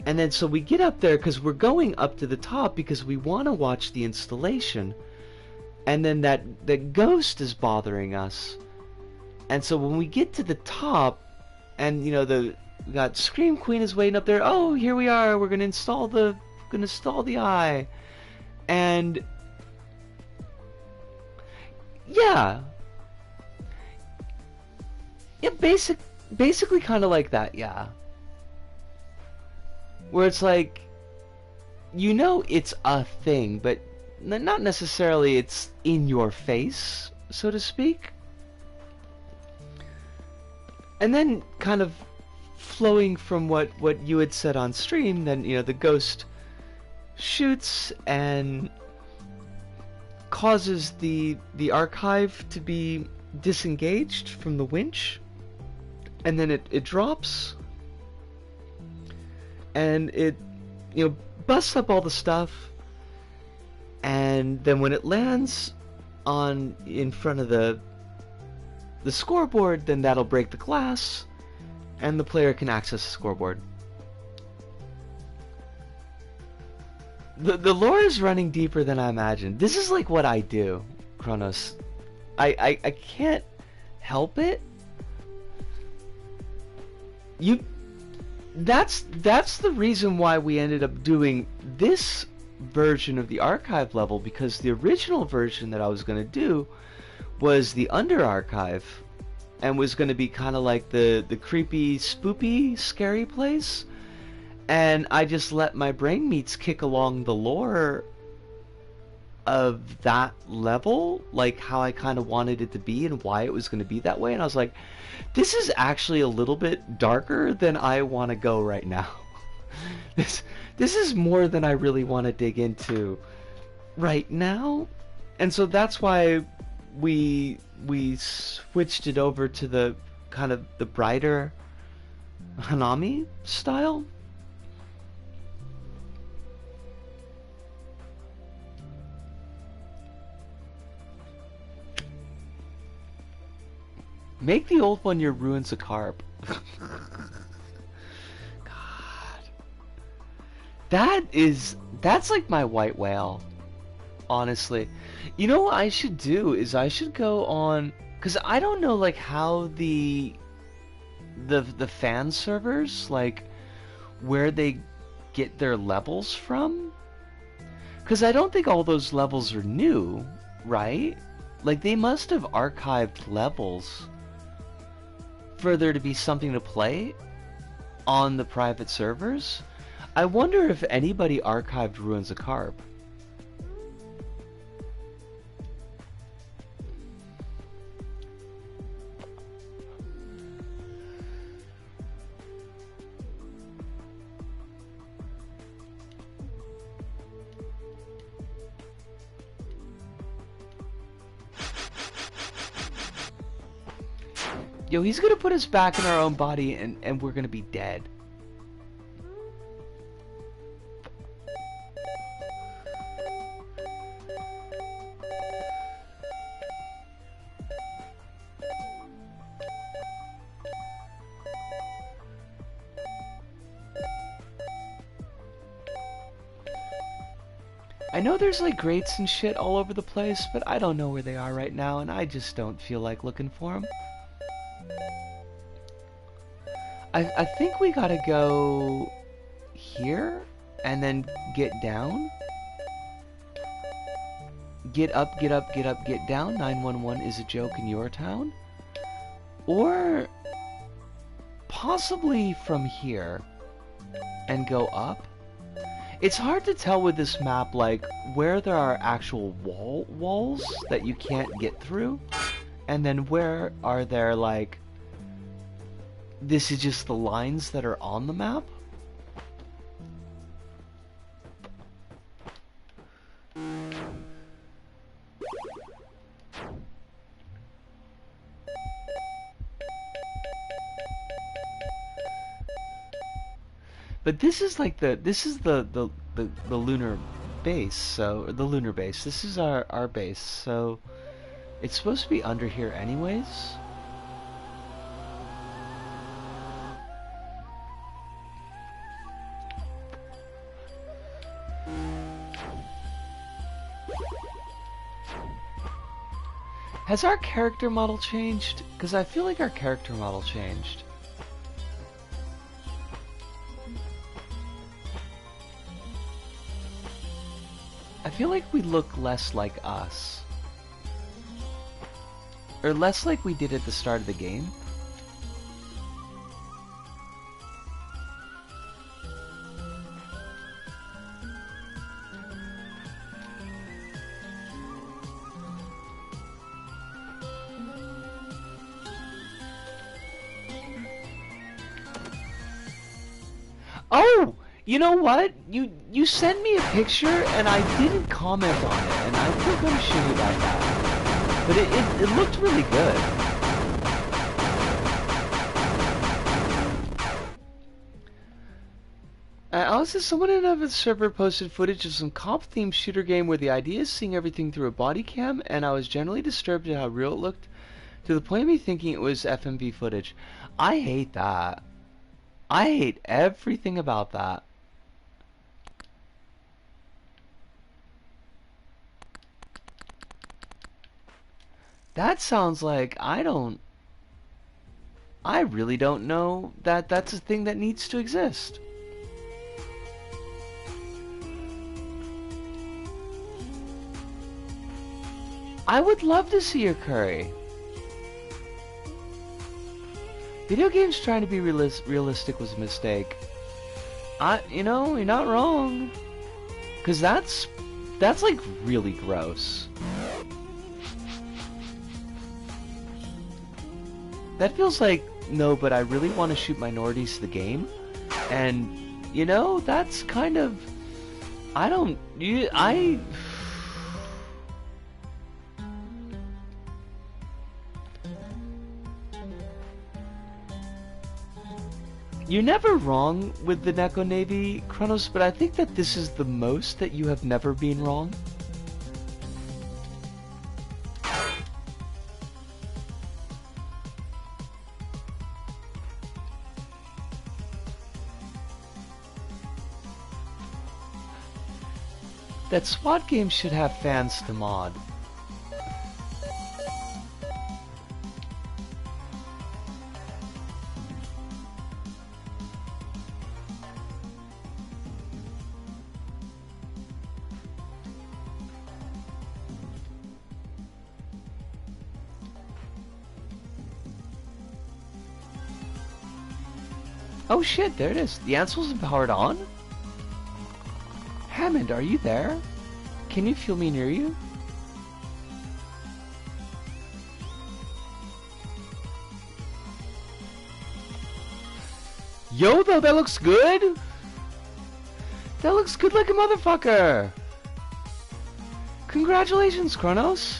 And then so we get up there because we're going up to the top because we want to watch the installation. And then that ghost is bothering us. And so when we get to the top, and you know we got Scream Queen is waiting up there. Oh, here we are. We're gonna install the eye. And yeah, basically kind of like that. Yeah. Where it's like, you know it's a thing, but not necessarily it's in your face, so to speak. And then kind of flowing from what you had said on stream, then, you know, the ghost shoots and causes the archive to be disengaged from the winch, and then it drops. And it, you know, busts up all the stuff, and then when it lands in front of the scoreboard, then that'll break the glass, and the player can access the scoreboard. The lore is running deeper than I imagined. This is like what I do, Kronos. I can't help it. That's the reason why we ended up doing this version of the archive level, because the original version that I was going to do was the under archive, and was going to be kind of like the creepy, spoopy, scary place. And I just let my brain meats kick along the lore of that level, like how I kind of wanted it to be and why it was going to be that way. And I was like, this is actually a little bit darker than I want to go right now. this this is more than I really want to dig into right now, and so that's why we switched it over to the kind of the brighter Hanami style. Make the old one your ruins a carp. God. That's like my white whale. Honestly. You know what I should do is I should go on, cuz I don't know like how the fan servers, like where they get their levels from, cuz I don't think all those levels are new, right? Like they must have archived levels for there to be something to play on the private servers. I wonder if anybody archived Ruins of Carp. Yo, he's gonna put us back in our own body and we're gonna be dead. I know there's like grates and shit all over the place, but I don't know where they are right now, and I just don't feel like looking for them. I think we gotta go here and then get down. Get up, get up, get up, get down. 911 is a joke in your town. Or possibly from here and go up. It's hard to tell with this map, like, where there are actual walls that you can't get through, and then where are there, like, this is just the lines that are on the map. But this is like the lunar base, so the lunar base. This is our base, so it's supposed to be under here anyways. Has our character model changed? Because I feel like our character model changed. I feel like we look less like us. Or less like we did at the start of the game. Oh! You know what? You sent me a picture and I didn't comment on it, and I feel kind of shitty about that. But it looked really good. Also, someone in another server posted footage of some comp-themed shooter game where the idea is seeing everything through a body cam, and I was generally disturbed at how real it looked, to the point of me thinking it was FMV footage. I hate that. I hate everything about that. That sounds like I really don't know that that's a thing that needs to exist. I would love to see your curry. Video games trying to be realistic was a mistake. You know, you're not wrong. 'Cause that's like really gross. That feels like, no, but I really want to shoot minorities to the game, and You know, that's kind of... I don't... I... You're never wrong with the Neko Navy, Kronos, but I think that this is the most that you have never been wrong. That SWAT game should have fans to mod. Oh shit, there it is. The Ansel's powered on? Hammond, are you there? Can you feel me near you? Yo, though, that looks good! That looks good like a motherfucker! Congratulations, Kronos!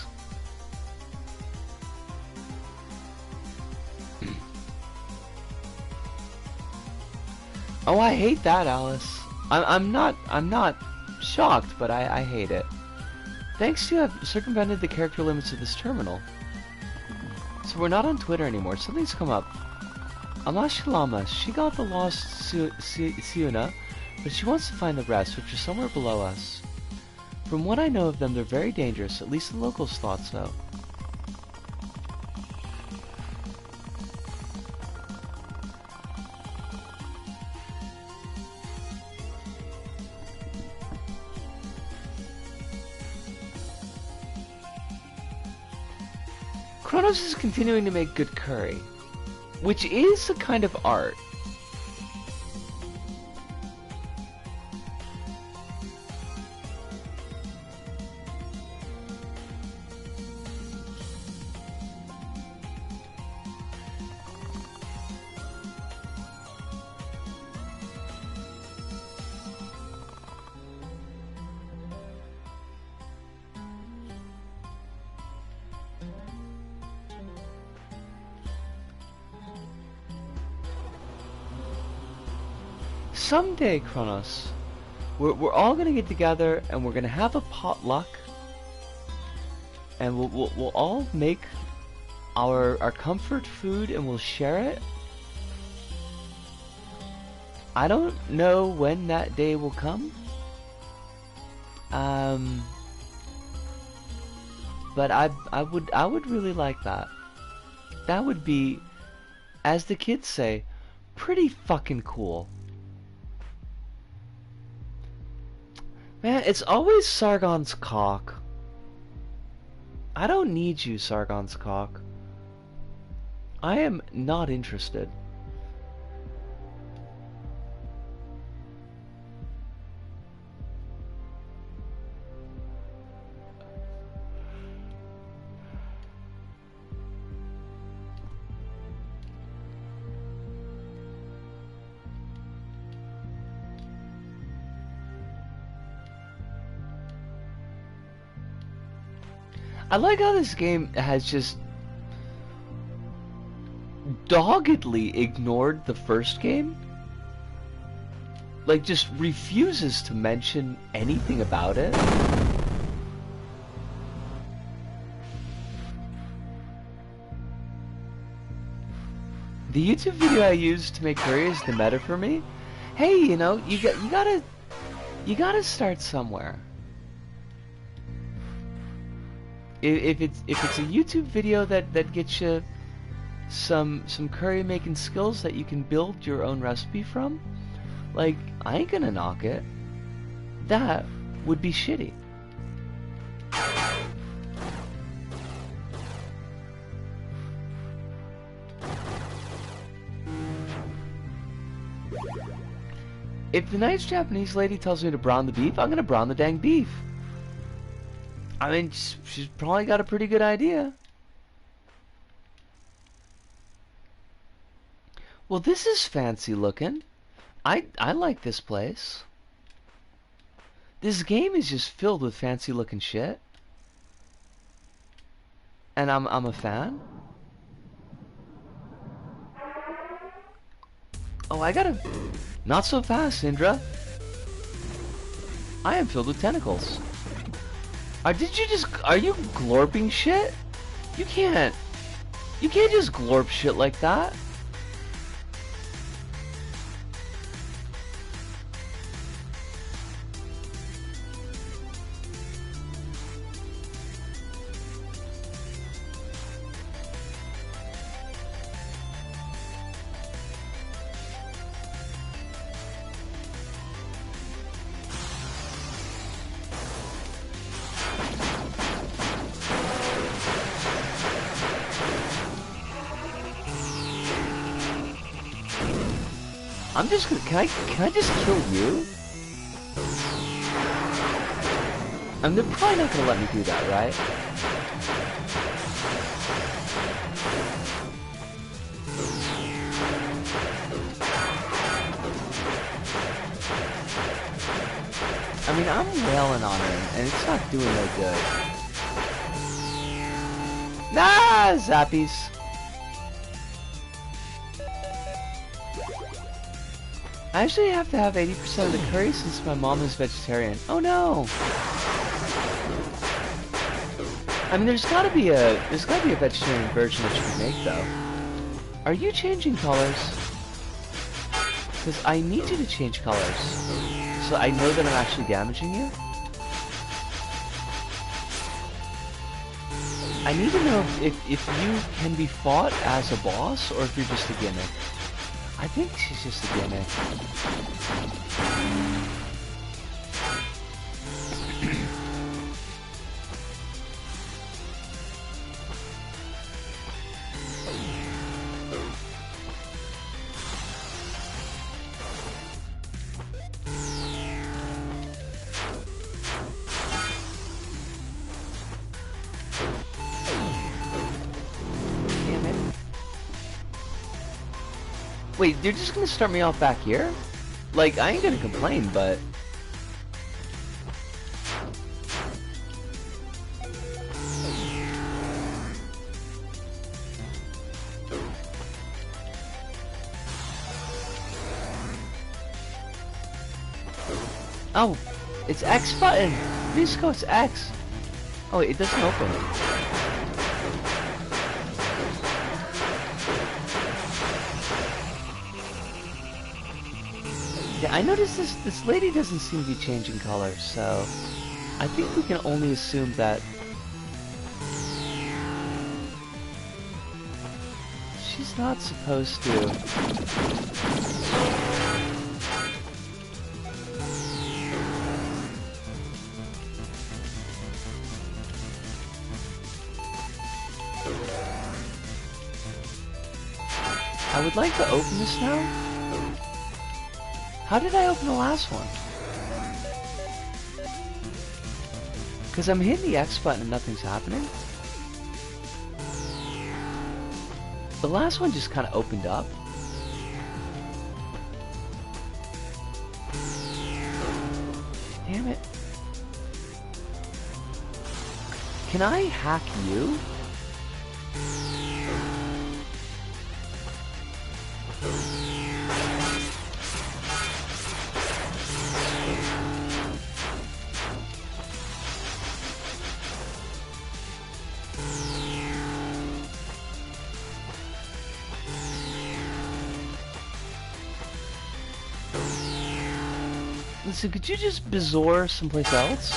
Oh, I hate that, Alice. I'm not shocked, but I hate it. Thanks to have circumvented the character limits of this terminal. So we're not on Twitter anymore. Something's come up. Amashalama, she got the lost Siuna, but she wants to find the rest, which are somewhere below us. From what I know of them, they're very dangerous, at least the locals thought so. Kronos is continuing to make good curry, which is a kind of art. Someday, Kronos, we're all gonna get together and we're gonna have a potluck, and we'll all make our comfort food and we'll share it. I don't know when that day will come, but I would really like that. That would be, as the kids say, pretty fucking cool. Man, it's always Sargon's cock. I don't need you, Sargon's cock. I am not interested. I like how this game has just doggedly ignored the first game. Like, just refuses to mention anything about it. The YouTube video I used to make curry is the meta for me. Hey, you know, you gotta start somewhere. If it's a YouTube video that gets you some curry making skills that you can build your own recipe from, like, I ain't gonna knock it. That would be shitty. If the nice Japanese lady tells me to brown the beef, I'm gonna brown the dang beef. I mean, she's probably got a pretty good idea. Well, this is fancy looking. I like this place. This game is just filled with fancy looking shit. And I'm a fan. Oh, I gotta... Not so fast, Indra. I am filled with tentacles. Are you glorping shit? You can't just glorp shit like that. I'm just gonna... Can I just kill you? And they're probably not gonna let me do that, right? I mean, I'm wailing on her, and it's not doing no good. Nah, zappies. I actually have to have 80% of the curry since my mom is vegetarian. Oh no! I mean, there's gotta be a vegetarian version that you can make though. Are you changing colors? Because I need you to change colors, so I know that I'm actually damaging you. I need to know if you can be fought as a boss or if you're just a gimmick. I think she's just a gimmick. Wait, you're just gonna start me off back here? Like, I ain't gonna complain, but... Oh, it's X button! Visco, it's X! Oh wait, it doesn't open. Yeah, I noticed this lady doesn't seem to be changing colors, so I think we can only assume that she's not supposed to. I would like to open this now. How did I open the last one? Because I'm hitting the X button and nothing's happening. The last one just kind of opened up. Damn it. Can I hack you? So could you just bizarre someplace else?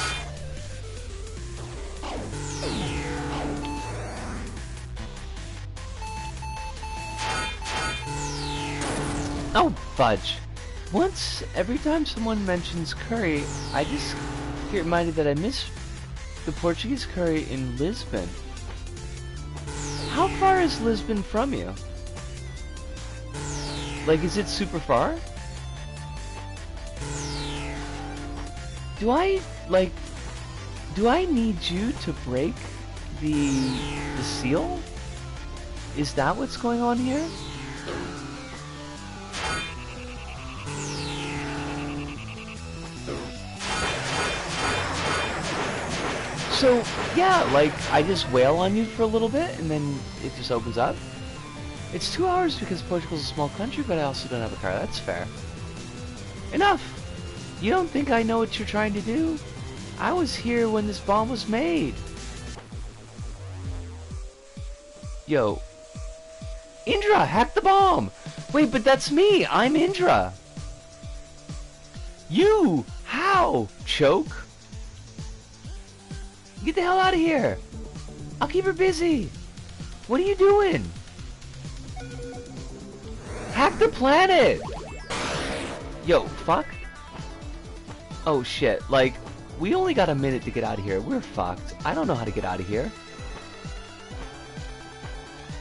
Oh, fudge. Every time someone mentions curry, I just get reminded that I miss the Portuguese curry in Lisbon. How far is Lisbon from you? Like, is it super far? Do I need you to break the seal? Is that what's going on here? So, yeah, like, I just wail on you for a little bit, and then it just opens up. It's 2 hours because Portugal's a small country, but I also don't have a car. That's fair. Enough! You don't think I know what you're trying to do? I was here when this bomb was made. Yo. Indra, hack the bomb! Wait, but that's me! I'm Indra! You! How? Choke? Get the hell out of here! I'll keep her busy! What are you doing? Hack the planet! Yo, fuck? Oh shit, like, we only got a minute to get out of here. We're fucked. I don't know how to get out of here.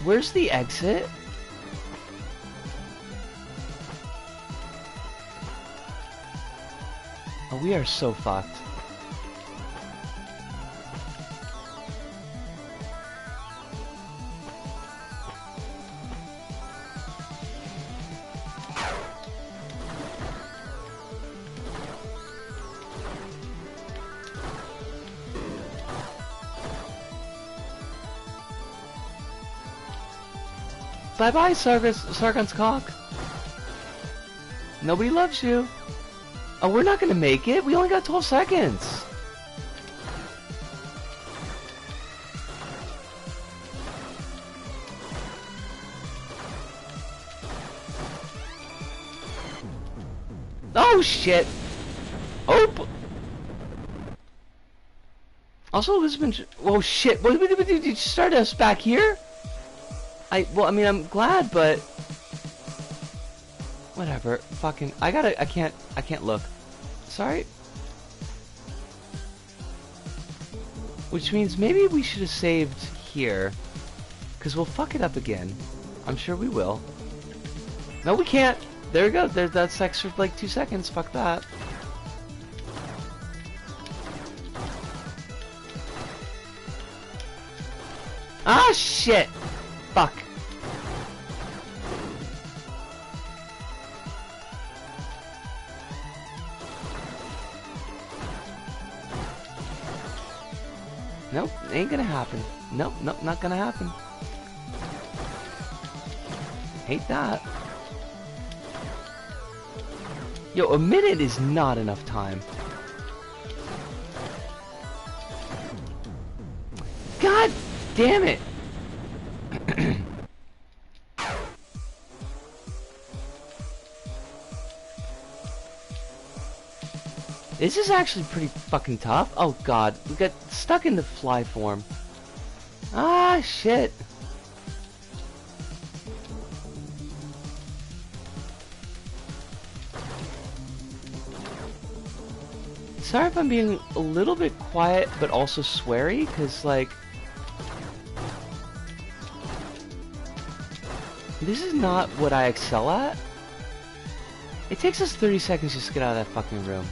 Where's the exit? Oh, we are so fucked. Bye-bye, Sargon's cock. Nobody loves you. Oh, we're not gonna make it. We only got 12 seconds. Oh, shit. Oh. Also, this has been... Oh, shit. What did you start us back here? Well, I mean, I'm glad, but... Whatever. Fucking... I can't look. Sorry? Which means maybe we should have saved here. Because we'll fuck it up again. I'm sure we will. No, we can't. There we go. That's extra, like, 2 seconds. Fuck that. Ah, shit! Fuck. Nope, ain't gonna happen. Nope, not gonna happen. Hate that. Yo, a minute is not enough time. God damn it! This is actually pretty fucking tough. Oh god, we got stuck in the fly form. Ah, shit. Sorry if I'm being a little bit quiet, but also sweary, because, like... This is not what I excel at. It takes us 30 seconds just to get out of that fucking room.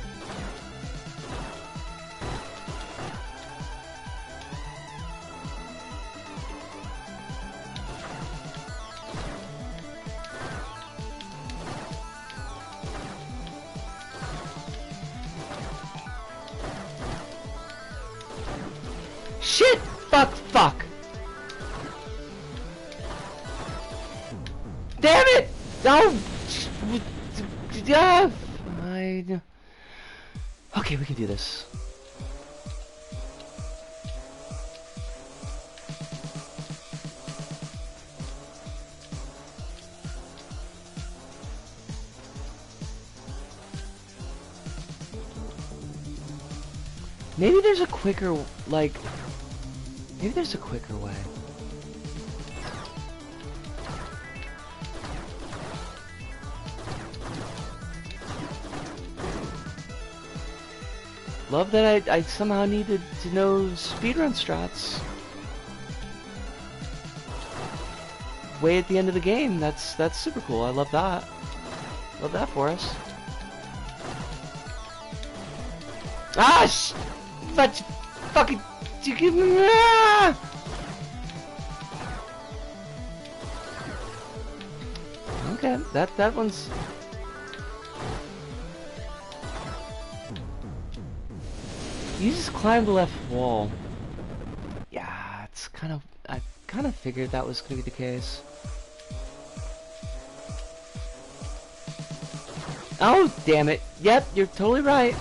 Shit! Fuck! Fuck! Damn it! Oh! Okay, we can do this. Maybe there's a quicker, like... Maybe there's a quicker way. Love that I somehow needed to know speedrun strats. Way at the end of the game, that's super cool. I love that. Love that for us. Ah, but fucking, you give me. Ah! Okay, that one's. You just climbed the left wall. I kind of figured that was going to be the case. Oh, damn it. Yep, you're totally right.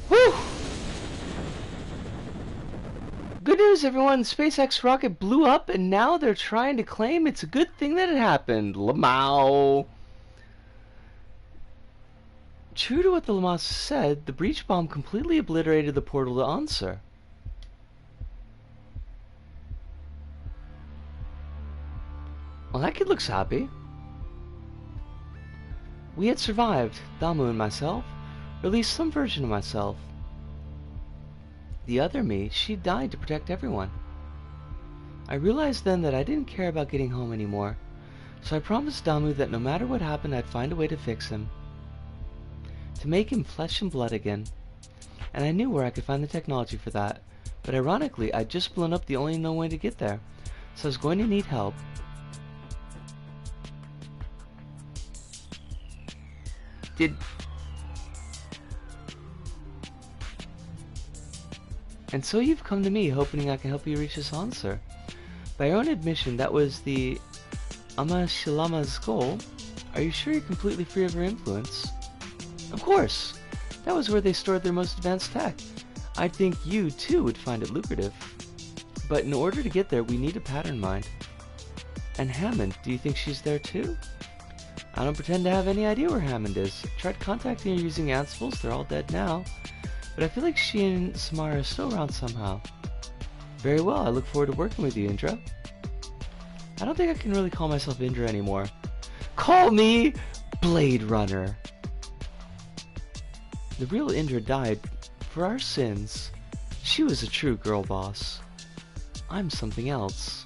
Whew! Good news, everyone. SpaceX rocket blew up, and now they're trying to claim it's a good thing that it happened. Lamau. True to what the Lamas said, the breach bomb completely obliterated the portal to Answer. Well, that kid looks happy. We had survived, Damu and myself, or at least some version of myself. The other me, she died to protect everyone. I realized then that I didn't care about getting home anymore, so I promised Damu that no matter what happened, I'd find a way to fix him. To make him flesh and blood again. And I knew where I could find the technology for that, but ironically, I'd just blown up the only known way to get there, so I was going to need help. And so you've come to me, hoping I can help you reach this answer. By your own admission, that was the Amashilama's goal. Are you sure you're completely free of her influence? Of course! That was where they stored their most advanced tech. I think you, too, would find it lucrative. But in order to get there, we need a pattern mind. And Hammond, do you think she's there too? I don't pretend to have any idea where Hammond is. Tried contacting her using Ansible's, they're all dead now. But I feel like she and Samara are still around somehow. Very well, I look forward to working with you, Indra. I don't think I can really call myself Indra anymore. Call me Blade Runner. The real Indra died for our sins. She was a true girl boss. I'm something else.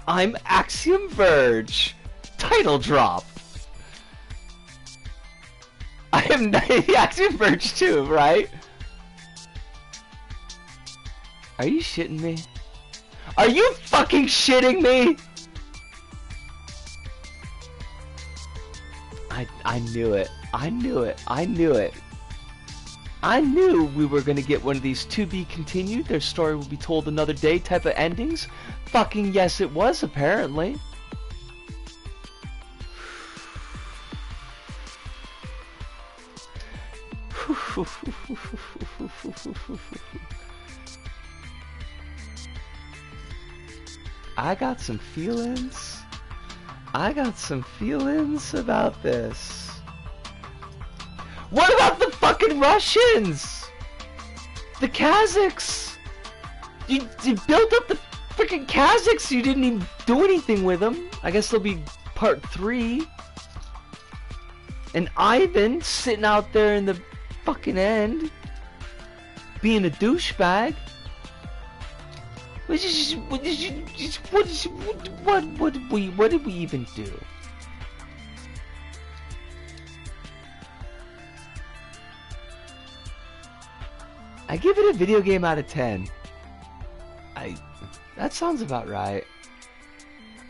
I'm Axiom Verge. Title drop. I am the Axiom Verge too, right? Are you shitting me? Are you fucking shitting me? I knew it. I knew it. I knew it. I knew we were gonna get one of these to be continued, their story will be told another day type of endings. Fucking yes it was, apparently. I got some feelings. I got some feelings about this. What about the fucking Russians? The Kazakhs? You built up the freaking Kazakhs, you didn't even do anything with them. I guess there'll be part 3. And Ivan sitting out there in the fucking end, being a douchebag. What did we even do? I give it a video game out of 10. That sounds about right.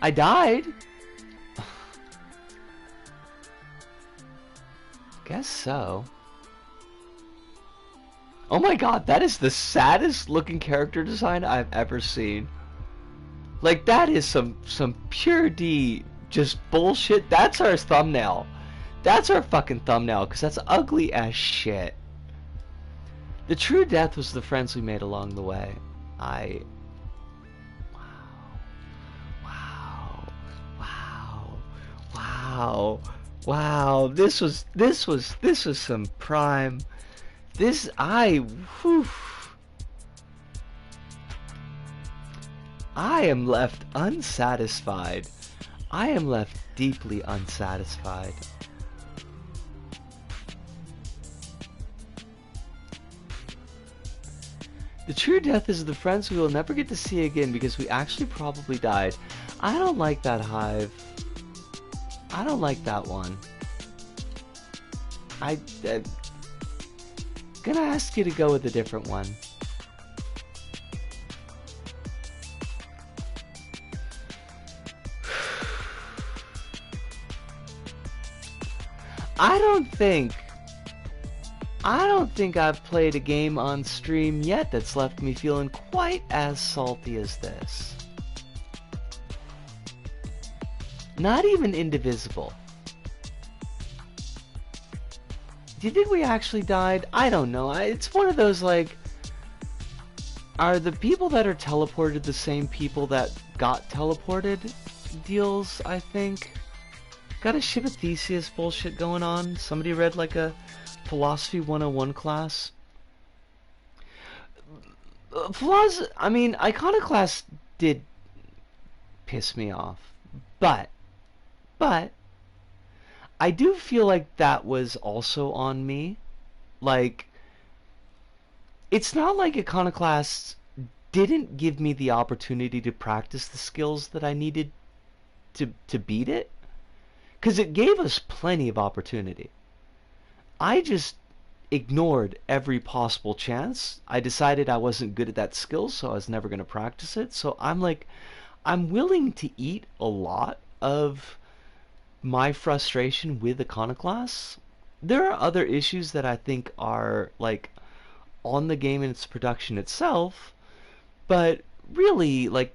I died. Guess so. Oh my god, that is the saddest looking character design I've ever seen. Like, that is some pure D just bullshit. That's our thumbnail. That's our fucking thumbnail, because that's ugly as shit. The true death was the friends we made along the way. Wow. This was some prime. Whew. I am left unsatisfied. I am left deeply unsatisfied. The true death is the friends we will never get to see again because we actually probably died. I don't like that, Hive. I don't like that one. I'm gonna ask you to go with a different one. I don't think I've played a game on stream yet that's left me feeling quite as salty as this. Not even Indivisible. Do you think we actually died? I don't know. It's one of those, like, are the people that are teleported the same people that got teleported deals, I think? Got a Ship of Theseus bullshit going on. Somebody read like a Philosophy 101 class. I mean, Iconoclast did piss me off. But I do feel like that was also on me. Like, it's not like Iconoclast didn't give me the opportunity to practice the skills that I needed to beat it. Because it gave us plenty of opportunity. I just ignored every possible chance. I decided I wasn't good at that skill, so I was never going to practice it. So I'm like, I'm willing to eat a lot of my frustration with Iconoclasts. There are other issues that I think are, like, on the game and its production itself, but really, like,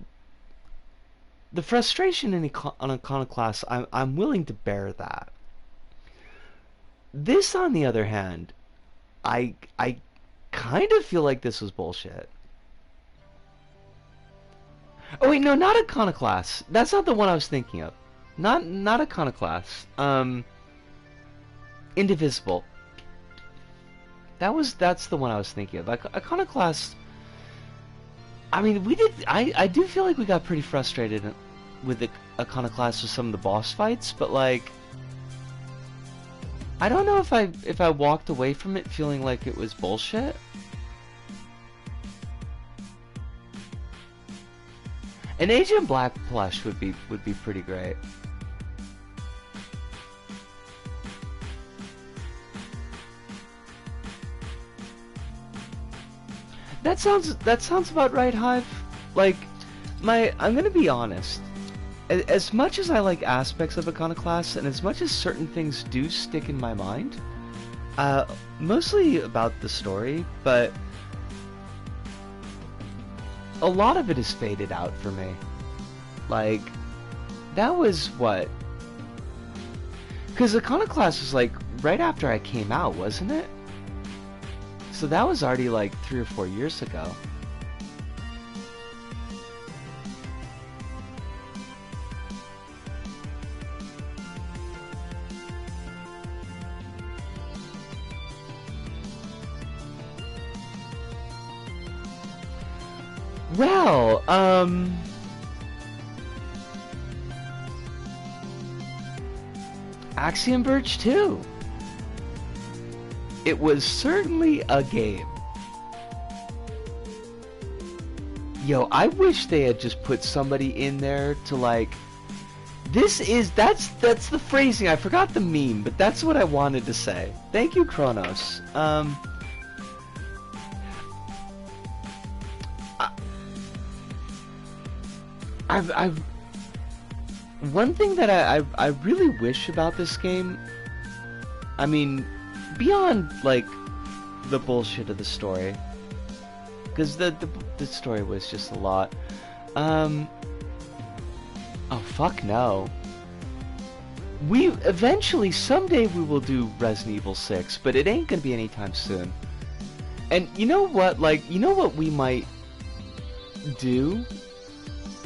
the frustration on Iconoclasts, I'm willing to bear that. This, on the other hand, I kind of feel like this was bullshit. Oh wait, no, not Iconoclast. That's not the one I was thinking of. Not Iconoclast. Indivisible. That's the one I was thinking of. Iconoclast. I mean, I do feel like we got pretty frustrated with the Iconoclast with some of the boss fights, but like, I don't know if I walked away from it feeling like it was bullshit. An Agent Black plush would be pretty great. That sounds about right, Hive. Like, I'm gonna be honest. As much as I like aspects of Iconoclast, and as much as certain things do stick in my mind, mostly about the story, but a lot of it is faded out for me. Like, that was what? Because Iconoclast was like right after I came out, wasn't it? So that was already like 3 or 4 years ago. Well, Axiom Verge 2. It was certainly a game. Yo, I wish they had just put somebody in there to like... that's the phrasing. I forgot the meme, but that's what I wanted to say. Thank you, Kronos. One thing that I really wish about this game, I mean, beyond like the bullshit of the story, because the story was just a lot. Oh fuck no. We eventually someday we will do Resident Evil 6, but it ain't gonna be anytime soon. And you know what? Like, you know what we might do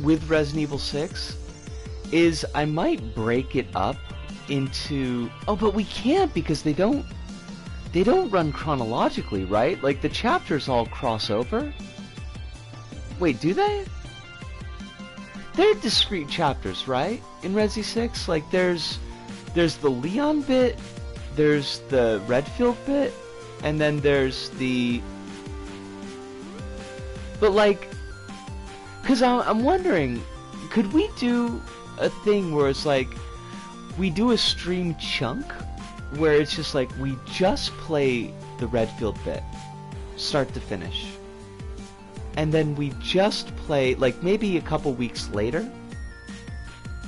with Resident Evil 6 is I might break it up into... Oh, but we can't because they don't run chronologically, right? Like, the chapters all cross over. Wait, do they? they're discrete chapters, right? In Resi 6, like there's the Leon bit, there's the Redfield bit, and then there's the... But like, cause I'm wondering, could we do a thing where it's like, we do a stream chunk, where it's just like, we just play the Redfield bit, start to finish. And then we just play, like maybe a couple weeks later,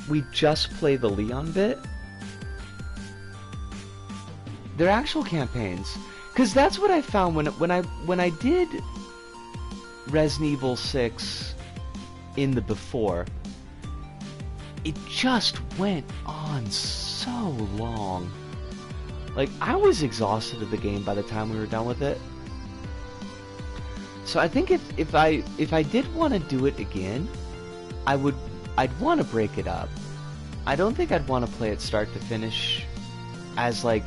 we just play the Leon bit. They're actual campaigns. Cause that's what I found when I did Resident Evil 6 in the before. It just went on so long. Like, I was exhausted of the game by the time we were done with it. So I think if I did want to do it again, I'd want to break it up. I don't think I'd want to play it start to finish as like,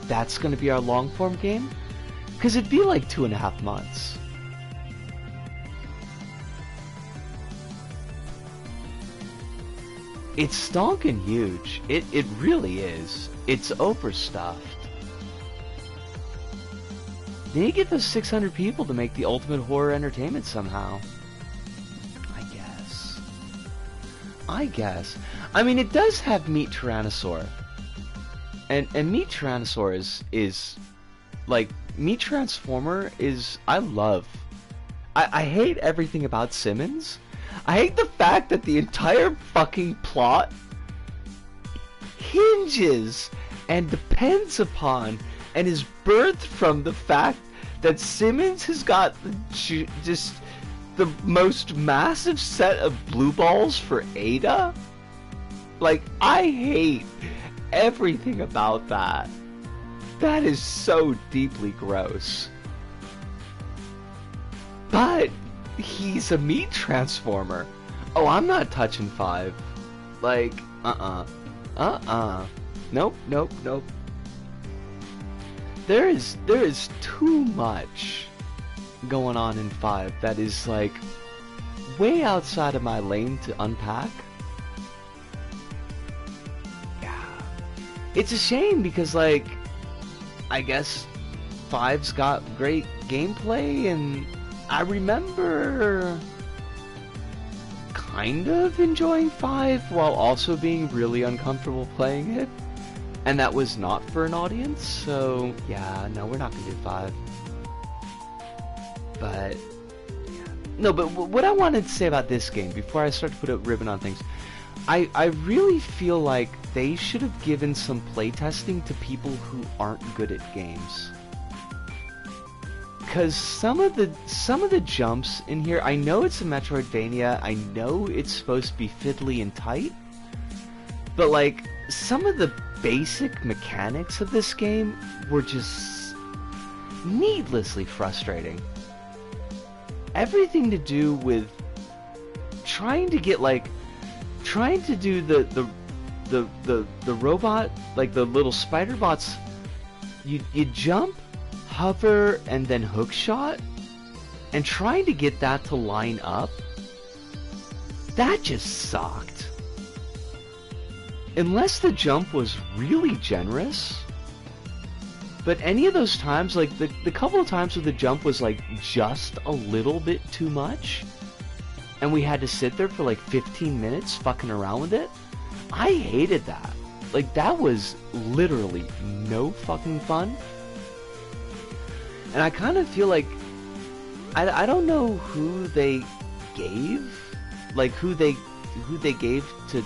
that's gonna be our long form game, because it'd be like 2.5 months. It's stonking huge. It really is. It's overstuffed. They need to get those 600 people to make the ultimate horror entertainment somehow. I guess. I mean, it does have Meet Tyrannosaur. And Meet Tyrannosaur is like, Meet Transformer is, I love. I hate everything about Simmons. I hate the fact that the entire fucking plot hinges and depends upon and is birthed from the fact that Simmons has got just the most massive set of blue balls for Ada. Like, I hate everything about that. That is so deeply gross. But he's a meat transformer. Oh, I'm not touching 5. Like, Nope. There is too much going on in 5 that is like way outside of my lane to unpack. Yeah. It's a shame because, like, I guess 5's got great gameplay, and I remember kind of enjoying 5 while also being really uncomfortable playing it. And that was not for an audience, so yeah, no, we're not gonna do 5. But yeah. No, but what I wanted to say about this game before I start to put a ribbon on things, I really feel like they should have given some playtesting to people who aren't good at games. Cause some of the jumps in here, I know it's a Metroidvania, I know it's supposed to be fiddly and tight, but like some of the basic mechanics of this game were just needlessly frustrating. Everything to do with trying to do the robot, like the little spider bots, you jump, hover, and then hook shot, and trying to get that to line up, that just sucked. Unless the jump was really generous. But any of those times, like the couple of times where the jump was like just a little bit too much, and we had to sit there for like 15 minutes fucking around with it, I hated that. Like, that was literally no fucking fun. And I kind of feel like I don't know who they gave, like who they gave to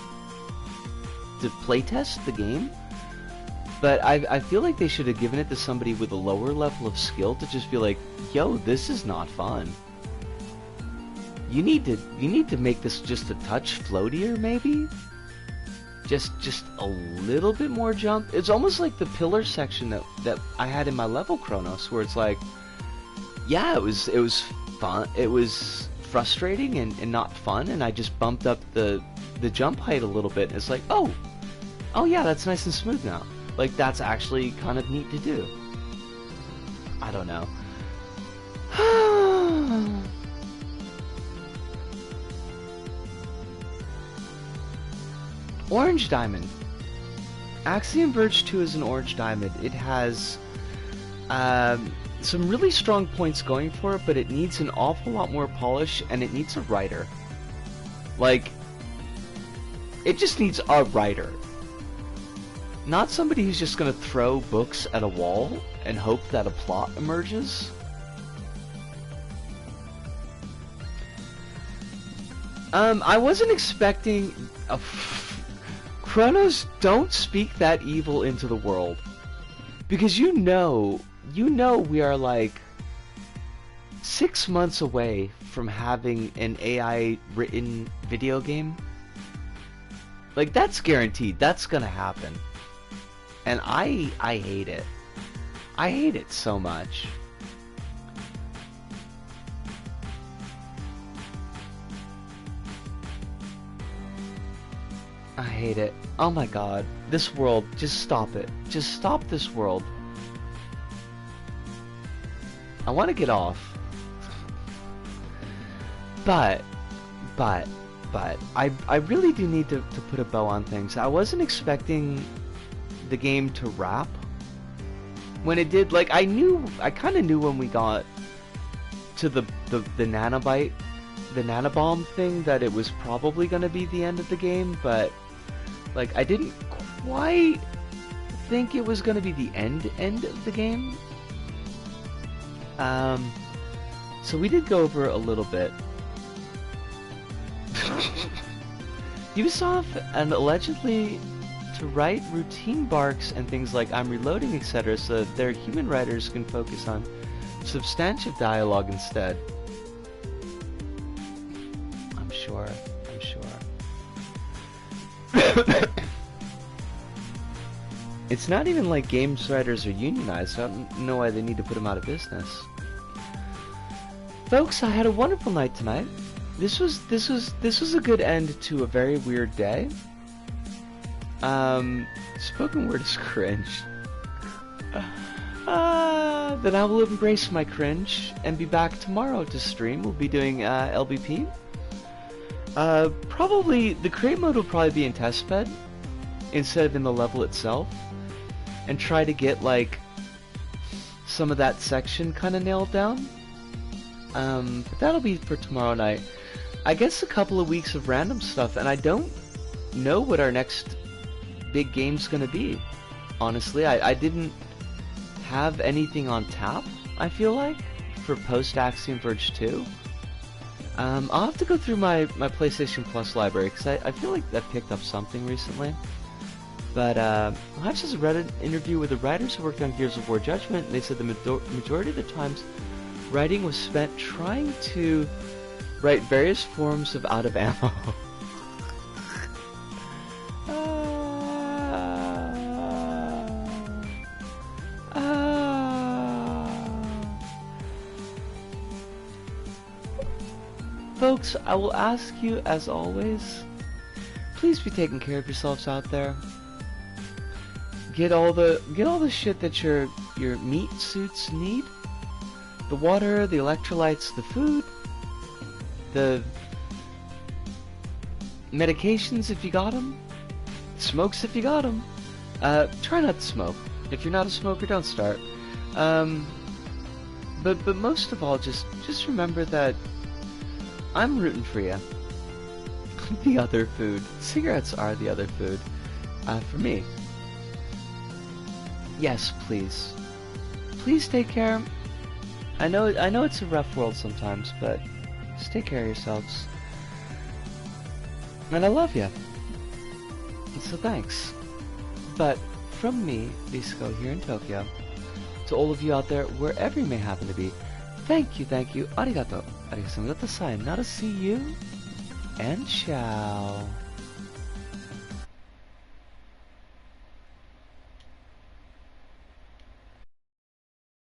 playtest the game, but I feel like they should have given it to somebody with a lower level of skill to just be like, yo, this is not fun. You need to make this just a touch floatier, maybe. Just a little bit more jump. It's almost like the pillar section that I had in my level Chronos, where it's like, yeah, it was fun. It was frustrating and not fun, and I just bumped up the jump height a little bit, and it's like, oh yeah, that's nice and smooth now. Like, that's actually kind of neat to do. I don't know. Orange Diamond. Axiom Verge 2 is an orange diamond. It has some really strong points going for it, but it needs an awful lot more polish, and it needs a writer. Like, it just needs a writer. Not somebody who's just gonna throw books at a wall and hope that a plot emerges. I wasn't expecting Kronos, don't speak that evil into the world. Because you know we are like 6 months away from having an AI written video game. Like, that's guaranteed. That's gonna happen. And I hate it. I hate it so much. I hate it. Oh my god. This world, just stop it. Just stop this world. I want to get off. But I really do need to put a bow on things. I wasn't expecting the game to wrap. When it did, like, I kind of knew when we got to the nanobite, the nanobomb thing, that it was probably going to be the end of the game, but like, I didn't quite think it was going to be the end of the game. So we did go over a little bit. Ubisoft and allegedly to write routine barks and things like I'm reloading, etc., so that their human writers can focus on substantive dialogue instead. I'm sure. It's not even like games writers are unionized, so I don't know why they need to put them out of business. Folks, I had a wonderful night tonight. This was a good end to a very weird day. Spoken word is cringe. Then I will embrace my cringe and be back tomorrow to stream. We'll be doing LBP. Probably the create mode will probably be in test bed instead of in the level itself, and try to get like some of that section kind of nailed down. But that'll be for tomorrow night. I guess a couple of weeks of random stuff, and I don't know what our next big game's gonna be. Honestly, I didn't have anything on tap, I feel like, for post Axiom Verge 2. I'll have to go through my PlayStation Plus library, because I feel like I picked up something recently. But I just read an interview with the writers who worked on Gears of War Judgment, and they said the majority of the times writing was spent trying to write various forms of out of ammo. Folks, I will ask you, as always, please be taking care of yourselves out there. Get all the shit that your meat suits need. The water, the electrolytes, the food, the medications if you got them, smokes if you got them. Try not to smoke. If you're not a smoker, don't start. But most of all, just remember that I'm rooting for you. The other food. Cigarettes are the other food. For me. Yes, please. Please take care. I know it's a rough world sometimes, but just take care of yourselves. And I love you. So thanks. But from me, Bisco, here in Tokyo, to all of you out there, wherever you may happen to be, thank you, arigato, arigatou gozaimashita, nara see you, and ciao.